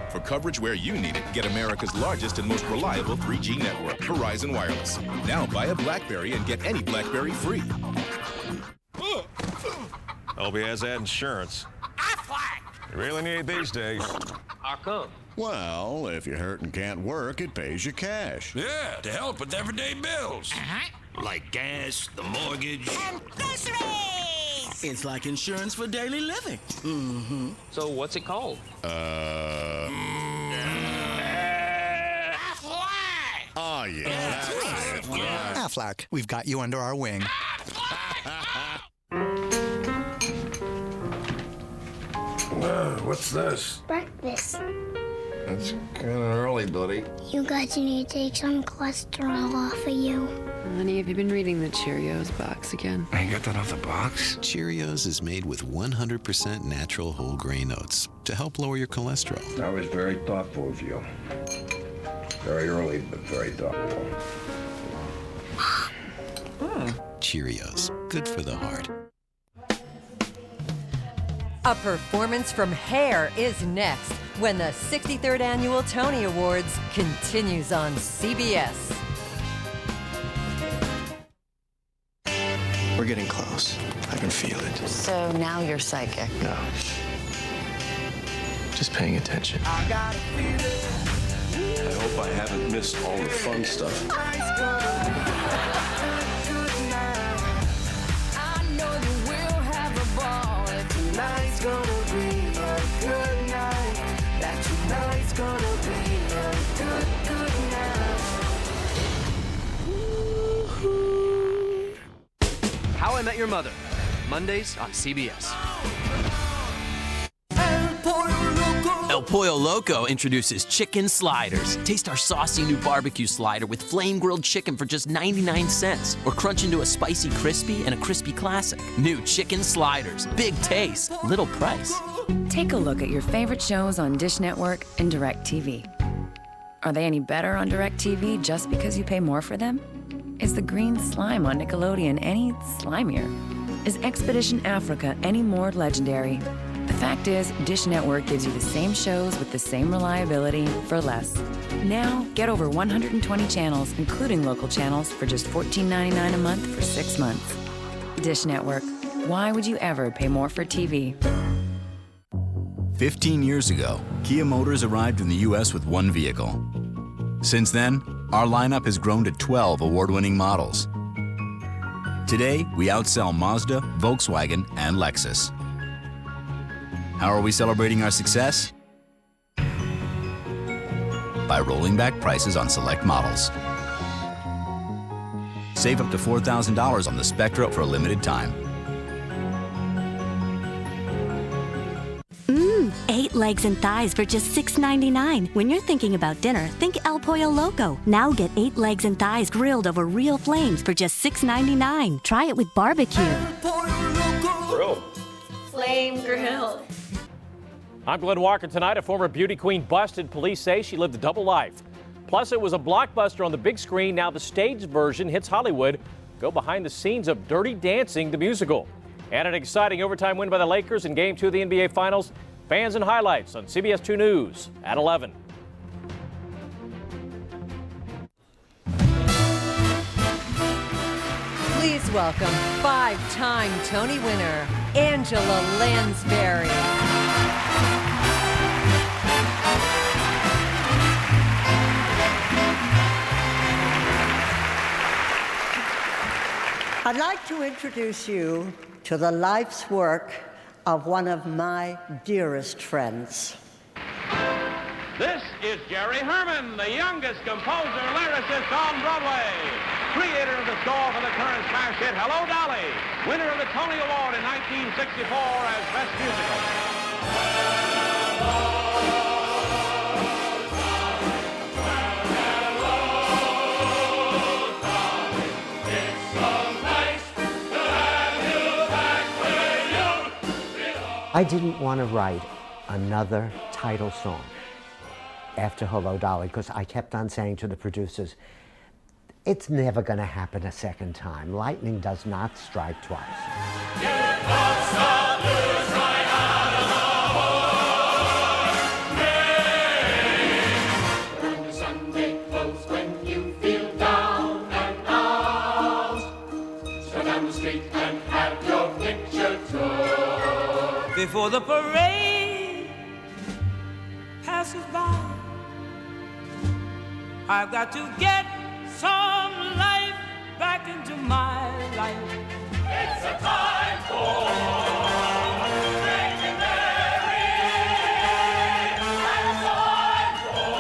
For coverage where you need it, get America's largest and most reliable 3G network, Verizon Wireless. Now buy a BlackBerry and get any BlackBerry free. Hope he has that insurance. You really need these days. How come? Well, if you're hurt and can't work, it pays you cash. Yeah, to help with everyday bills. Like gas, the mortgage. And groceries! It's like insurance for daily living. Mm-hmm. So what's it called? Oh, yeah. Aflac, we've got you under our wing. What's this? Breakfast. It's kind of early, buddy. You guys need to take some cholesterol off of you. Honey, have you been reading the Cheerios box again? I got that off the box. Cheerios is made with 100% natural whole grain oats to help lower your cholesterol. That was very thoughtful of you. Very early, but very thoughtful. Cheerios, good for the heart. A performance from Hair is next when the 63rd Annual Tony Awards continues on CBS. We're getting close. I can feel it. So now you're psychic. No. Just paying attention. I hope I haven't missed all the fun stuff. Met Your Mother, Mondays on CBS. El Pollo Loco introduces chicken sliders. Taste our saucy new barbecue slider with flame-grilled chicken for just 99 cents. Or crunch into a spicy crispy and a crispy classic. New chicken sliders. Big taste, little price. Take a look at your favorite shows on Dish Network and DirecTV. Are they any better on DirecTV just because you pay more for them? Is the green slime on Nickelodeon any slimier? Is Expedition Africa any more legendary? The fact is, Dish Network gives you the same shows with the same reliability for less. Now, get over 120 channels, including local channels, for just $14.99 a month for 6 months. Dish Network. Why would you ever pay more for TV? 15 years ago, Kia Motors arrived in the U.S. with one vehicle. Since then, our lineup has grown to 12 award-winning models. Today, we outsell Mazda, Volkswagen, and Lexus. How are we celebrating our success? By rolling back prices on select models. Save up to $4,000 on the Spectra for a limited time. 8 legs and thighs for just $6.99. When you're thinking about dinner, think El Pollo Loco. Now get 8 legs and thighs grilled over real flames for just $6.99. Try it with barbecue. Grilled. Flame grilled. I'm Glenn Walker. Tonight, a former beauty queen busted. Police say she lived a double life. Plus, it was a blockbuster on the big screen. Now the stage version hits Hollywood. Go behind the scenes of Dirty Dancing, the musical. And an exciting overtime win by the Lakers in Game 2 of the NBA Finals. Fans and highlights on CBS 2 News at 11. Please welcome 5-time Tony winner, Angela Lansbury. I'd like to introduce you to the life's work of one of my dearest friends. This is Jerry Herman, the youngest composer, lyricist on Broadway, creator of the score for the current smash hit Hello, Dolly, winner of the Tony Award in 1964 as Best Musical. I didn't want to write another title song after Hello, Dolly, because I kept on saying to the producers, it's never going to happen a second time. Lightning does not strike twice. Sunday clothes when you feel down and out. Go down the street and have your picture took. Before the parade passes by, I've got to get some life back into my life. It's a time for making merry, and a time for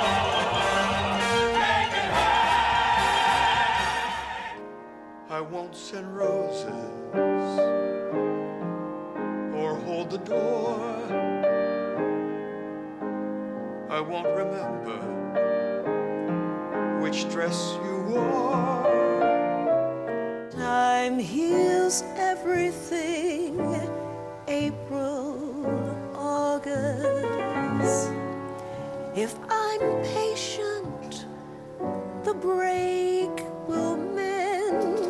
making happy. I won't send roses or hold the door. I won't remember which dress you wore. Time heals everything, April, August. If I'm patient, the break will mend.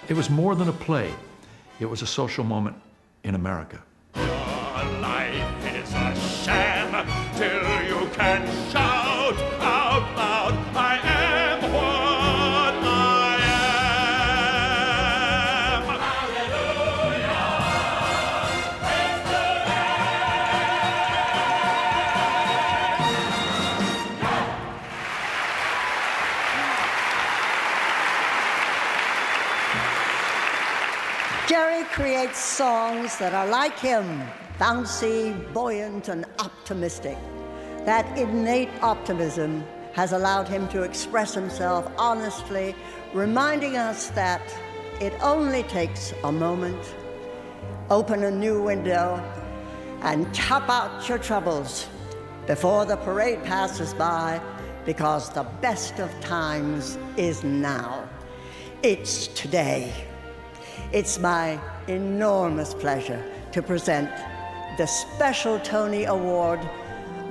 It was more than a play. It was a social moment in America. Life is a sham till you can shout out loud, I am what I am. Hallelujah! Praise the Jerry creates songs that are like him, bouncy, buoyant, and optimistic. That innate optimism has allowed him to express himself honestly, reminding us that it only takes a moment. Open a new window and tap out your troubles before the parade passes by, because the best of times is now. It's today. It's my enormous pleasure to present the special Tony Award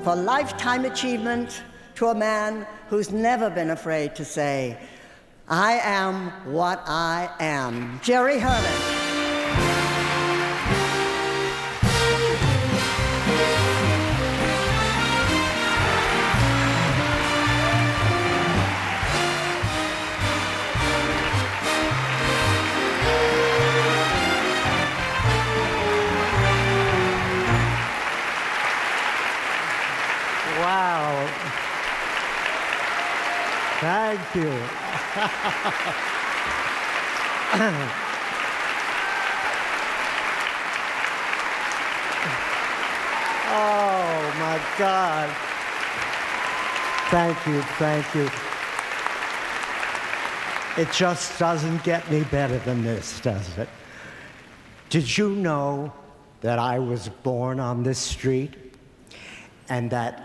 for Lifetime Achievement to a man who's never been afraid to say, "I am what I am." Jerry Herman. Wow. Thank you. Oh, my God. Thank you, thank you. It just doesn't get any better than this, does it? Did you know that I was born on this street and that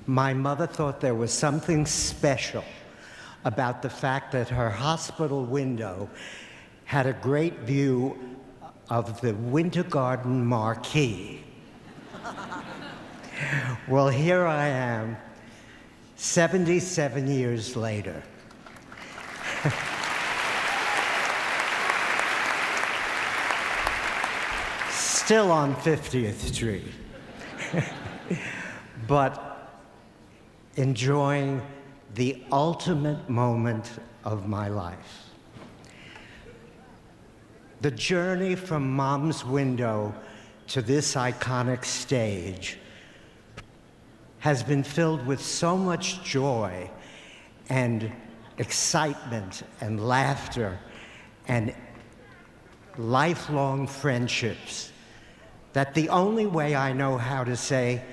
my mother thought there was something special about the fact that her hospital window had a great view of the Winter Garden marquee? Well, here I am, 77 years later. Still on 50th Street. But enjoying the ultimate moment of my life. The journey from Mom's window to this iconic stage has been filled with so much joy and excitement and laughter and lifelong friendships that the only way I know how to say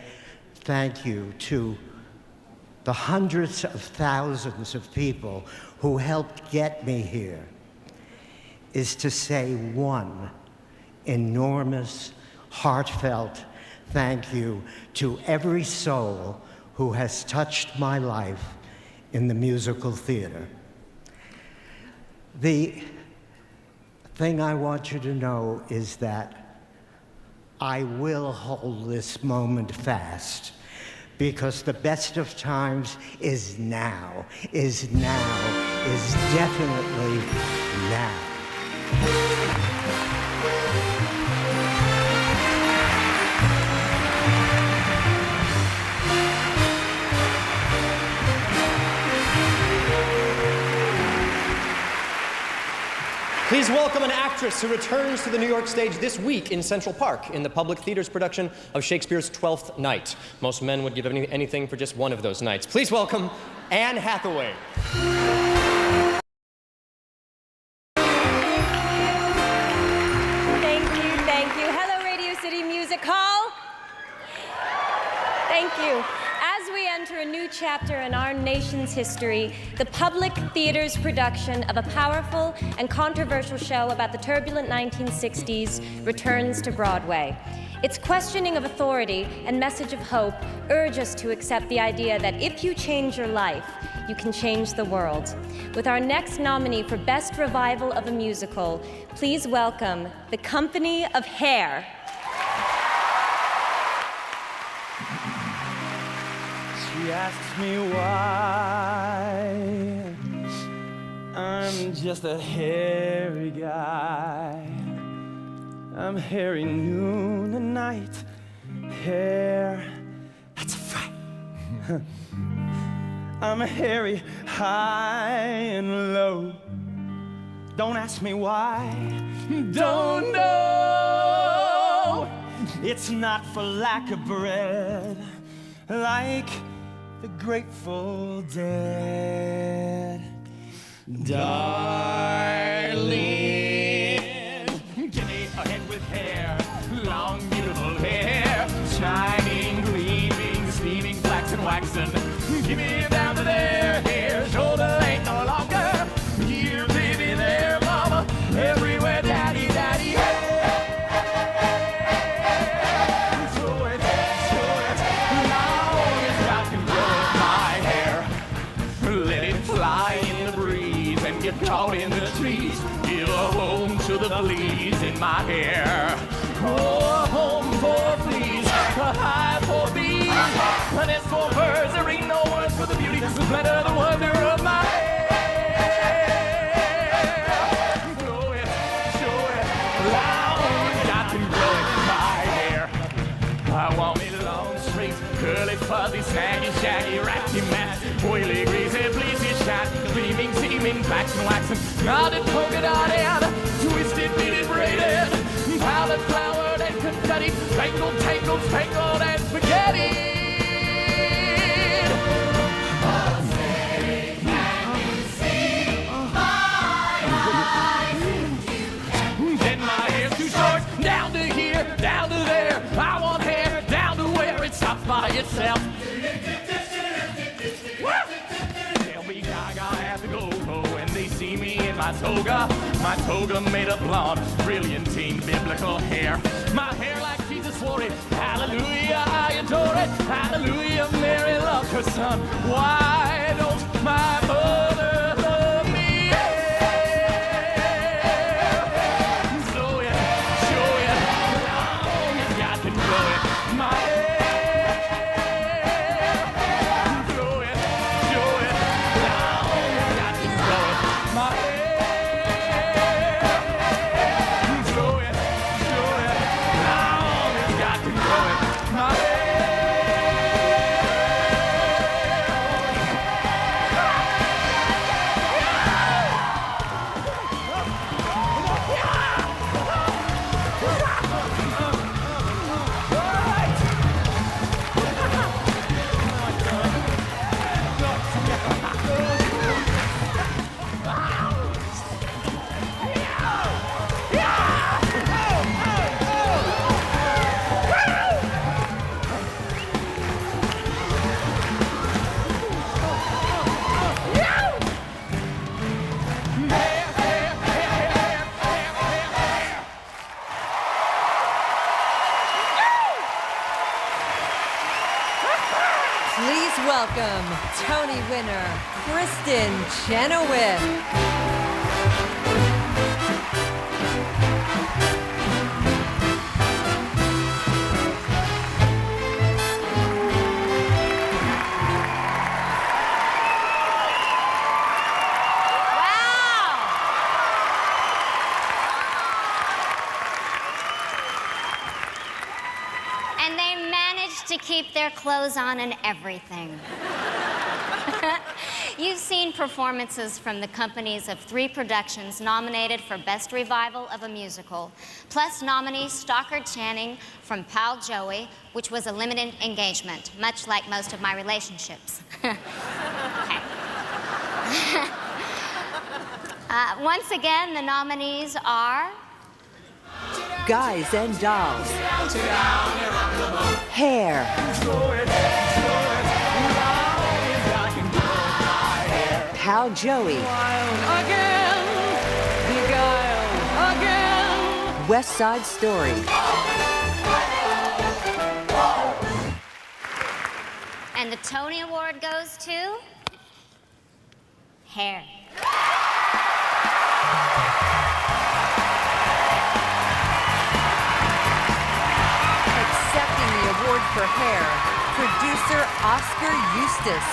thank you to the hundreds of thousands of people who helped get me here is to say one enormous, heartfelt thank you to every soul who has touched my life in the musical theater. The thing I want you to know is that I will hold this moment fast, because the best of times is now, is definitely now. Please welcome an actress who returns to the New York stage this week in Central Park in the Public Theater's production of Shakespeare's Twelfth Night. Most men would give anything for just one of those nights. Please welcome Anne Hathaway. Thank you. Hello, Radio City Music Hall. Thank you. As we enter a new chapter in our nation's history, the Public Theater's production of a powerful and controversial show about the turbulent 1960s returns to Broadway. Its questioning of authority and message of hope urge us to accept the idea that if you change your life, you can change the world. With our next nominee for Best Revival of a Musical, please welcome the Company of Hair. She asks me why I'm just a hairy guy. I'm hairy noon and night. Hair, that's a fright. I'm hairy high and low. Don't ask me why. Don't know. It's not for lack of bread, like the Grateful Dead. Darling, give me a head with hair, long, beautiful hair, shining, gleaming, steaming, flaxen, waxen. See me down to their hair, shoulder ain't no longer. Here, baby, there, mama, everywhere, daddy, daddy, hey. Show it, now it's got to grow my hair. Let it fly in the breeze and get caught in the trees. Give a home to the fleas in my hair. Oh, a home for fleas, a hive for bees, a nest for birds. There ain't no words for the beauty, the splendor, the wonder of my hair. Grow it, show it, long, got to grow it, my hair. I want it long, straight, curly, fuzzy, snaggy, shaggy, ratty, mat, oily, greasy, fleecy, shot, gleaming, seaming, flaxen, waxen, knotted, polka dot, and twisted, beaded, braided, powdered, flowered, and confetti, tangled, tangled, tangled, and spaghetti. Then my hair's too short, down to here, down to there. I want hair down to where it stops by itself. They'll be gaga at the go-go when they see me in my toga made of blonde, brilliantine, biblical hair. My hair like Jesus swore it. Hallelujah, I adore it. Hallelujah, Mary loved her son. Why don't my mother love me? Slow it, show it, long as God can grow it. My hair, blow it, show it, long as God can grow it. My hair. Please welcome Tony winner, Kristen Chenoweth. And they managed to keep their clothes on and everything. You've seen performances from the companies of 3 productions nominated for Best Revival of a Musical, plus nominee Stockard Channing from Pal Joey, which was a limited engagement, much like most of my relationships. Once again, the nominees are... Guys and Dolls. Hair. Pal Joey. Again, beguiled again. West Side Story. And the Tony Award goes to... Hair. Accepting the award for Hair, producer Oscar Eustace.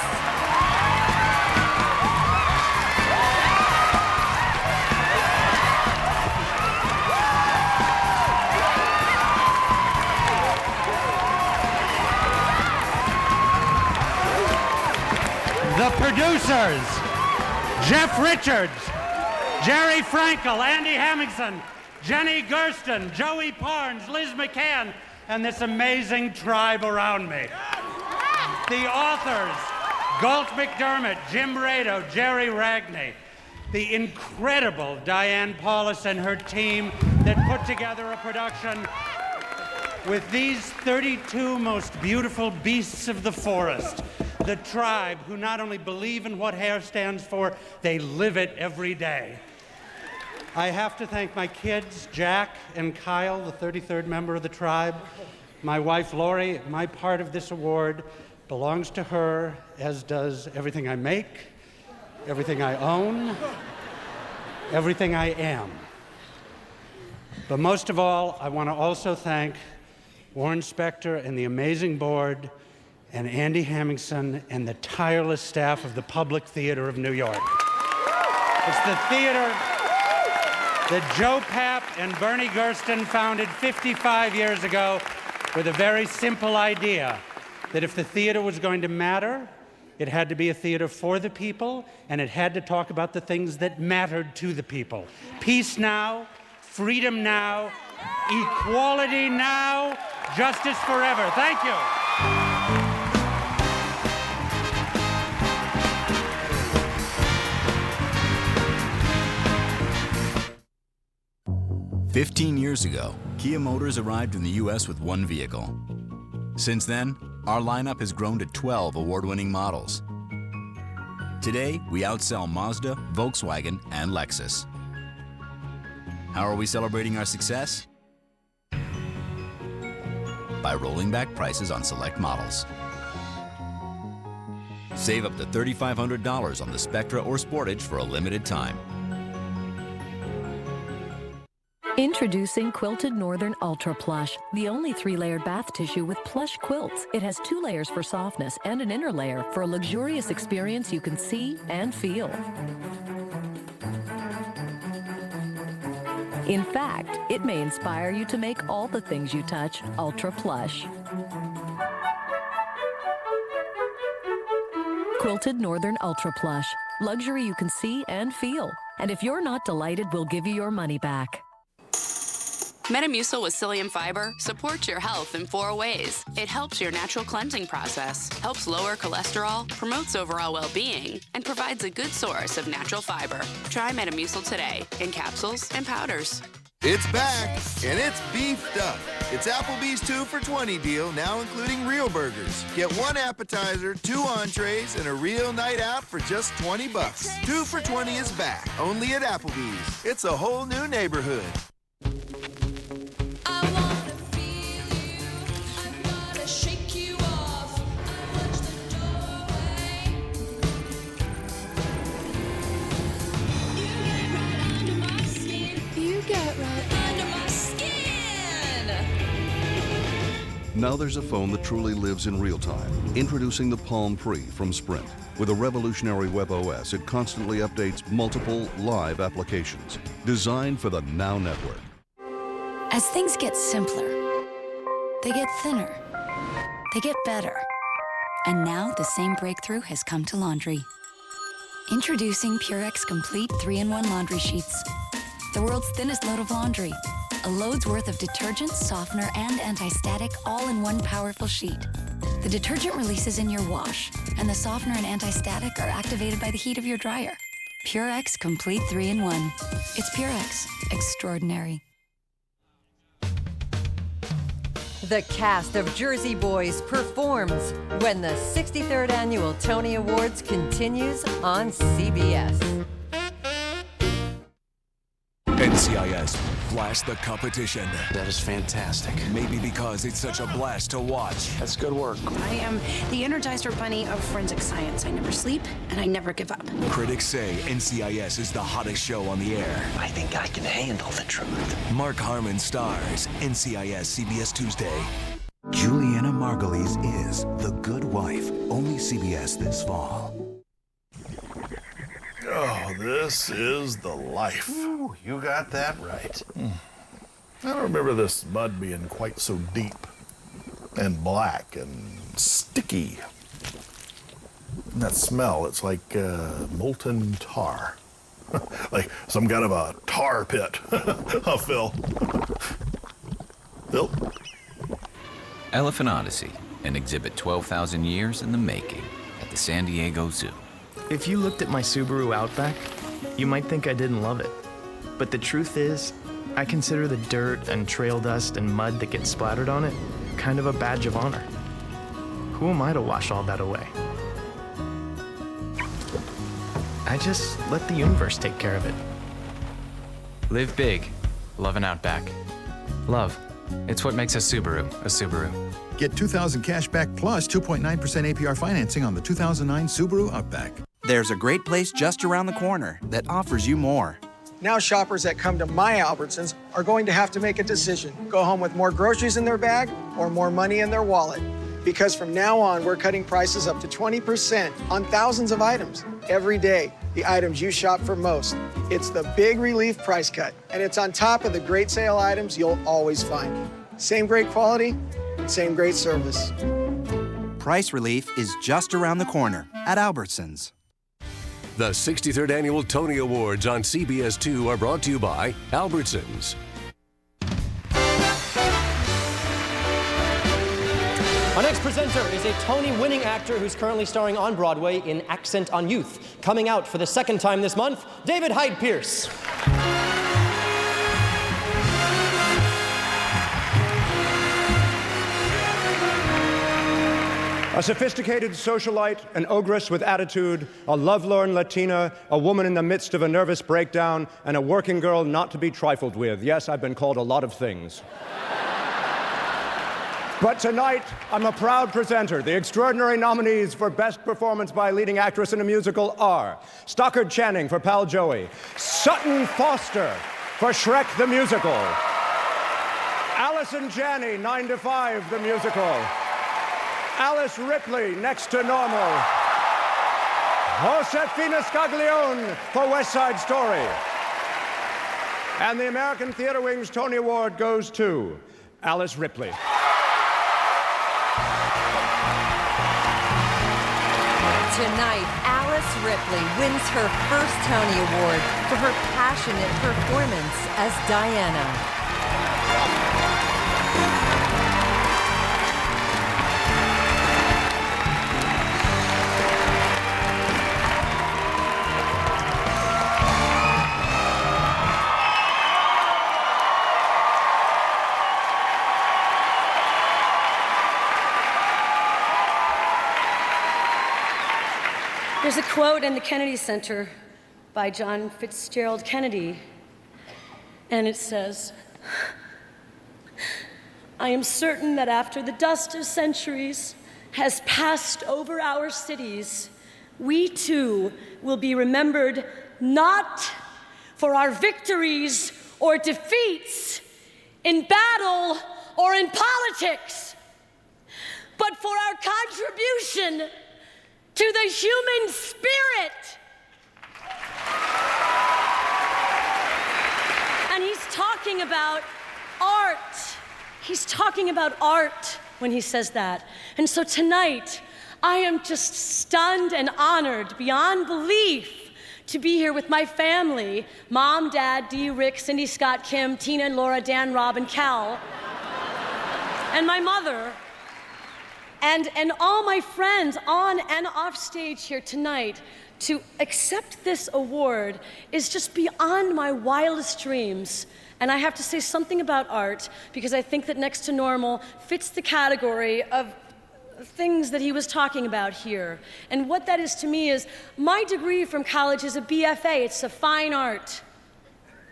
The producers, Jeff Richards, Jerry Frankel, Andy Hamilton, Jenny Gersten, Joey Parnes, Liz McCann, and this amazing tribe around me. The authors, Galt McDermott, Jim Rado, Jerry Ragney. The incredible Diane Paulus and her team that put together a production with these 32 most beautiful beasts of the forest. the tribe, who not only believe in what HAIR stands for, they live it every day. I have to thank my kids, Jack and Kyle, the 33rd member of the tribe, my wife, Lori. My part of this award belongs to her, as does everything I make, everything I own, everything I am. But most of all, I want to also thank Warren Spector and the amazing board, and Andy Hamingson and the tireless staff of the Public Theater of New York. It's the theater that Joe Papp and Bernie Gersten founded 55 years ago with a very simple idea, that if the theater was going to matter, it had to be a theater for the people, and it had to talk about the things that mattered to the people. Peace now, freedom now, equality now, justice forever. Thank you. 15 years ago, Kia Motors arrived in the U.S. with one vehicle. Since then, our lineup has grown to 12 award-winning models. Today, we outsell Mazda, Volkswagen, and Lexus. How are we celebrating our success? By rolling back prices on select models. Save up to $3,500 on the Spectra or Sportage for a limited time. Introducing Quilted Northern Ultra Plush, the only 3-layered bath tissue with plush quilts. It has 2 layers for softness and an inner layer for a luxurious experience you can see and feel. In fact, it may inspire you to make all the things you touch ultra plush. Quilted Northern Ultra Plush, luxury you can see and feel. And if you're not delighted, we'll give you your money back. Metamucil with psyllium fiber supports your health in 4 ways. It helps your natural cleansing process, helps lower cholesterol, promotes overall well-being, and provides a good source of natural fiber. Try Metamucil today in capsules and powders. It's back, and it's beefed up. It's Applebee's 2 for $20 deal, now including real burgers. Get 1 appetizer, 2 entrees, and a real night out for just $20. 2 for $20 is back, only at Applebee's. It's a whole new neighborhood. Now there's a phone that truly lives in real time. Introducing the Palm Pre from Sprint. With a revolutionary web OS, it constantly updates multiple live applications. Designed for the Now Network. As things get simpler, they get thinner, they get better. And now the same breakthrough has come to laundry. Introducing Purex Complete 3-in-1 laundry sheets. The world's thinnest load of laundry. A load's worth of detergent, softener, and anti-static all in one powerful sheet. The detergent releases in your wash, and the softener and anti-static are activated by the heat of your dryer. Purex Complete 3-in-1. It's Purex. Extraordinary. The cast of Jersey Boys performs when the 63rd Annual Tony Awards continues on CBS. NCIS, blast the competition. That is fantastic. Maybe because it's such a blast to watch. That's good work. I am the Energizer Bunny of forensic science. I never sleep, and I never give up. Critics say NCIS is the hottest show on the air. I think I can handle the truth. Mark Harmon stars NCIS CBS Tuesday. Juliana Margulies is The Good Wife, only CBS this fall. Oh, this is the life. Ooh, you got that right. I don't remember this mud being quite so deep and black and sticky. And that smell, it's like molten tar. Like some kind of a tar pit. Huh, Phil? Phil? Elephant Odyssey, an exhibit 12,000 years in the making at the San Diego Zoo. If you looked at my Subaru Outback, you might think I didn't love it. But the truth is, I consider the dirt and trail dust and mud that gets splattered on it kind of a badge of honor. Who am I to wash all that away? I just let the universe take care of it. Live big. Love an Outback. Love. It's what makes a Subaru a Subaru. Get $2,000 cash back plus 2.9% APR financing on the 2009 Subaru Outback. There's a great place just around the corner that offers you more. Now shoppers that come to my Albertsons are going to have to make a decision. Go home with more groceries in their bag or more money in their wallet. Because from now on, we're cutting prices up to 20% on thousands of items every day. The items you shop for most. It's the Big Relief Price Cut, and it's on top of the great sale items you'll always find. Same great quality, same great service. Price relief is just around the corner at Albertsons. The 63rd Annual Tony Awards on CBS 2 are brought to you by Albertsons. Our next presenter is a Tony-winning actor who's currently starring on Broadway in Accent on Youth. Coming out for the second time this month, David Hyde Pierce. A sophisticated socialite, an ogress with attitude, a lovelorn Latina, a woman in the midst of a nervous breakdown, and a working girl not to be trifled with. Yes, I've been called a lot of things. But tonight, I'm a proud presenter. The extraordinary nominees for Best Performance by a Leading Actress in a Musical are Stockard Channing for Pal Joey, Sutton Foster for Shrek the Musical, Allison Janney, 9 to 5 the Musical, Alice Ripley, Next to Normal, Josefina Scaglione for West Side Story. And the American Theatre Wing's Tony Award goes to Alice Ripley. Tonight, Alice Ripley wins her first Tony Award for her passionate performance as Diana. There's a quote in the Kennedy Center by John Fitzgerald Kennedy, and it says, "I am certain that after the dust of centuries has passed over our cities, we too will be remembered not for our victories or defeats in battle or in politics, but for our contribution to the human spirit." And he's talking about art. He's talking about art when he says that. And so tonight, I am just stunned and honored beyond belief to be here with my family, Mom, Dad, Dee, Rick, Cindy, Scott, Kim, Tina, and Laura, Dan, Rob, and Cal, and my mother, and all my friends on and off stage here tonight. To accept this award is just beyond my wildest dreams. And I have to say something about art, because I think that Next to Normal fits the category of things that he was talking about here. And what that is to me is, my degree from college is a BFA. It's a fine art.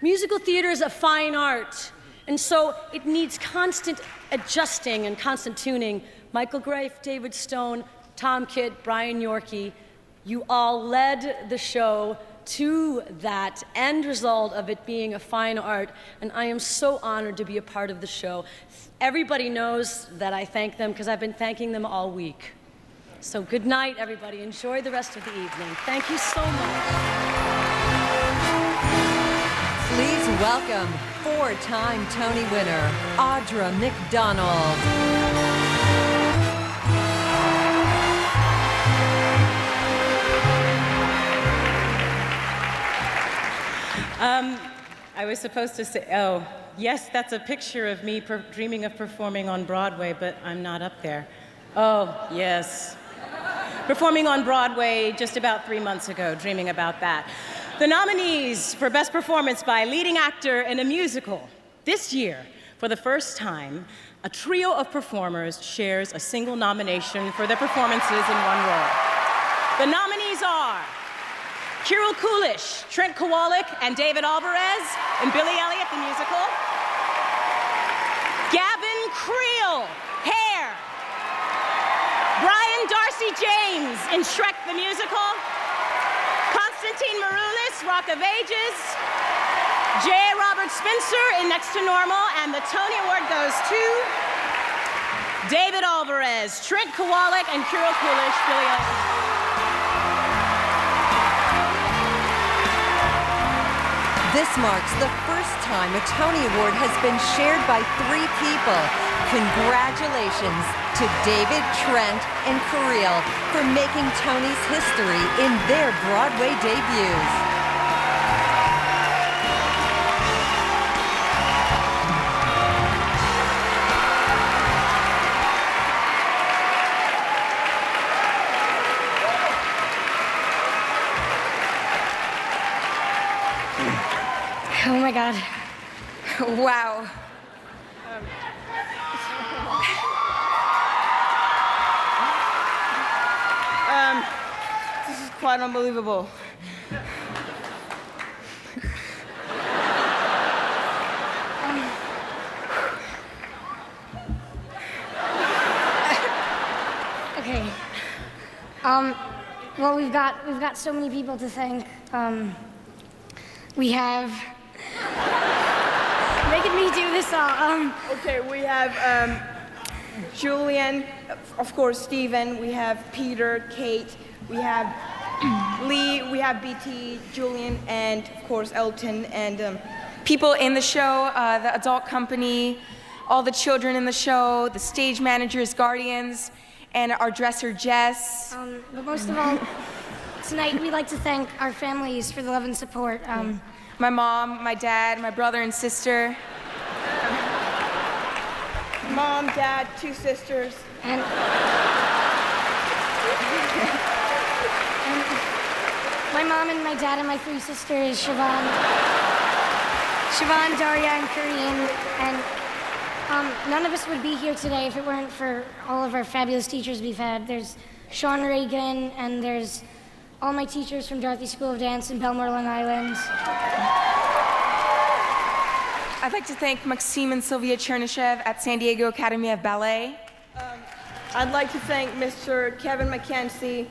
Musical theater is a fine art. And so it needs constant adjusting and constant tuning. Michael Grafe, David Stone, Tom Kidd, Brian Yorkie, you all led the show to that end result of it being a fine art, and I am so honored to be a part of the show. Everybody knows that I thank them because I've been thanking them all week. So good night, everybody. Enjoy the rest of the evening. Thank you so much. Please welcome four-time Tony winner, Audra McDonald. I was supposed to say, oh, yes, that's a picture of me dreaming of performing on Broadway, but I'm not up there. Oh, yes. Performing on Broadway just about 3 months ago, dreaming about that. The nominees for Best Performance by Leading Actor in a Musical. This year, for the first time, a trio of performers shares a single nomination for their performances in one role. The nominees are Kirill Kulish, Trent Kowalik, and David Alvarez in Billy Elliot the Musical. Gavin Creel, Hair. Brian Darcy James in Shrek the Musical. Constantine Maroulis, Rock of Ages. J. Robert Spencer in Next to Normal, and the Tony Award goes to David Alvarez, Trent Kowalik, and Kirill Kulish, Billy Elliot. This marks the first time a Tony Award has been shared by 3 people. Congratulations to David, Trent, and Kirill for making Tony's history in their Broadway debuts. Oh my God. Wow. This is quite unbelievable. Okay. Well, we've got so many people to thank. We have making me do this all. Okay, we have Julian, of course, Steven, we have Peter, Kate, we have Lee, we have BT, Julian, and of course Elton, and people in the show, the adult company, all the children in the show, the stage managers, guardians, and our dresser, Jess. But most of all, tonight we'd like to thank our families for the love and support. My mom, my dad, my brother and sister. Mom, Dad, 2 sisters. And my mom and my dad and my 3 sisters, Siobhan, Daria, and Karine. And none of us would be here today if it weren't for all of our fabulous teachers we've had. There's Sean Reagan, and there's all my teachers from Dorothy School of Dance in Belmore, Long Island. I'd like to thank Maxime and Sylvia Chernyshev at San Diego Academy of Ballet. I'd like to thank Mr. Kevin McKenzie,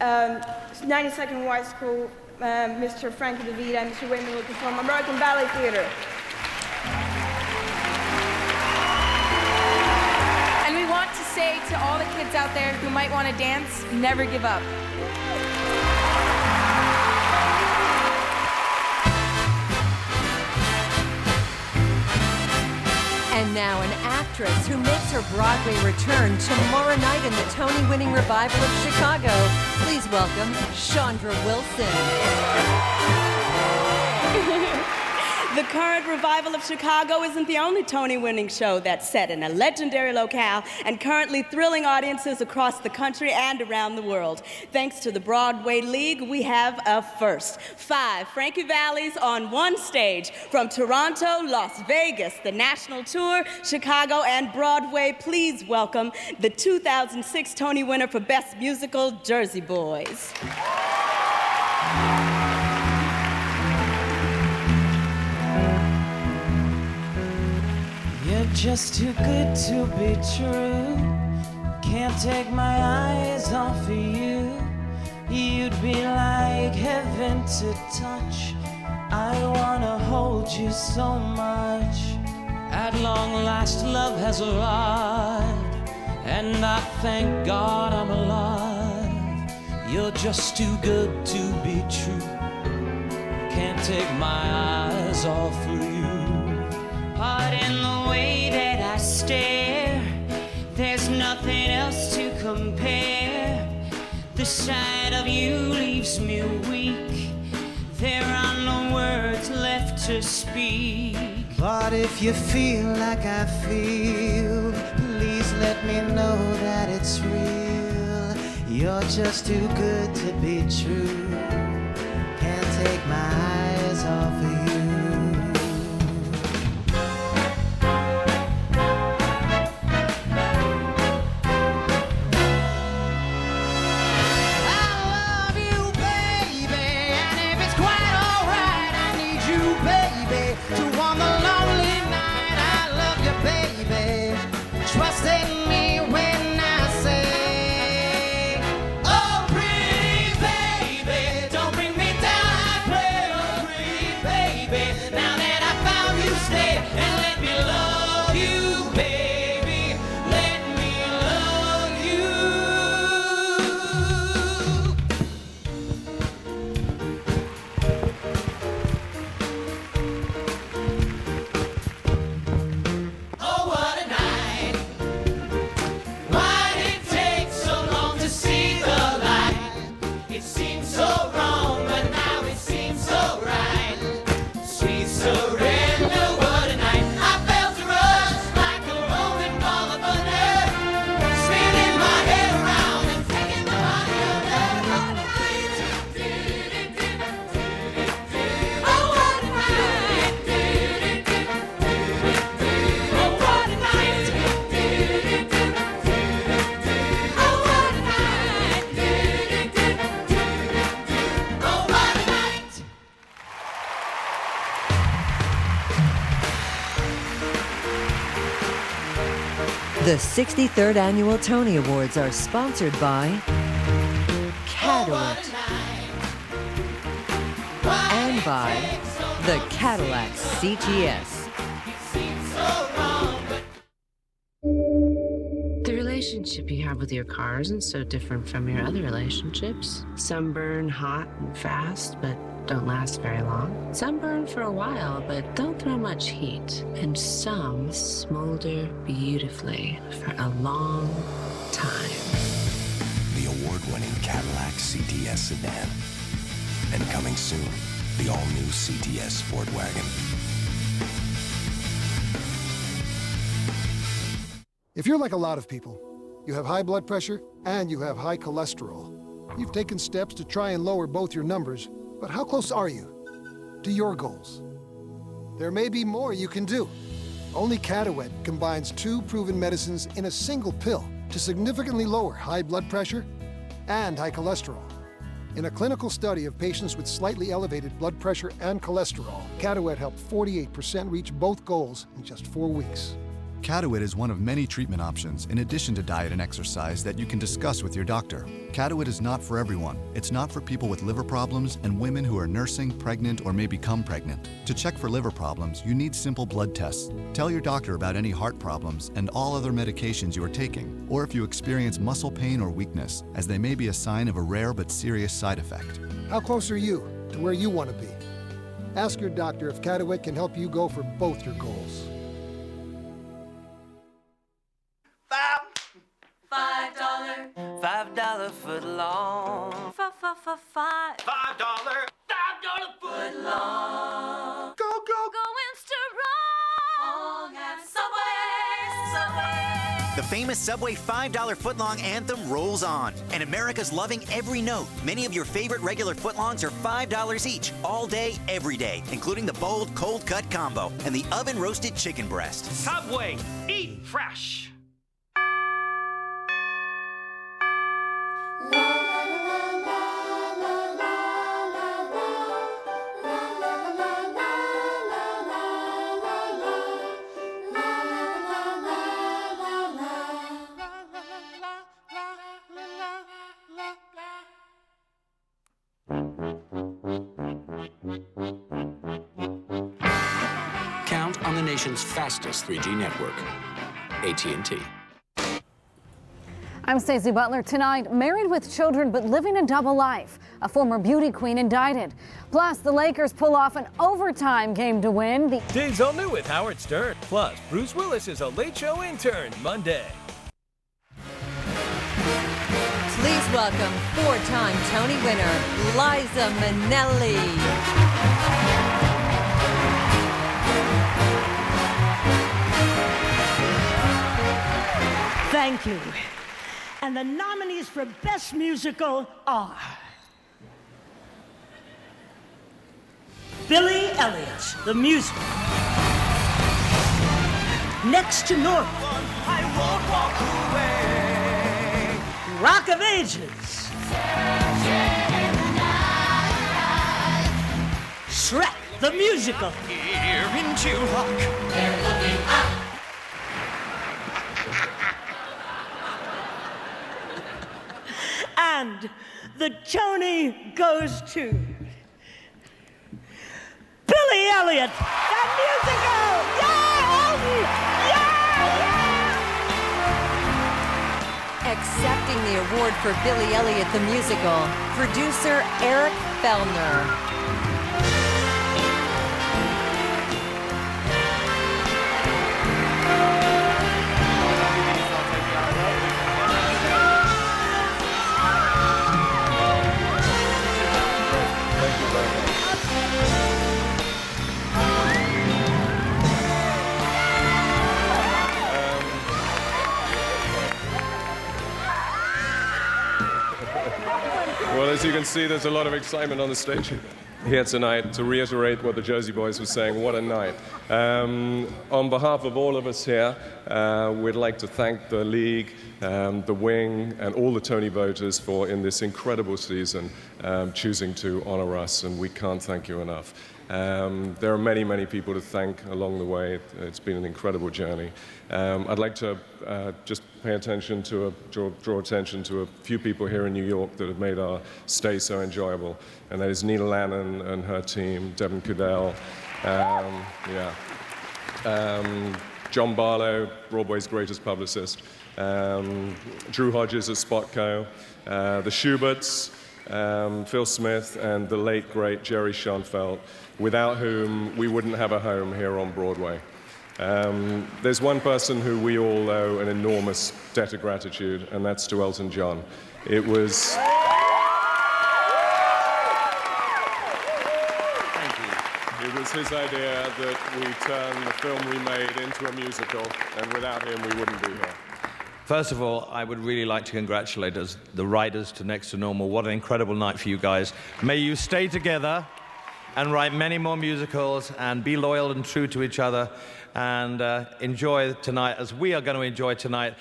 92nd Y School, Mr. Frankie DeVita, and Mr. Wayman Lucas from American Ballet Theater. And we want to say to all the kids out there who might want to dance, never give up. And now an actress who makes her Broadway return tomorrow night in the Tony-winning revival of Chicago. Please welcome Chandra Wilson. The current revival of Chicago isn't the only Tony-winning show that's set in a legendary locale and currently thrilling audiences across the country and around the world. Thanks to the Broadway League, we have a first. 5 Frankie Vallis on one stage from Toronto, Las Vegas, the national tour, Chicago, and Broadway. Please welcome the 2006 Tony winner for Best Musical, Jersey Boys. You're just too good to be true. Can't take my eyes off of you. You'd be like heaven to touch. I wanna hold you so much. At long last, love has arrived, and I thank God I'm alive. You're just too good to be true. Can't take my eyes off of you. Pardon the way that I stare. There's nothing else to compare. The sight of you leaves me weak. There are no words left to speak. But if you feel like I feel, please let me know that it's real. You're just too good to be true. Can't take my eyes off of you. I love you, baby, and The 63rd Annual Tony Awards are sponsored by Cadillac and by the Cadillac CTS. The relationship you have with your car isn't so different from your other relationships. Some burn hot and fast, but don't last very long. Some burn for a while, but don't throw much heat. And some smolder beautifully for a long time. The award-winning Cadillac CTS sedan. And coming soon, the all-new CTS Sport Wagon. If you're like a lot of people, you have high blood pressure and you have high cholesterol. You've taken steps to try and lower both your numbers, but how close are you to your goals? There may be more you can do. Only Cadillac combines 2 proven medicines in a single pill to significantly lower high blood pressure and high cholesterol. In a clinical study of patients with slightly elevated blood pressure and cholesterol, Cadillac helped 48% reach both goals in just 4 weeks. Cadillac is one of many treatment options, in addition to diet and exercise, that you can discuss with your doctor. Cadillac is not for everyone. It's not for people with liver problems and women who are nursing, pregnant, or may become pregnant. To check for liver problems, you need simple blood tests. Tell your doctor about any heart problems and all other medications you are taking, or if you experience muscle pain or weakness, as they may be a sign of a rare but serious side effect. How close are you to where you want to be? Ask your doctor if Cadillac can help you go for both your goals. $5 foot long. $5 foot long. Go, go, going strong at Subway. The famous Subway $5 footlong anthem rolls on, and America's loving every note. Many of your favorite regular footlongs are $5 each, all day, every day, including the bold cold cut combo and the oven roasted chicken breast. Subway, eat fresh. Count on the nation's fastest 3G network, AT&T. I'm Stacey Butler. Tonight, married with children but living a double life. A former beauty queen indicted. Plus, the Lakers pull off an overtime game to win. Dave's all new with Howard Stern. Plus, Bruce Willis is a Late Show intern Monday. Please welcome 4-time Tony winner, Liza Minnelli. Thank you. And the nominees for Best Musical are Billy Elliot, the musical. Next to North, I won't walk away. Rock of Ages. Shrek, the musical. Here into rock. They're looking up. And the Tony goes to Billy Elliot, that musical! Yeah! Accepting the award for Billy Elliot the musical, producer Eric Fellner. Well, as you can see, there's a lot of excitement on the stage here tonight. To reiterate what the Jersey Boys were saying, what a night. On behalf of all of us here, we'd like to thank the League, the Wing, and all the Tony voters for, in this incredible season, choosing to honor us, and we can't thank you enough. There are many, many people to thank along the way. It's been an incredible journey. I'd like to just pay attention to draw attention to a few people here in New York that have made our stay so enjoyable, and that is Nina Lannon and her team, Devin Kudell, John Barlow, Broadway's greatest publicist, Drew Hodges at Spotco, the Schuberts, Phil Smith, and the late, great Jerry Schoenfeld, without whom we wouldn't have a home here on Broadway. There's one person who we all owe an enormous debt of gratitude, and that's to Elton John. It was his idea that we turn the film we made into a musical, and without him, we wouldn't be here. First of all, I would really like to congratulate us, the writers to Next to Normal. What an incredible night for you guys. May you stay together and write many more musicals and be loyal and true to each other and enjoy tonight as we are going to enjoy tonight.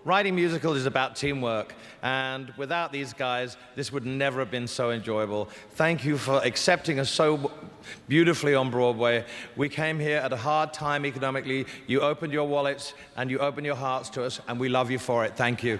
Writing musicals is about teamwork, and without these guys, this would never have been so enjoyable. Thank you for accepting us so beautifully on Broadway. We came here at a hard time economically. You opened your wallets and you opened your hearts to us, and we love you for it. Thank you.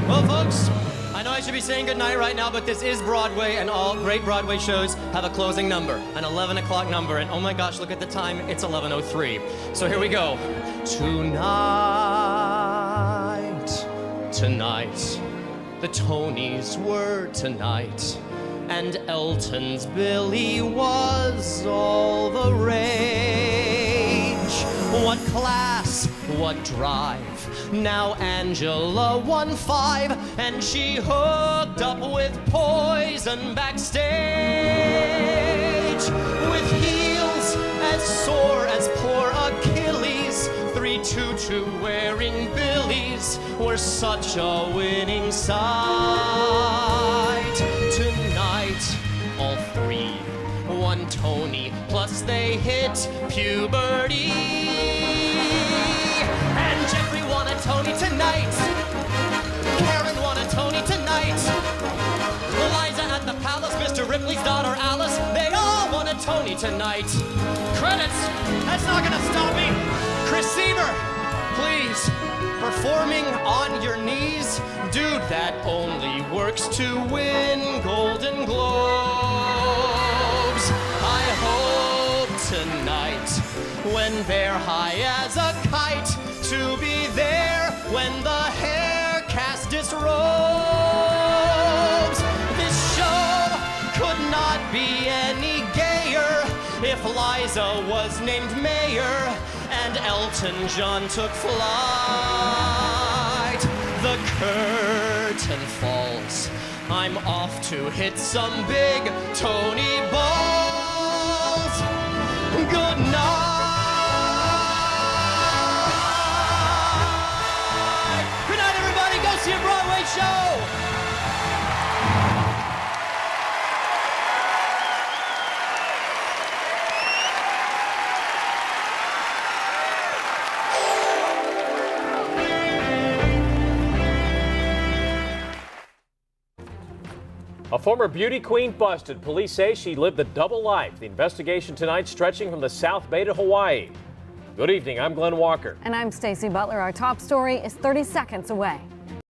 Well, folks, I know I should be saying goodnight right now, but this is Broadway, and all great Broadway shows have a closing number, an 11 o'clock number, and oh my gosh, look at the time, it's 11:03. So here we go. Tonight, the Tonys were tonight, and Elton's Billy was all the rage. What class, what drive. Now Angela won 5, and she hooked up with Poison backstage. With heels as sore as poor Achilles, 3 tutu wearing Billies were such a winning sight. Tonight, all 3 won Tony, plus they hit puberty. And Jeffrey won a Tony tonight. Karen won a Tony tonight. Eliza at the Palace, Mr. Ripley's daughter Alice, they all won a Tony tonight. Credits, that's not gonna stop me. Chris Sieber, please, performing on your knees. Dude, that only works to win Golden Globes. I hope tonight, when they're high as a kite, to be there when the hair cast disrobes. This show could not be any gayer if Liza was named mayor and Elton John took flight. The curtain falls. I'm off to hit some big Tony balls. Good night. See a Broadway show! A former beauty queen busted. Police say she lived a double life. The investigation tonight stretching from the South Bay to Hawaii. Good evening, I'm Glenn Walker. And I'm Stacey Butler. Our top story is 30 seconds away.